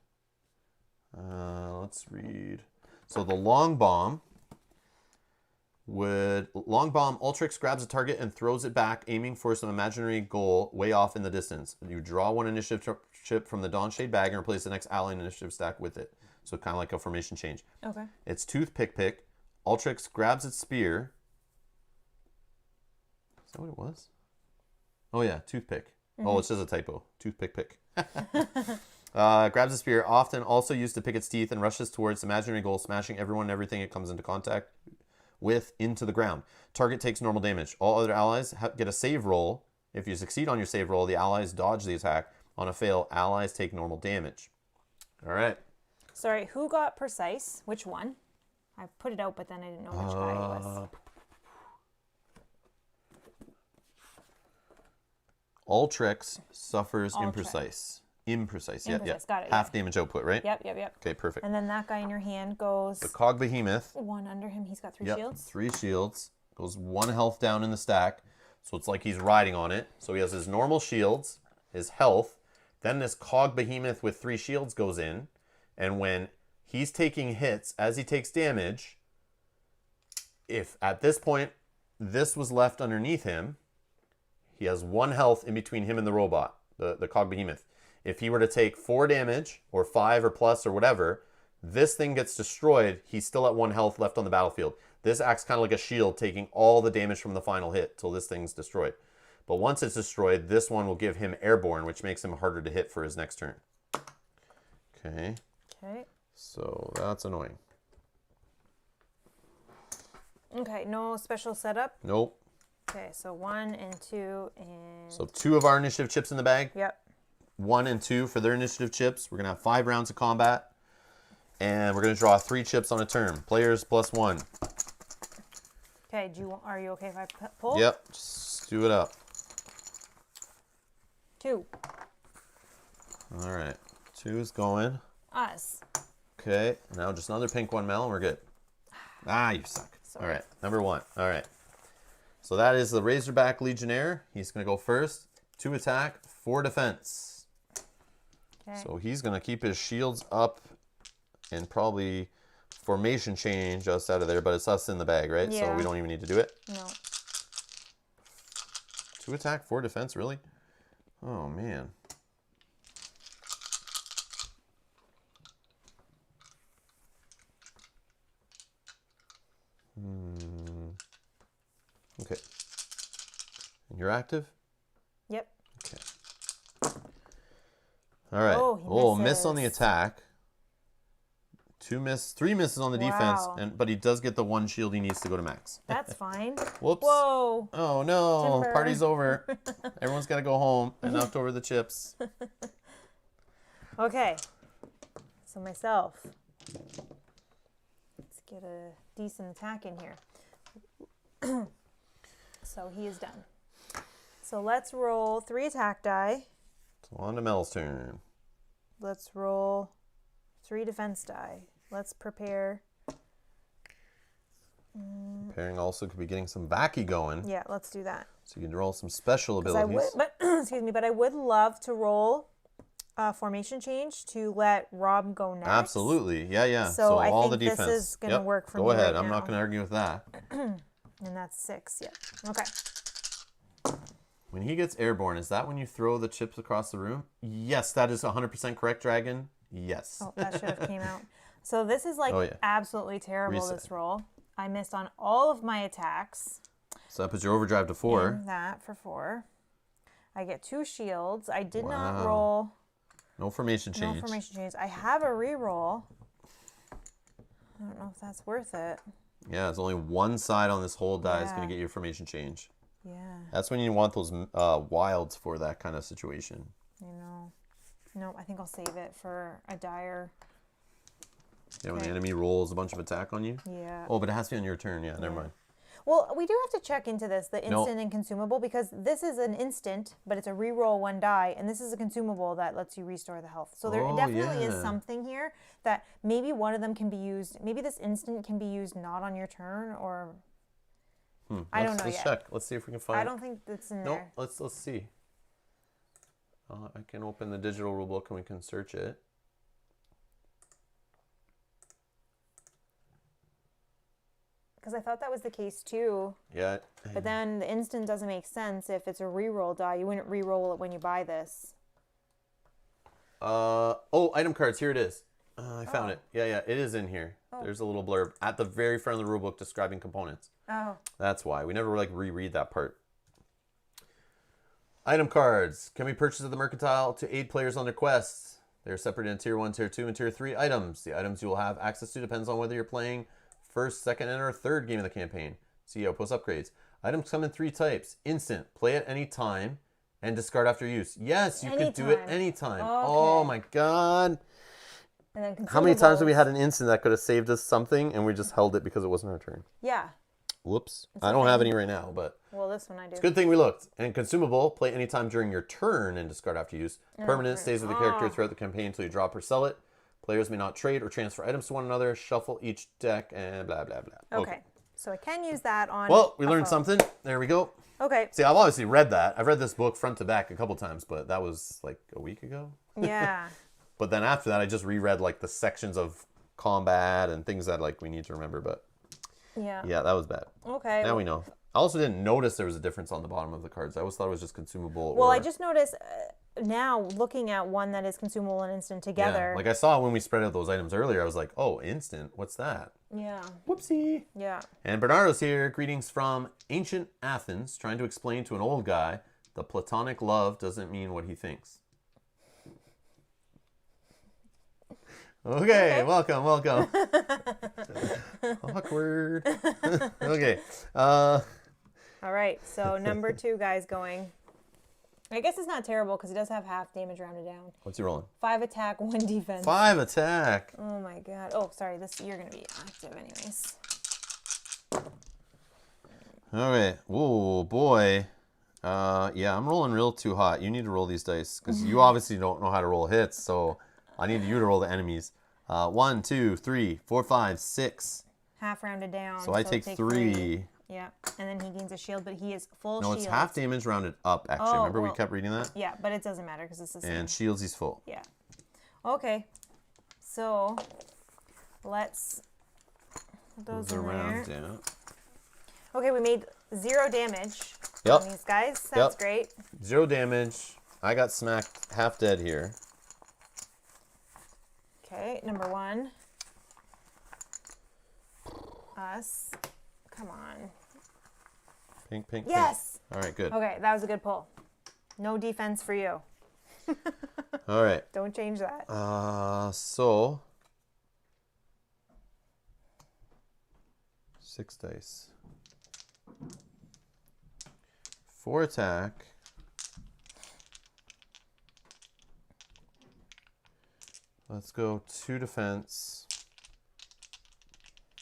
Let's read. So the long bomb Would long bomb, Ultrix grabs a target and throws it back, aiming for some imaginary goal way off in the distance. You draw one initiative chip from the Dawnshade bag and replace the next ally initiative stack with it. So kind of like a formation change. Okay. It's Toothpick Pick. Ultrix grabs its spear. Is that what it was? Oh yeah, Toothpick. Oh, it's just a typo. Toothpick Pick. Grabs a spear, often also used to pick its teeth, and rushes towards imaginary goal, smashing everyone and everything it comes into contact with into the ground. Target takes normal damage. All other allies get a save roll. If you succeed on your save roll, the allies dodge the attack. On a fail, allies take normal damage. All right. Sorry, who got precise? Which one? I put it out, but then I didn't know which guy it was. Ultrix suffers Ultrix. imprecise. Imprecise, yeah. Got it, Half damage output, right? Yep. Okay, perfect. And then that guy in your hand goes... The Cog Behemoth. One under him. He's got 3 Yep, shields. 3 shields. Goes 1 health down in the stack. So it's like he's riding on it. So he has his normal shields, his health. Then this Cog Behemoth with 3 shields goes in. And when he's taking hits, as he takes damage, if at this point this was left underneath him, he has 1 health in between him and the robot, the Cog Behemoth. If he were to take 4 damage, or 5 or plus or whatever, this thing gets destroyed. He's still at 1 health left on the battlefield. This acts kind of like a shield, taking all the damage from the final hit till this thing's destroyed. But once it's destroyed, this one will give him airborne, which makes him harder to hit for his next turn. Okay. Okay. So that's annoying. Okay, no special setup? Nope. Okay, so 1 and 2 and... So 2 of our initiative chips in the bag. Yep. 1 and 2 for their initiative chips. We're going to have 5 rounds of combat. And we're going to draw 3 chips on a turn. Players +1. Okay, are you okay if I pull? Yep, just do it up. 2. All right, 2 is going. Us. Okay, now just another pink one, Mel, and we're good. Ah, you suck. Sorry. All right, number 1. All right. So that is the Razorback Legionnaire. He's going to go first. 2 attack, 4 defense. Okay. So he's going to keep his shields up and probably formation change us out of there, but it's us in the bag, right? So Yeah. we don't even need to do it. No. 2 attack, 4 defense, really? Oh, man. Okay. And you're active? Yep. Okay. All right. Oh, he miss on the misses. attack. 3 misses on the defense, Wow. but he does get the 1 shield he needs to go to max. That's fine. Whoops. Whoa. Oh no, Timber. party's over. Everyone's got to go home and knocked over the chips. Okay. So myself. Let's get a decent attack in here. So he is done. So let's roll 3 attack die. So on to Mel's turn. Let's roll 3 defense die. Let's prepare. Preparing also could be getting some Vacky going. Yeah, let's do that. So you can roll some special 'Cause I abilities. would, but excuse me, but I would love to roll formation change to let Rob go next. Absolutely. Yeah. So I all think the defense. this is gonna work for Go me ahead. right I'm not now. going to argue with that. And that's 6. Yeah. Okay. When he gets airborne, is that when you throw the chips across the room? Yes, that is 100% correct, Dragon. Yes. Oh, that should have came out. So this is like Oh, yeah. absolutely terrible, Reset. this roll. I missed on all of my attacks. So that puts your overdrive to 4. And that for 4. I get 2 shields. I did not Wow. roll. No formation change. No formation change. I have a reroll. I don't know if that's worth it. Yeah, there's only one side on this whole die is going Yeah. to get your formation change. Yeah, That's when you want those wilds for that kind of situation. I know. No, I think I'll save it for a dire. Yeah, when the Okay. enemy rolls a bunch of attack on you. Yeah. Oh, but it has to be on your turn. Yeah, never mind. Well, we do have to check into this, the No. instant and consumable, because this is an instant, but it's a reroll 1 die, and this is a consumable that lets you restore the health. So there Oh, definitely is yeah. something here that maybe one of them can be used. Maybe this instant can be used not on your turn, or I don't know Let's yet. check. Let's see if we can find. I don't think it's in No, there. let's see. I can open the digital rulebook and we can search it. because I thought that was the case too. Yeah. But then the instant doesn't make sense if it's a reroll die. You wouldn't reroll it when you buy this. Oh, item cards. Here it is. I found it. Yeah, it is in here. There's a little blurb at the very front of the rulebook describing components. Oh. That's why. We never like reread that part. Item cards can be purchased at the Mercantile to aid players on their quests. They're separated in Tier 1, Tier 2, and Tier 3 items. The items you will have access to depends on whether you're playing first, second, and or third game of the campaign. See Outpost upgrades. Items come in 3 types. Instant, play at any time, and discard after use. Yes, you could do it anytime. Okay. Oh my god. And then How many times have we had an instant that could have saved us something and we just held it because it wasn't our turn? Yeah. Whoops. I don't have any right now, but... Well, this one I do. It's a good thing we looked. And consumable, play anytime during your turn and discard after use. Permanent, stays with the character throughout the campaign until you drop or sell it. Players may not trade or transfer items to one another. Shuffle each deck and blah, blah, blah. Okay. So I can use that on... Well, we learned something. There we go. Okay. See, I've obviously read that. I've read this book front to back a couple times, but that was like a week ago. Yeah. But then after that, I just reread like the sections of combat and things that like we need to remember. But yeah, that was bad. Okay. Now we know. I also didn't notice there was a difference on the bottom of the cards. I always thought it was just consumable. Well, I just noticed now looking at one that is consumable and instant together. Yeah. Like I saw when we spread out those items earlier, I was like, oh, instant. What's that? Yeah. Whoopsie. Yeah. And Bernardo's here. Greetings from ancient Athens, trying to explain to an old guy the platonic love doesn't mean what he thinks. Okay, welcome. Awkward. Okay. All right, so number 2 guy's going. I guess it's not terrible because he does have half damage rounded down. What's he rolling? 5 attack, 1 defense. 5 attack. Oh my god. Oh, sorry. You're gonna be active anyways. Okay. Whoa, boy. Yeah, I'm rolling real too hot. You need to roll these dice because you obviously don't know how to roll hits, so I need you to roll the enemies. 1, 2, 3, 4, 5, 6. Half rounded down. So I take 3. Yeah, and then he gains a shield, but he is full No, shield. it's half damage rounded up, actually. Oh, Remember we well, kept reading that? Yeah, but it doesn't matter because it's the same. And shields, he's full. Yeah. Okay. So let's put those in there. Yeah. Okay, we made 0 damage Yep. on these guys. That's great. 0 damage. I got smacked half dead here. Okay, number 1. Us. Come on. Pink, pink, Yes! pink. All right, good. Okay, that was a good pull. No defense for you. All right. Don't change that. So 6 dice. 4 attack. Let's go 2 defense.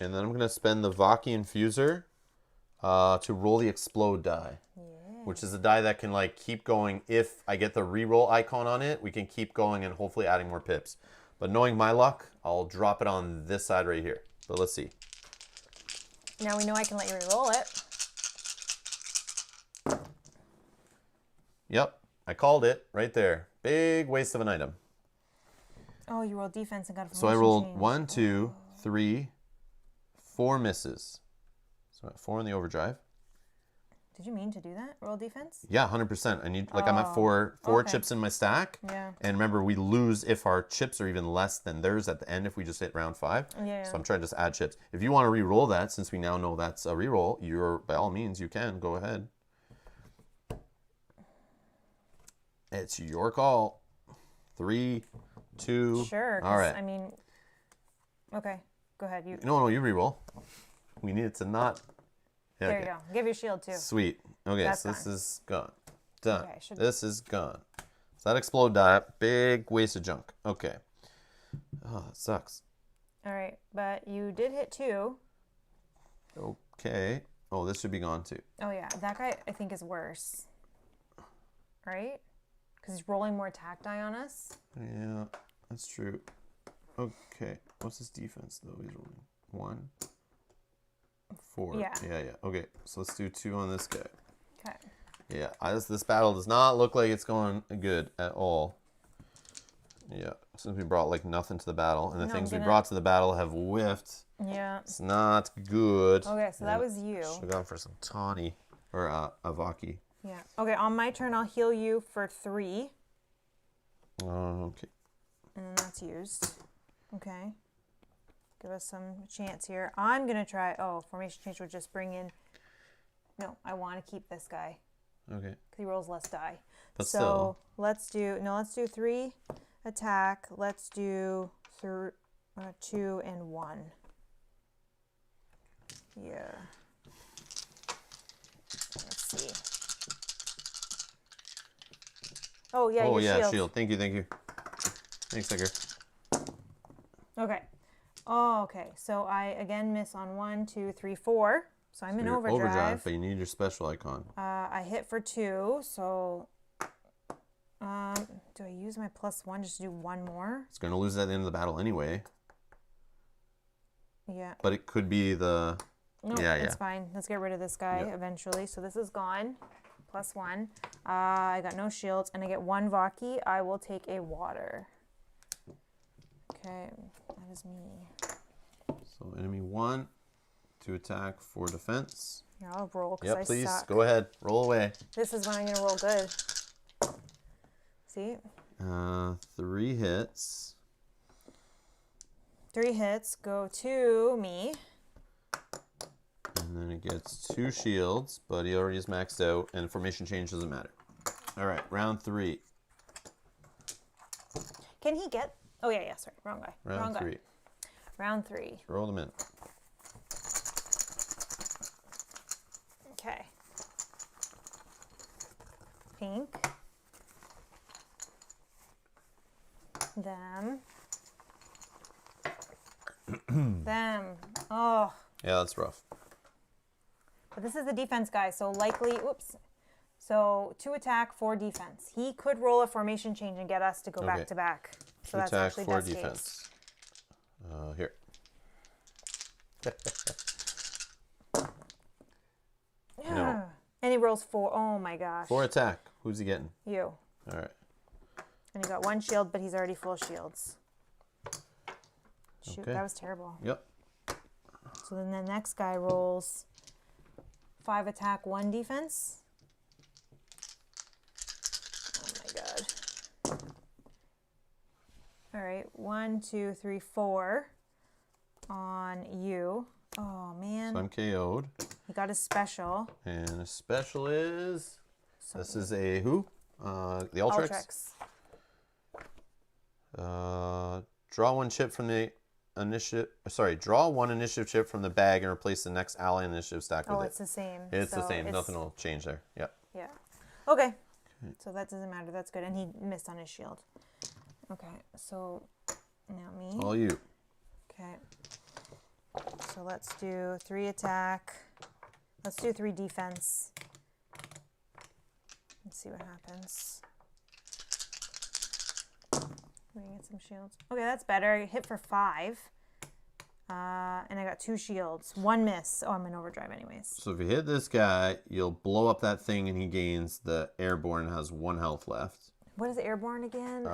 And then I'm going to spend the Vaki Infuser to roll the explode die. Yeah. Which is a die that can like keep going. If I get the reroll icon on it, we can keep going and hopefully adding more pips. But knowing my luck, I'll drop it on this side right here. So let's see. Now we know I can let you re-roll it. Yep, I called it right there. Big waste of an item. Oh, you rolled defense and got a So I formation rolled change. 1, 2, 3, 4 misses. So 4 in the overdrive. Did you mean to do that? Roll defense? Yeah, 100%. I need like I'm at four okay. chips in my stack. Yeah. And remember, we lose if our chips are even less than theirs at the end if we just hit round 5. Yeah. So I'm trying to just add chips. If you want to re-roll that, since we now know that's a re-roll, you're by all means you can go ahead. It's your call. 3, 2. Sure. All right. I mean, okay. Go ahead. You. No, you re-roll. We need it to not. Yeah, There you go. Give your shield too. Sweet. Okay, That's so this gone. is gone. Done. Okay, This is gone. So that explode die, big waste of junk. Okay. Oh, that sucks. All right, but you did hit 2. Okay. Oh, this should be gone too. Oh yeah, that guy I think is worse. Right? Because he's rolling more attack die on us. Yeah, that's true. Okay. What's his defense though? He's rolling 1, 4. Yeah. Yeah. Okay, so let's do 2 on this guy. Okay. Yeah, this battle does not look like it's going good at all. Yeah, Since we brought like nothing to the battle, and the No, things I'm we gonna- brought to the battle have whiffed. Yeah. It's not good. Okay, so that was you. Should have gone for some tawny or avaki. Yeah. Okay, on my turn, I'll heal you for 3. Okay. And then that's used. Okay. Give us some chance here. I'm going to try... Oh, formation change would just bring in... No, I want to keep this guy. Okay. Because he rolls less die. But so still. let's do... No, let's do 3 attack. Let's do 2 and 1. Yeah. Let's see. Oh, yeah, Oh, your yeah, shield. shield. Thank you, thank you. Thanks, Tiger. Okay. Oh, okay. So I again miss on 1, 2, 3, 4. So I'm in You're overdrive. but you need your special icon. I hit for 2. So do I use my +1 just to do 1 more? It's going to lose at the end of the battle anyway. Yeah. But it could be the... No, yeah, it's yeah. fine. Let's get rid of this guy eventually. So this is gone. +1. I got no shields, and I get 1 Vaki. I will take a water. Okay, that is me. So enemy 1, 2 attack, 4 defense. Here, I'll roll because Yep, I please. suck. Go ahead. Roll away. This is when I'm going to roll good. See? 3 hits. 3 hits go to me. And then it gets 2 shields, but he already is maxed out, and formation change doesn't matter. All right, round 3. Can he get... Oh, yeah, sorry. Wrong guy. Wrong Round guy. 3. Round 3. Roll them in. Okay. Pink. Them. Them. Oh. Yeah, that's rough. But this is the defense guy, so likely... Whoops. So 2 attack, 4 defense. He could roll a formation change and get us to go back to back. So 2 that's attack, actually 4 best case. defense. Here. No. And he rolls 4. Oh my gosh. 4 attack. Who's he getting? You. All right. And he got 1 shield, but he's already full shields. Shoot, Okay. that was terrible. Yep. So then the next guy rolls 5 attack, 1 defense. Oh my god. All right, 1, 2, 3, 4 on you. Oh man. So I'm KO'd. He got his special. And a special is... This is a who? The Ultrix. Draw 1 chip from the initiative. Sorry, draw 1 initiative chip from the bag and replace the next ally initiative stack with Oh, it. it's the same. It's the So same. it's- Nothing will change there. Yep. Yeah. Okay. So that doesn't matter. That's good. And he missed on his shield. Okay. So now me. All you. Okay. So let's do 3 attack. Let's do 3 defense. Let's see what happens. We get some shields. Okay, that's better. I hit for 5. And I got 2 shields. 1 miss. Oh, I'm in overdrive anyways. So if you hit this guy, you'll blow up that thing and he gains the airborne and has 1 health left. What is airborne again?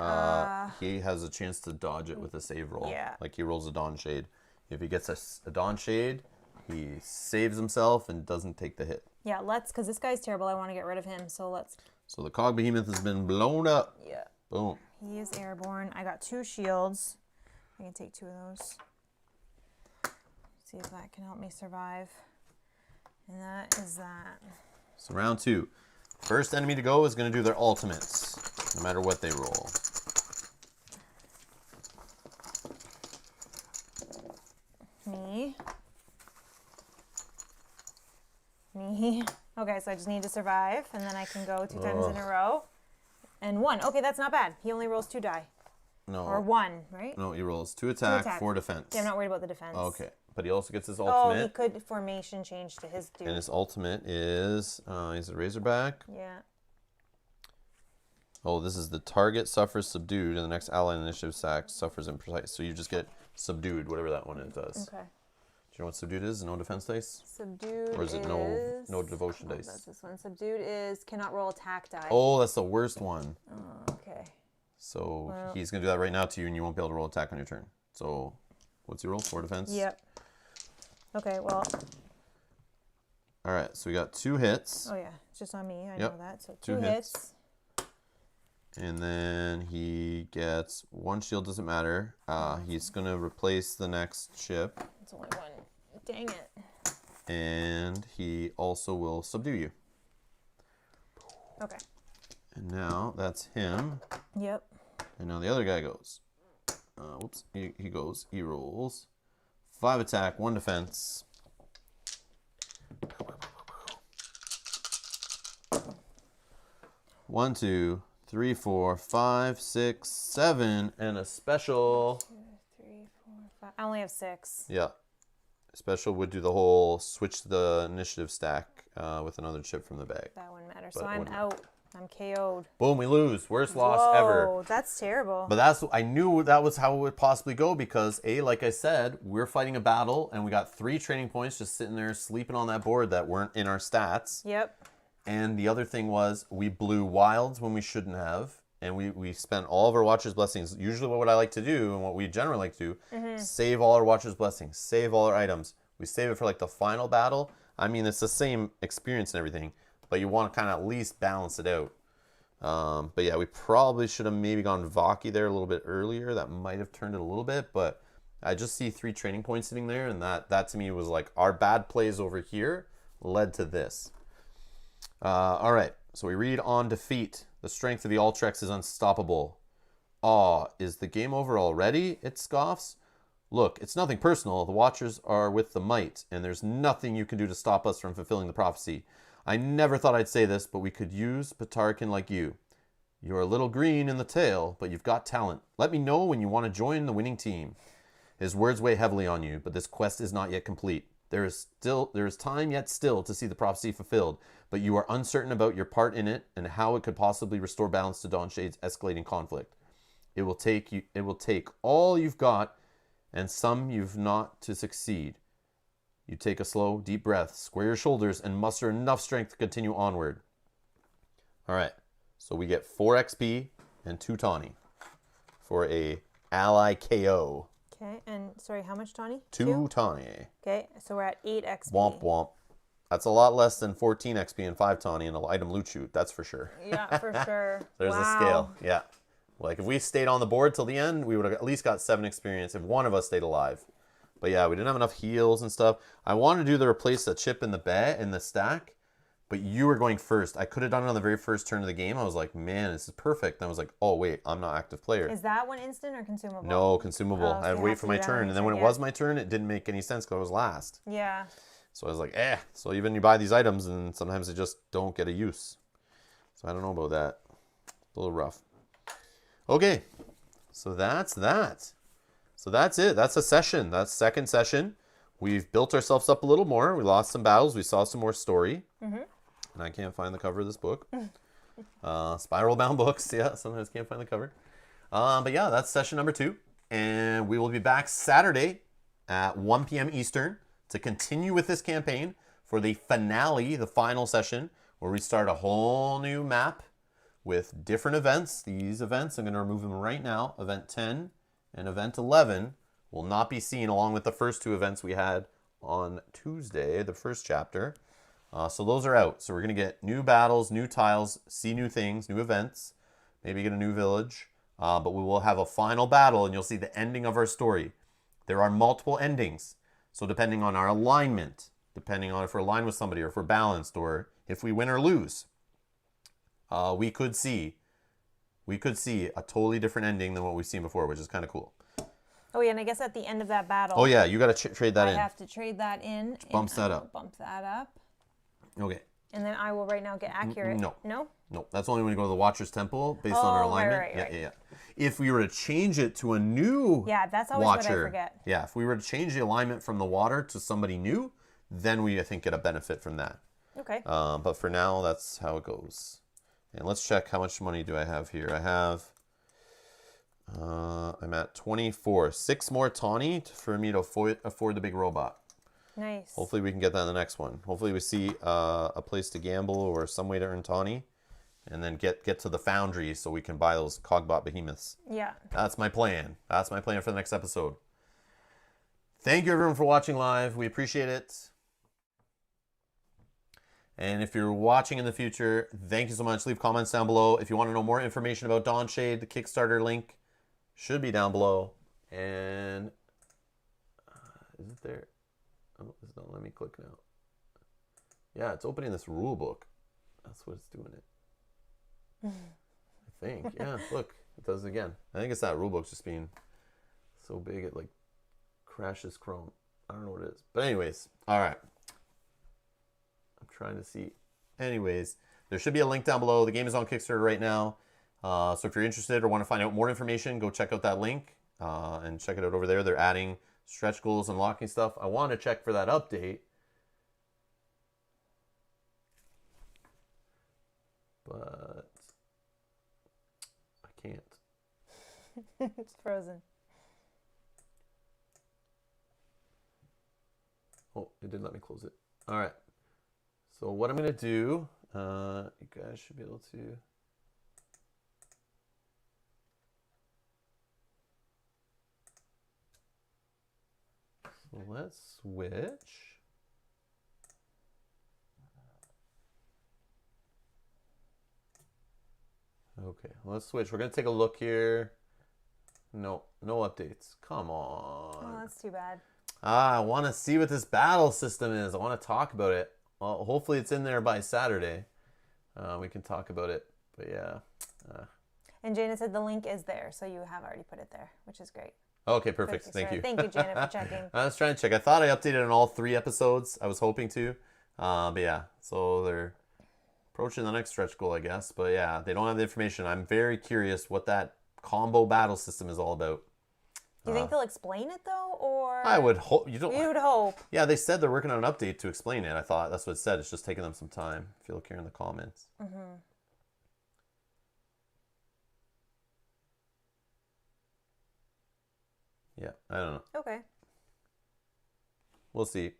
He has a chance to dodge it with a save roll. Yeah. Like he rolls a Dawnshade. If he gets a Dawnshade, he saves himself and doesn't take the hit. Yeah, because this guy's terrible. I want to get rid of him. So let's... So the Cog Behemoth has been blown up. Yeah. Boom. He is airborne. I got 2 shields. I can take 2 of those. See if that can help me survive. And that is that. So round 2. First enemy to go is going to do their ultimates, no matter what they roll. Me. Okay, so I just need to survive, and then I can go 2 times in a row. And 1. Okay, that's not bad. He only rolls 2 die. No. Or 1, right? No, he rolls 2 attack, attack. 4 defense. Yeah, I'm not worried about the defense. Okay. But he also gets his Oh, ultimate. he could formation change to his dude. And his ultimate is, he's a Razorback. Yeah. Oh, this is the target suffers subdued, and the next ally initiative stack suffers imprecise. So you just get subdued, whatever that one does. Okay. Do you know what subdued is? No defense dice? Subdued Or is it no devotion oh, dice? That's this one. Subdued is cannot roll attack die. Oh, that's the worst one. Oh, okay. So Well. he's going to do that right now to you, and you won't be able to roll attack on your turn. So what's your roll? 4 defense? Yep. Okay, well. All right, so we got 2 hits. Oh, yeah. It's just on me. I Yep. know that. So 2 2 hits. And then he gets 1 shield, doesn't matter. He's going to replace the next chip. It's only 1. Dang it. And he also will subdue you. Okay. And now that's him. Yep. And now the other guy goes. Whoops. He goes. He rolls 5 attack, 1 defense. One, 2, 3, 4, 5, 6, 7, and a special. 2, 3, 4, 5. I only have 6. Yeah. Special would do the whole switch the initiative stack with another chip from the bag. That wouldn't matter. But So it I'm wouldn't out. I'm KO'd. Boom, we lose. Worst loss ever. Whoa, that's terrible. But I knew that was how it would possibly go because, like I said, we're fighting a battle and we got 3 training points just sitting there sleeping on that board that weren't in our stats. Yep. And the other thing was we blew wilds when we shouldn't have. And we spent all of our Watcher's Blessings. Usually what I like to do and what we generally like to do, save all our Watcher's Blessings, save all our items. We save it for like the final battle. I mean, it's the same experience and everything, but you want to kind of at least balance it out. But yeah, we probably should have maybe gone Vaki there a little bit earlier. That might have turned it a little bit, but I just see 3 training points sitting there, and that to me was like our bad plays over here led to this. All right, so we read on defeat. The strength of the Ultrex is unstoppable. Aw, is the game over already? It scoffs. Look, it's nothing personal. The Watchers are with the might, and there's nothing you can do to stop us from fulfilling the prophecy. I never thought I'd say this, but we could use Patarkin like you. You're a little green in the tail, but you've got talent. Let me know when you want to join the winning team. His words weigh heavily on you, but this quest is not yet complete. There is time yet still to see the prophecy fulfilled, but you are uncertain about your part in it and how it could possibly restore balance to Dawnshade's escalating conflict. It will take all you've got and some you've not to succeed. You take a slow, deep breath, square your shoulders, and muster enough strength to continue onward. All right, so we get 4 XP and 2 tawny for a ally KO. Okay, and sorry, how much, Tawny? 2 tawny. Okay, so we're at 8 XP. Womp womp. That's a lot less than 14 XP and 5 tawny in an item loot shoot, that's for sure. Yeah, for sure. There's a scale, yeah. Like if we stayed on the board till the end, we would have at least got 7 experience if one of us stayed alive. But yeah, we didn't have enough heals and stuff. I wanted to do the replace a chip in the stack, but you were going first. I could have done it on the very first turn of the game. I was like, man, this is perfect. And I was like, oh wait, I'm not active player. Is that one instant or consumable? No, consumable. Oh, so I had to you wait have for to my do that turn. on And then your when it turn, was my turn, it didn't make any sense because I was last. Yeah. So I was like, So even you buy these items and sometimes they just don't get a use. So I don't know about that. A little rough. Okay. So that's that. So that's it. That's a session. That's second session. We've built ourselves up a little more. We lost some battles. We saw some more story. And I can't find the cover of this book. Spiral bound books. Yeah, sometimes can't find the cover. But yeah, that's session number 2. And we will be back Saturday at 1 p.m. Eastern to continue with this campaign for the finale, the final session, where we start a whole new map with different events. These events, I'm going to remove them right now. Event 10 and Event 11 will not be seen along with the first 2 events we had on Tuesday, the first chapter. So those are out. So we're going to get new battles, new tiles, see new things, new events, maybe get a new village. But we will have a final battle and you'll see the ending of our story. There are multiple endings. So depending on our alignment, depending on if we're aligned with somebody or if we're balanced or if we win or lose, we could see a totally different ending than what we've seen before, which is kind of cool. Oh yeah, and I guess at the end of that battle. Oh yeah, you got to trade that in. I have to trade that in. Bumps that up. Bump that up. Okay. And then I will right now get accurate. No. No? No, that's only when you go to the Watcher's Temple based on our alignment. Right. Yeah. If we were to change it to a new that's always what I Watcher, forget. Yeah, if we were to change the alignment from the water to somebody new, then we, I think, get a benefit from that. Okay. But for now, that's how it goes. And let's check how much money do I have here. I have, I'm at 24. 6 more tawny for me to afford the big robot. Nice. Hopefully we can get that in the next one. Hopefully we see a place to gamble or some way to earn tawny. and then get to the foundry so we can buy those Cogbot behemoths. Yeah. That's my plan. That's my plan for the next episode. Thank you everyone for watching live. We appreciate it. And if you're watching in the future, thank you so much. Leave comments down below. If you want to know more information about Dawnshade, the Kickstarter link should be down below. And is it there? Oh, it's not letting me click now. Yeah, it's opening this rule book. That's what it's doing it. I think. Yeah, look, it does it again. I think it's that rule book just being so big it like crashes Chrome. I don't know what it is. But anyways, all right. I'm trying to see. Anyways, there should be a link down below. The game is on Kickstarter right now. So if you're interested or want to find out more information, go check out that link and check it out over there. They're adding stretch goals, unlocking stuff. I want to check for that update. But I can't. It's frozen. Oh, it didn't let me close it. All right. So what I'm going to do, you guys should be able to. So let's switch. Okay, let's switch. We're going to take a look here. No updates. Come on. Oh, that's too bad. I want to see what this battle system is. I want to talk about it. Well, hopefully it's in there by Saturday. We can talk about it. But yeah. And Janet said the link is there, so you have already put it there, which is great. Okay, perfect. Thank you. Thank you, Janet, for checking. I was trying to check. I thought I updated on all 3 episodes. I was hoping to. But yeah, so they're approaching the next stretch goal, I guess. But yeah, they don't have the information. I'm very curious what that combo battle system is all about. Do you think they'll explain it though, or I would hope you would hope. Yeah, they said they're working on an update to explain it. I thought that's what it said. It's just taking them some time. If you look here in the comments. Mm-hmm. Yeah, I don't know. Okay. We'll see.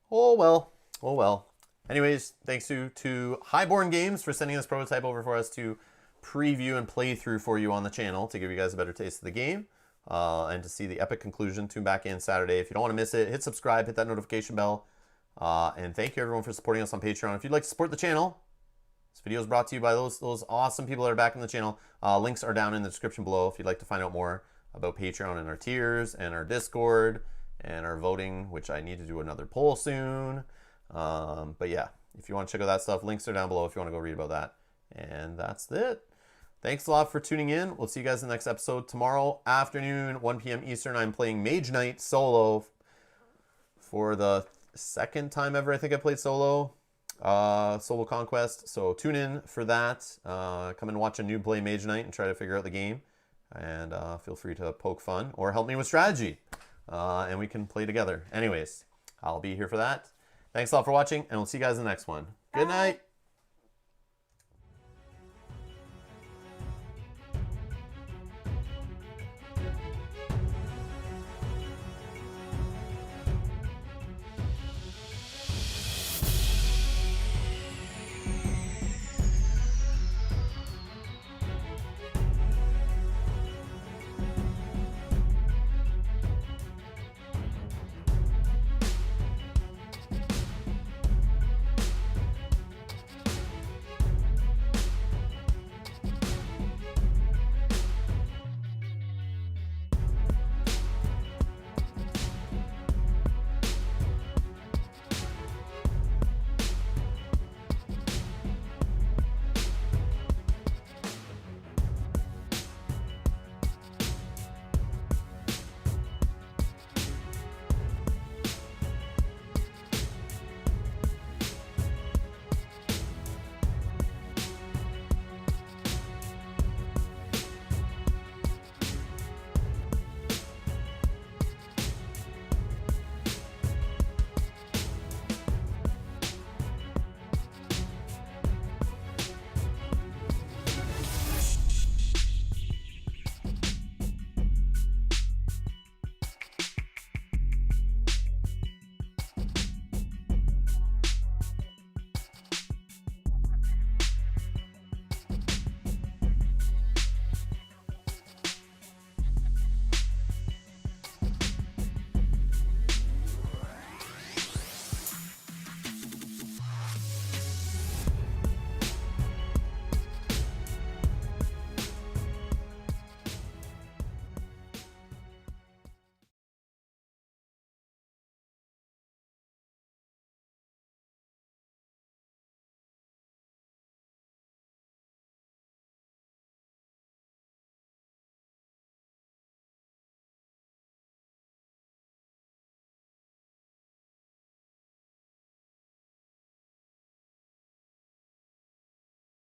Oh well. Oh well. Anyways, thanks to Highborne Games for sending this prototype over for us to preview and play through for you on the channel to give you guys a better taste of the game and to see the epic conclusion. Tune back in Saturday. If you don't want to miss it, hit subscribe, hit that notification bell. And thank you everyone for supporting us on Patreon. If you'd like to support the channel, this video is brought to you by those awesome people that are back in the channel. Links are down in the description below if you'd like to find out more about Patreon and our tiers and our Discord and our voting, which I need to do another poll soon. But yeah, if you want to check out that stuff, links are down below if you want to go read about that. And that's it. Thanks a lot for tuning in. We'll see you guys in the next episode. Tomorrow afternoon, 1 p.m. Eastern, I'm playing Mage Knight solo for the 2nd time ever I think I played solo. Solo Conquest. So tune in for that. Come and watch a noob play Mage Knight and try to figure out the game. And feel free to poke fun or help me with strategy. And we can play together. Anyways, I'll be here for that. Thanks a lot for watching, and we'll see you guys in the next one. Good night.